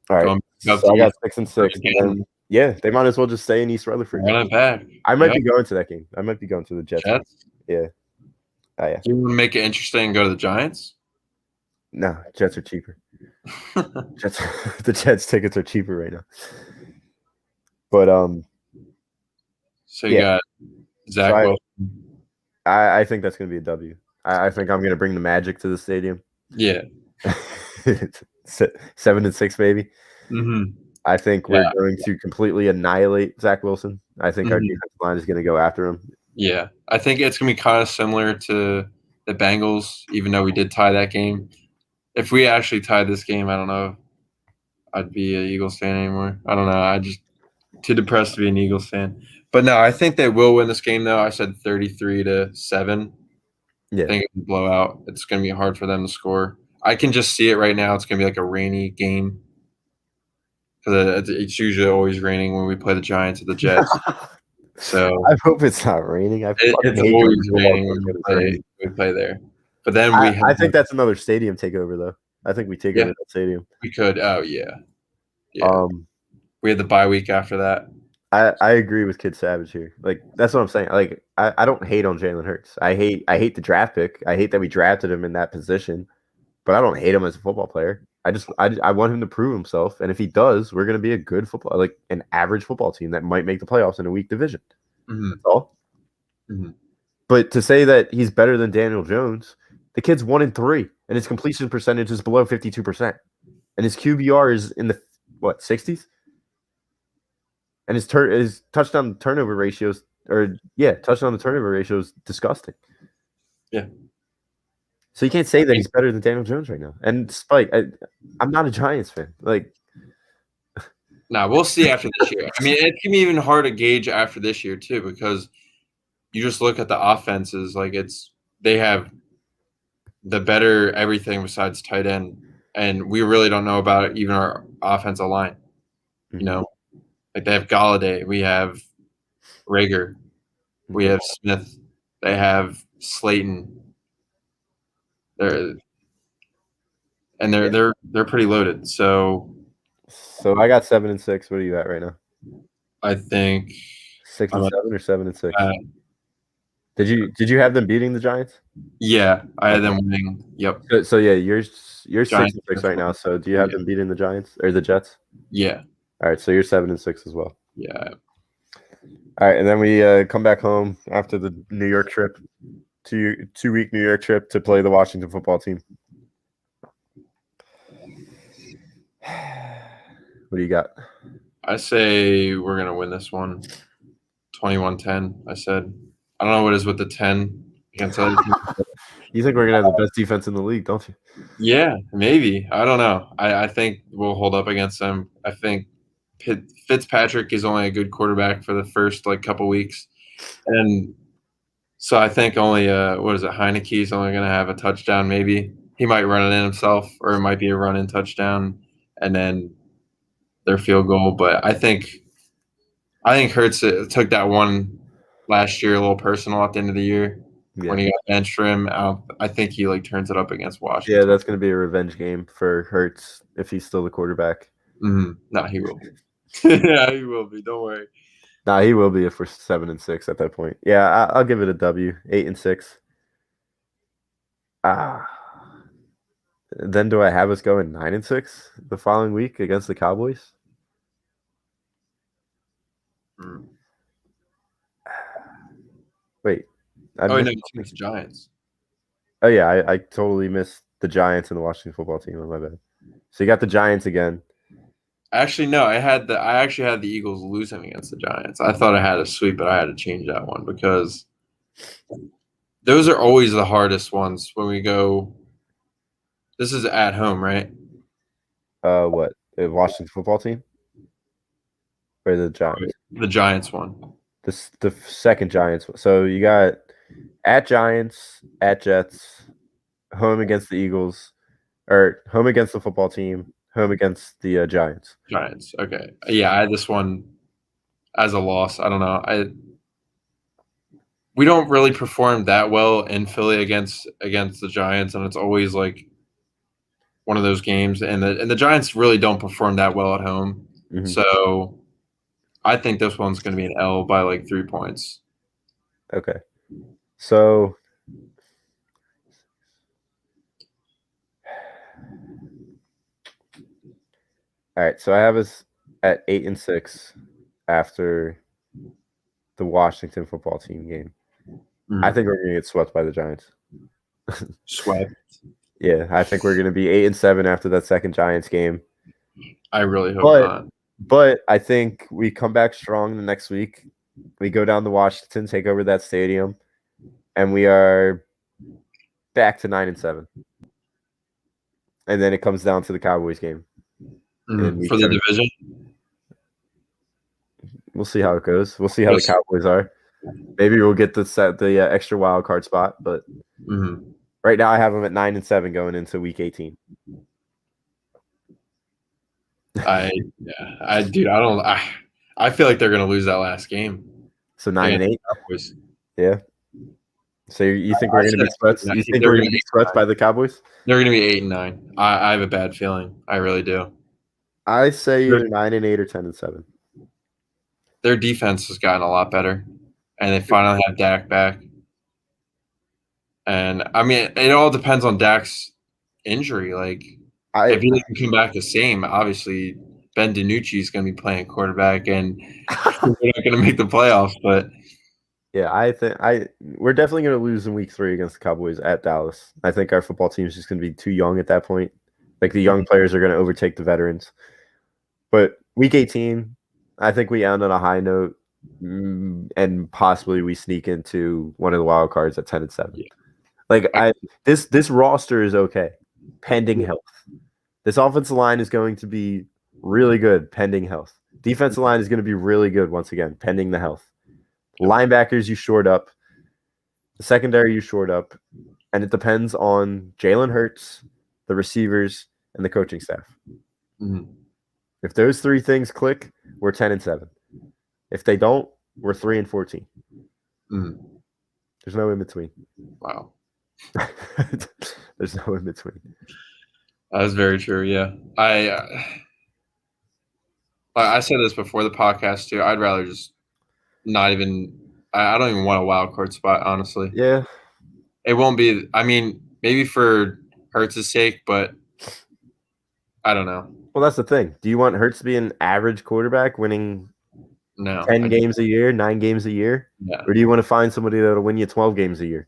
[SPEAKER 1] right. So I got 6-6. And yeah, they might as well just stay in East Rutherford. I might be going to that game. I might be going to the Jets. Yeah. Oh, yeah.
[SPEAKER 5] You want to make it interesting and go to the Giants?
[SPEAKER 1] No, Jets are cheaper. The Jets tickets are cheaper right now. But
[SPEAKER 5] so you got Zach Wilson.
[SPEAKER 1] I think that's going to be a W. I think I'm going to bring the magic to the stadium.
[SPEAKER 5] Yeah.
[SPEAKER 1] 7-6, maybe.
[SPEAKER 5] Mm-hmm.
[SPEAKER 1] I think we're going to completely annihilate Zach Wilson. I think our defensive line is going to go after him.
[SPEAKER 5] Yeah. I think it's going to be kind of similar to the Bengals, even though we did tie that game. If we actually tied this game, I don't know if I'd be an Eagles fan anymore. I don't know. I just too depressed to be an Eagles fan. But no, I think they will win this game, though. I said 33-7.
[SPEAKER 1] Yeah.
[SPEAKER 5] I think it's a blowout. It's going to be hard for them to score. I can just see it right now. It's going to be like a rainy game. Because it's usually always raining when we play the Giants or the Jets. So
[SPEAKER 1] I hope it's not raining.
[SPEAKER 5] It's always raining when we play there. But then
[SPEAKER 1] I think that's another stadium takeover, though. I think we take over that stadium.
[SPEAKER 5] We could. Oh, yeah. We had the bye week after that.
[SPEAKER 1] I agree with Kid Savage here. Like, that's what I'm saying. Like, I don't hate on Jalen Hurts. I hate the draft pick. I hate that we drafted him in that position. But I don't hate him as a football player. I want him to prove himself, and if he does, we're going to be a good football, like an average football team that might make the playoffs in a weak division. That's all.
[SPEAKER 5] Mhm.
[SPEAKER 1] But to say that he's better than Daniel Jones, the kid's 1-3, and his completion percentage is below 52%, and his QBR is in the 60s, and his touchdown to turnover ratios, touchdown to turnover ratio is disgusting.
[SPEAKER 5] Yeah.
[SPEAKER 1] So you can't say that he's better than Daniel Jones right now. And Spike, I'm not a Giants fan. Like,
[SPEAKER 5] nah, we'll see after this year. I mean, it can be even hard to gauge after this year too, because you just look at the offenses. Like they have the better everything besides tight end, and we really don't know about even our offensive line. You know, like they have Galladay, we have Rager, we have Smith, they have Slayton. They're pretty loaded. So
[SPEAKER 1] I got 7-6. What are you at right now?
[SPEAKER 5] I think
[SPEAKER 1] 6-7 or 7-6. Did you have them beating the Giants?
[SPEAKER 5] Yeah, I had them winning. Yep.
[SPEAKER 1] So yeah, you're 6-6 right now. So do you have them beating the Giants or the Jets?
[SPEAKER 5] Yeah.
[SPEAKER 1] All right, so you're 7-6 as well.
[SPEAKER 5] Yeah.
[SPEAKER 1] All right, and then we come back home after the New York trip, 2-week New York trip to play the Washington football team. What do you got?
[SPEAKER 5] I say we're gonna win this one, 21-10. I said. I don't know what is with the 10. I can't tell you.
[SPEAKER 1] You think we're gonna have the best defense in the league, don't you?
[SPEAKER 5] Yeah, maybe. I don't know. I think we'll hold up against them. I think Fitzpatrick is only a good quarterback for the first couple weeks, and so I think only Heineke's only going to have a touchdown. Maybe he might run it in himself, or it might be a run-in touchdown, and then their field goal. But I think Hurts took that one last year a little personal at the end of the year. When he got benched for him. I think he turns it up against Washington.
[SPEAKER 1] Yeah, that's going to be a revenge game for Hurts if he's still the quarterback.
[SPEAKER 5] No, he will be. Yeah, he will be. Don't worry.
[SPEAKER 1] Nah, he will be if we're 7-6 at that point. Yeah, I'll give it a W. 8-6. Then do I have us going 9-6 the following week against the Cowboys? Wait.
[SPEAKER 5] No, you missed the Giants.
[SPEAKER 1] Oh, yeah, I totally missed the Giants and the Washington football team. My bad. So you got the Giants again.
[SPEAKER 5] Actually, no, I actually had the Eagles losing against the Giants. I thought I had a sweep, but I had to change that one because those are always the hardest ones when we go. This is at home, right?
[SPEAKER 1] What? The Washington football team? Or the Giants?
[SPEAKER 5] The Giants one.
[SPEAKER 1] The second Giants. So you got at Giants, at Jets, home against the Eagles, or home against the football team, home against the Giants.
[SPEAKER 5] Giants. Okay. Yeah, I had this one as a loss. I don't know. We don't really perform that well in Philly against the Giants, and it's always one of those games. And the Giants really don't perform that well at home. Mm-hmm. So I think this one's going to be an L by 3 points.
[SPEAKER 1] Okay. So all right, so I have us at 8-6 after the Washington football team game. Mm-hmm. I think we're going to get swept by the Giants.
[SPEAKER 5] Swept?
[SPEAKER 1] Yeah, I think we're going to be 8-7 after that second Giants game.
[SPEAKER 5] I really hope not.
[SPEAKER 1] But I think we come back strong the next week. We go down to Washington, take over that stadium, and we are back to 9-7. And then it comes down to the Cowboys game.
[SPEAKER 5] Mm-hmm. For the division?
[SPEAKER 1] We'll see how it goes. We'll see how the Cowboys are. Maybe we'll get the extra wild card spot, but right now I have them at 9-7 going into week 18.
[SPEAKER 5] I feel like they're gonna lose that last game.
[SPEAKER 1] So 9-8. Yeah. So you think we're gonna be swept? You think we're gonna be swept by the Cowboys?
[SPEAKER 5] They're gonna be 8-9. I have a bad feeling. I really do.
[SPEAKER 1] I say either 9-8 or 10-7.
[SPEAKER 5] Their defense has gotten a lot better, and they finally have Dak back. And I mean, it all depends on Dak's injury. If he doesn't come back the same, obviously Ben DiNucci is going to be playing quarterback, and we're not going to make the playoffs. But
[SPEAKER 1] Yeah, I think we're definitely going to lose in week 3 against the Cowboys at Dallas. I think our football team is just going to be too young at that point. Like the young players are going to overtake the veterans. But week 18, I think we end on a high note, and possibly we sneak into one of the wild cards at 10-7.
[SPEAKER 5] Yeah.
[SPEAKER 1] Like this roster is okay, pending health. This offensive line is going to be really good, pending health. Defensive line is going to be really good once again, pending the health. Linebackers you shored up. The secondary you shored up. And it depends on Jalen Hurts, the receivers, and the coaching staff.
[SPEAKER 5] Mm-hmm.
[SPEAKER 1] If those 3 things click, we're 10-7. If they don't, we're 3-14.
[SPEAKER 5] Mm-hmm.
[SPEAKER 1] There's no in between.
[SPEAKER 5] Wow.
[SPEAKER 1] There's no in between.
[SPEAKER 5] That was very true. Yeah. I said this before the podcast too. I'd rather just not even. I don't even want a wild card spot, honestly.
[SPEAKER 1] Yeah.
[SPEAKER 5] It won't be. I mean, maybe for Hurts' sake, but I don't know.
[SPEAKER 1] Well, that's the thing. Do you want Hurts to be an average quarterback winning 10 games a year, 9 games a year?
[SPEAKER 5] Yeah.
[SPEAKER 1] Or do you want to find somebody that'll win you 12 games a year?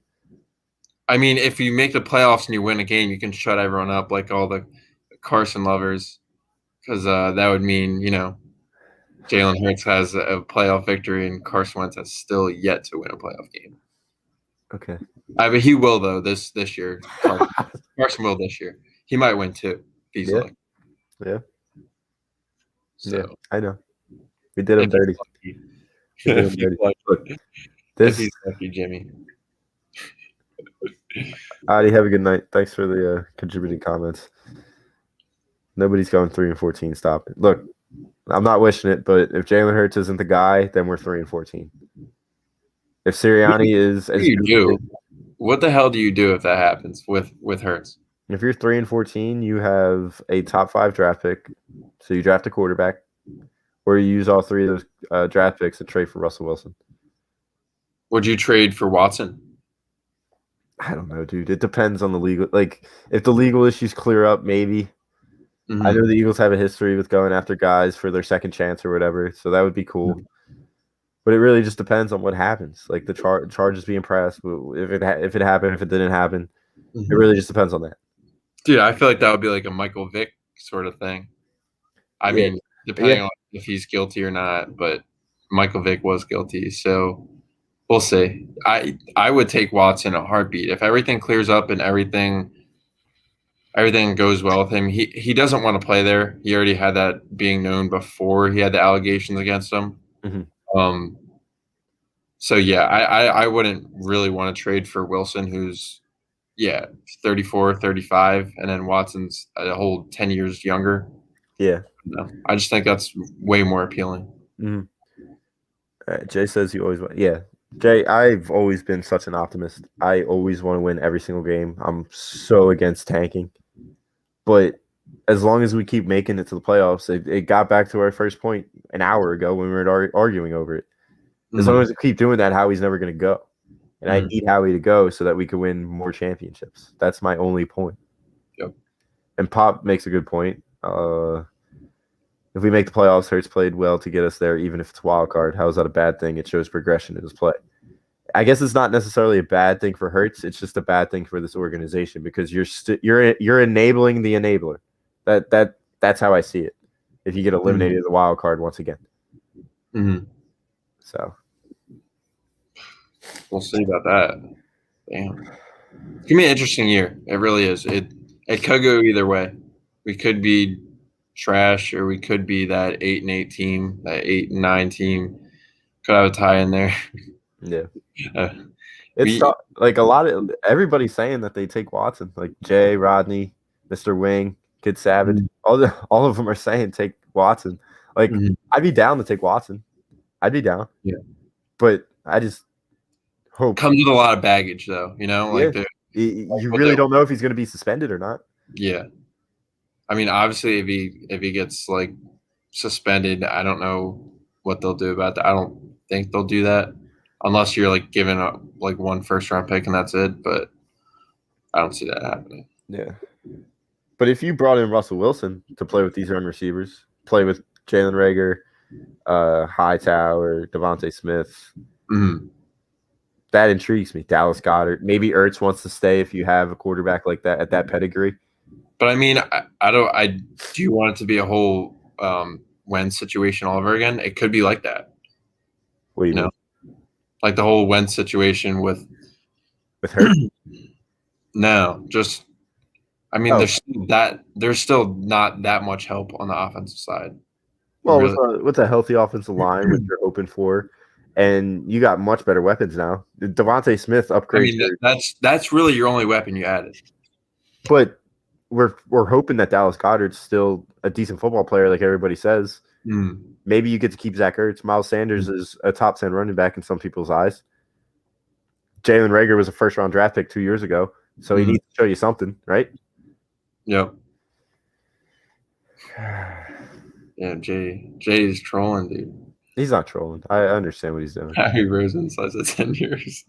[SPEAKER 5] I mean, if you make the playoffs and you win a game, you can shut everyone up like all the Carson lovers, because that would mean, Jalen Hurts has a playoff victory and Carson Wentz has still yet to win a playoff game.
[SPEAKER 1] Okay.
[SPEAKER 5] But he will, though, this year. Carson will this year. He might win, too, easily.
[SPEAKER 1] Yeah.
[SPEAKER 5] So,
[SPEAKER 1] yeah, I know. We did him dirty.
[SPEAKER 5] If he's lucky, Jimmy.
[SPEAKER 1] Adi, have a good night. Thanks for the contributing comments. Nobody's going 3-14. Stop it. Look, I'm not wishing it, but if Jalen Hurts isn't the guy, then we're 3-14. If Sirianni is,
[SPEAKER 5] what the hell do you do if that happens with Hurts?
[SPEAKER 1] If you're 3-14, you have a top 5 draft pick, so you draft a quarterback, or you use all 3 of those draft picks and trade for Russell Wilson.
[SPEAKER 5] Would you trade for Watson?
[SPEAKER 1] I don't know, dude. It depends on the legal. Like, if the legal issues clear up, maybe. Mm-hmm. I know the Eagles have a history with going after guys for their second chance or whatever, so that would be cool. Mm-hmm. But it really just depends on what happens. Like the charges being pressed, if it happened, if it didn't happen, it really just depends on that.
[SPEAKER 5] Dude, I feel like that would be like a Michael Vick sort of thing. I mean, depending on if he's guilty or not, but Michael Vick was guilty, so we'll see. I would take Watson a heartbeat if everything clears up and everything goes well with him. He doesn't want to play there. He already had that being known before he had the allegations against him. Mm-hmm. So yeah, I wouldn't really want to trade for Wilson, who's 34, 35, and then Watson's a whole 10 years younger.
[SPEAKER 1] Yeah.
[SPEAKER 5] No, I just think that's way more appealing.
[SPEAKER 1] Mm-hmm. Jay says you always want. Yeah. Jay, I've always been such an optimist. I always want to win every single game. I'm so against tanking. But as long as we keep making it to the playoffs, it got back to our first point an hour ago when we were arguing over it. As long as we keep doing that, Howie's never going to go. And I need Howie to go so that we can win more championships. That's my only point.
[SPEAKER 5] Yep.
[SPEAKER 1] And Pop makes a good point. If we make the playoffs, Hurts played well to get us there, even if it's wild card. How is that a bad thing? It shows progression in his play. I guess it's not necessarily a bad thing for Hurts. It's just a bad thing for this organization because you're enabling the enabler. That's how I see it. If you get eliminated in the wild card once again.
[SPEAKER 5] Mm-hmm.
[SPEAKER 1] So
[SPEAKER 5] we'll see about that. Damn, it's gonna be an interesting year. It really is. It could go either way. We could be trash, or we could be that 8-8 team, that 8-9 team. Could have a tie in there.
[SPEAKER 1] Yeah. It's like a lot of everybody's saying that they take Watson, like Jay, Rodney, Mr. Wing, Kid Savage. Mm-hmm. All of them are saying take Watson. Like I'd be down to take Watson. I'd be down.
[SPEAKER 5] Yeah.
[SPEAKER 1] But I just hope
[SPEAKER 5] comes with a lot of baggage, though. Like
[SPEAKER 1] you really don't know if he's going to be suspended or not.
[SPEAKER 5] Yeah. I mean, obviously, if he gets like suspended, I don't know what they'll do about that. I don't think they'll do that unless you're like giving up like 1 first-round pick and that's it. But I don't see that happening.
[SPEAKER 1] Yeah. But if you brought in Russell Wilson to play with these young receivers, play with Jalen Reagor, Hightower, Devontae Smith, that intrigues me. Dallas Goedert. Maybe Ertz wants to stay if you have a quarterback like that at that pedigree.
[SPEAKER 5] But I mean, I do you want it to be a whole Wentz situation all over again? It could be like that.
[SPEAKER 1] What do you mean?
[SPEAKER 5] Like the whole Wentz situation with
[SPEAKER 1] Hurt?
[SPEAKER 5] No, just I mean, there's still not that much help on the offensive side.
[SPEAKER 1] Well,
[SPEAKER 5] really.
[SPEAKER 1] with a healthy offensive line, which you're hoping for, and you got much better weapons now. Devontae Smith upgrades.
[SPEAKER 5] I mean, that's really your only weapon you added.
[SPEAKER 1] But we're hoping that Dallas Goedert's still a decent football player, like everybody says. Maybe you get to keep Zach Ertz. Miles Sanders is a top 10 running back in some people's eyes. Jalen Reagor was a first-round draft pick 2 years ago, so he needs to show you something, right?
[SPEAKER 5] Yep. Yeah, Jay's trolling, dude.
[SPEAKER 1] He's not trolling. I understand what he's doing.
[SPEAKER 5] Harry Rosen says it's 10 years.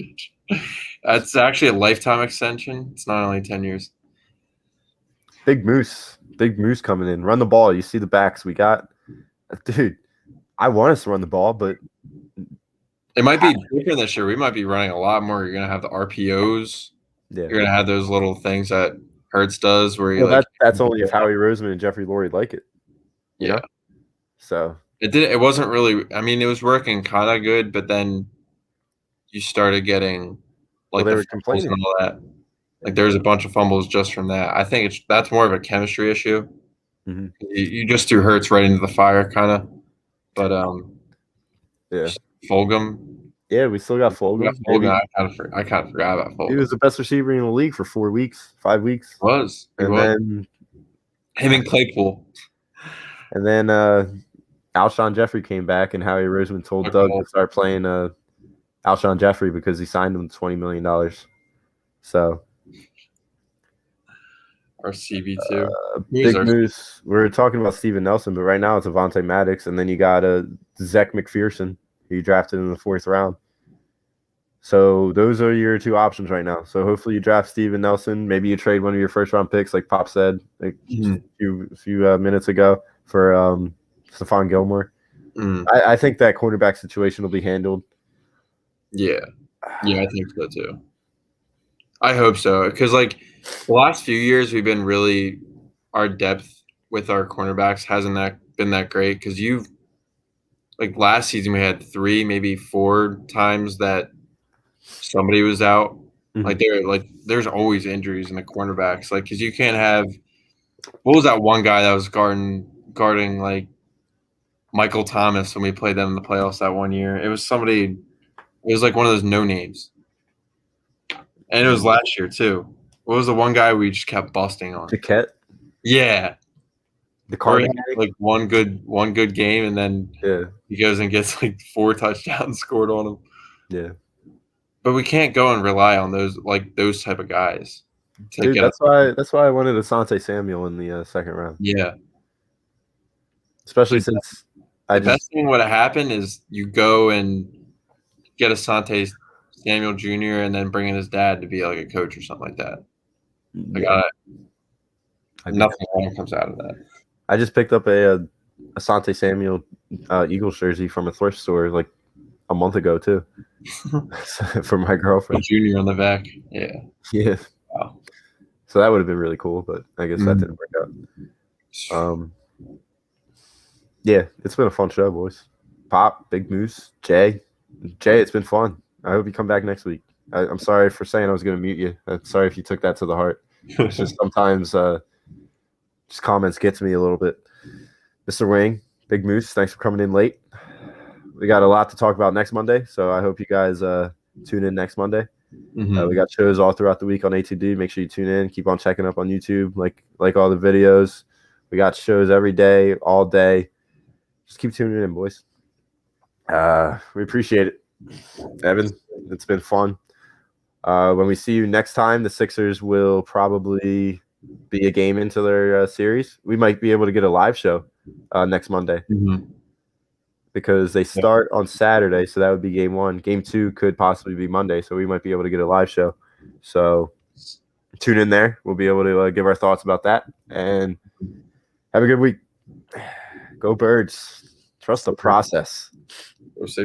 [SPEAKER 5] That's actually a lifetime extension. It's not only 10 years.
[SPEAKER 1] Big Moose coming in. Run the ball. You see the backs we got. Dude, I want us to run the ball, but
[SPEAKER 5] it might be different this year. We might be running a lot more. You're going to have the RPOs.
[SPEAKER 1] Yeah.
[SPEAKER 5] You're going to have those little things that Hurts does where you
[SPEAKER 1] that's only if Howie Roseman and Jeffrey Lurie like it.
[SPEAKER 5] Yeah.
[SPEAKER 1] So
[SPEAKER 5] it wasn't really, I mean, it was working kind of good, but then you started getting like
[SPEAKER 1] they were
[SPEAKER 5] the
[SPEAKER 1] complaining
[SPEAKER 5] and all that. Like there's a bunch of fumbles just from that. I think that's more of a chemistry issue.
[SPEAKER 1] Mm-hmm.
[SPEAKER 5] You just threw Hurts right into the fire, kind of. But
[SPEAKER 1] yeah,
[SPEAKER 5] Fulgham.
[SPEAKER 1] Yeah, we still got Fulgham.
[SPEAKER 5] I kind of forgot about Fulgham.
[SPEAKER 1] He was the best receiver in the league for 4 weeks, 5 weeks.
[SPEAKER 5] Then him and Claypool.
[SPEAKER 1] And then Alshon Jeffrey came back, and Howie Roseman told Doug to start playing Alshon Jeffrey because he signed him $20 million. So.
[SPEAKER 5] Our CB2.
[SPEAKER 1] Big Moose. We're talking about Steven Nelson, but right now it's Avonte Maddox, and then you got Zach McPherson, who you drafted in the 4th round. So those are your 2 options right now. So hopefully you draft Steven Nelson. Maybe you trade one of your first-round picks, like Pop said a few minutes ago, for Stephon Gilmore. I think that cornerback situation will be handled.
[SPEAKER 5] Yeah, I think so too. I hope so, because like the last few years we've been really our depth with our cornerbacks hasn't been that great, because like last season we had 3, maybe 4 times that somebody was out. Mm-hmm. There's always injuries in the cornerbacks, like because you can't have what was that one guy that was guarding like Michael Thomas when we played them in the playoffs that one year. It was somebody. It was like one of those no names. And it was last year too. What was the one guy we just kept busting on?
[SPEAKER 1] Paquette.
[SPEAKER 5] Yeah.
[SPEAKER 1] The card
[SPEAKER 5] like one good game, and then he goes and gets like 4 touchdowns scored on him.
[SPEAKER 1] Yeah.
[SPEAKER 5] But we can't go and rely on those type of guys.
[SPEAKER 1] Dude, that's why I wanted Asante Samuel in the 2nd round.
[SPEAKER 5] Yeah.
[SPEAKER 1] Especially since
[SPEAKER 5] the best thing would have happened is you go and get Asante Samuel Jr. and then bring in his dad to be like a coach or something like that. Nothing wrong comes out of that.
[SPEAKER 1] I just picked up a Asante Samuel Eagles jersey from a thrift store like a month ago too, for my girlfriend.
[SPEAKER 5] Junior on the back, yeah.
[SPEAKER 1] Wow. So that would have been really cool, but I guess that didn't work out. Yeah, it's been a fun show, boys. Pop, Big Moose, Jay, it's been fun. I hope you come back next week. I'm sorry for saying I was going to mute you. I'm sorry if you took that to the heart. It's just sometimes just comments get to me a little bit. Mr. Wing, Big Moose, thanks for coming in late. We got a lot to talk about next Monday, so I hope you guys tune in next Monday. Mm-hmm. We got shows all throughout the week on A2D. Make sure you tune in. Keep on checking up on YouTube, like all the videos. We got shows every day, all day. Just keep tuning in, boys. We appreciate it. Evan, it's been fun. When we see you next time, the Sixers will probably be a game into their series. We might be able to get a live show next Monday because they start on Saturday, so that would be game 1. Game 2 could possibly be Monday, so we might be able to get a live show. So tune in there. We'll be able to give our thoughts about that. And have a good week. Go Birds. Trust the process.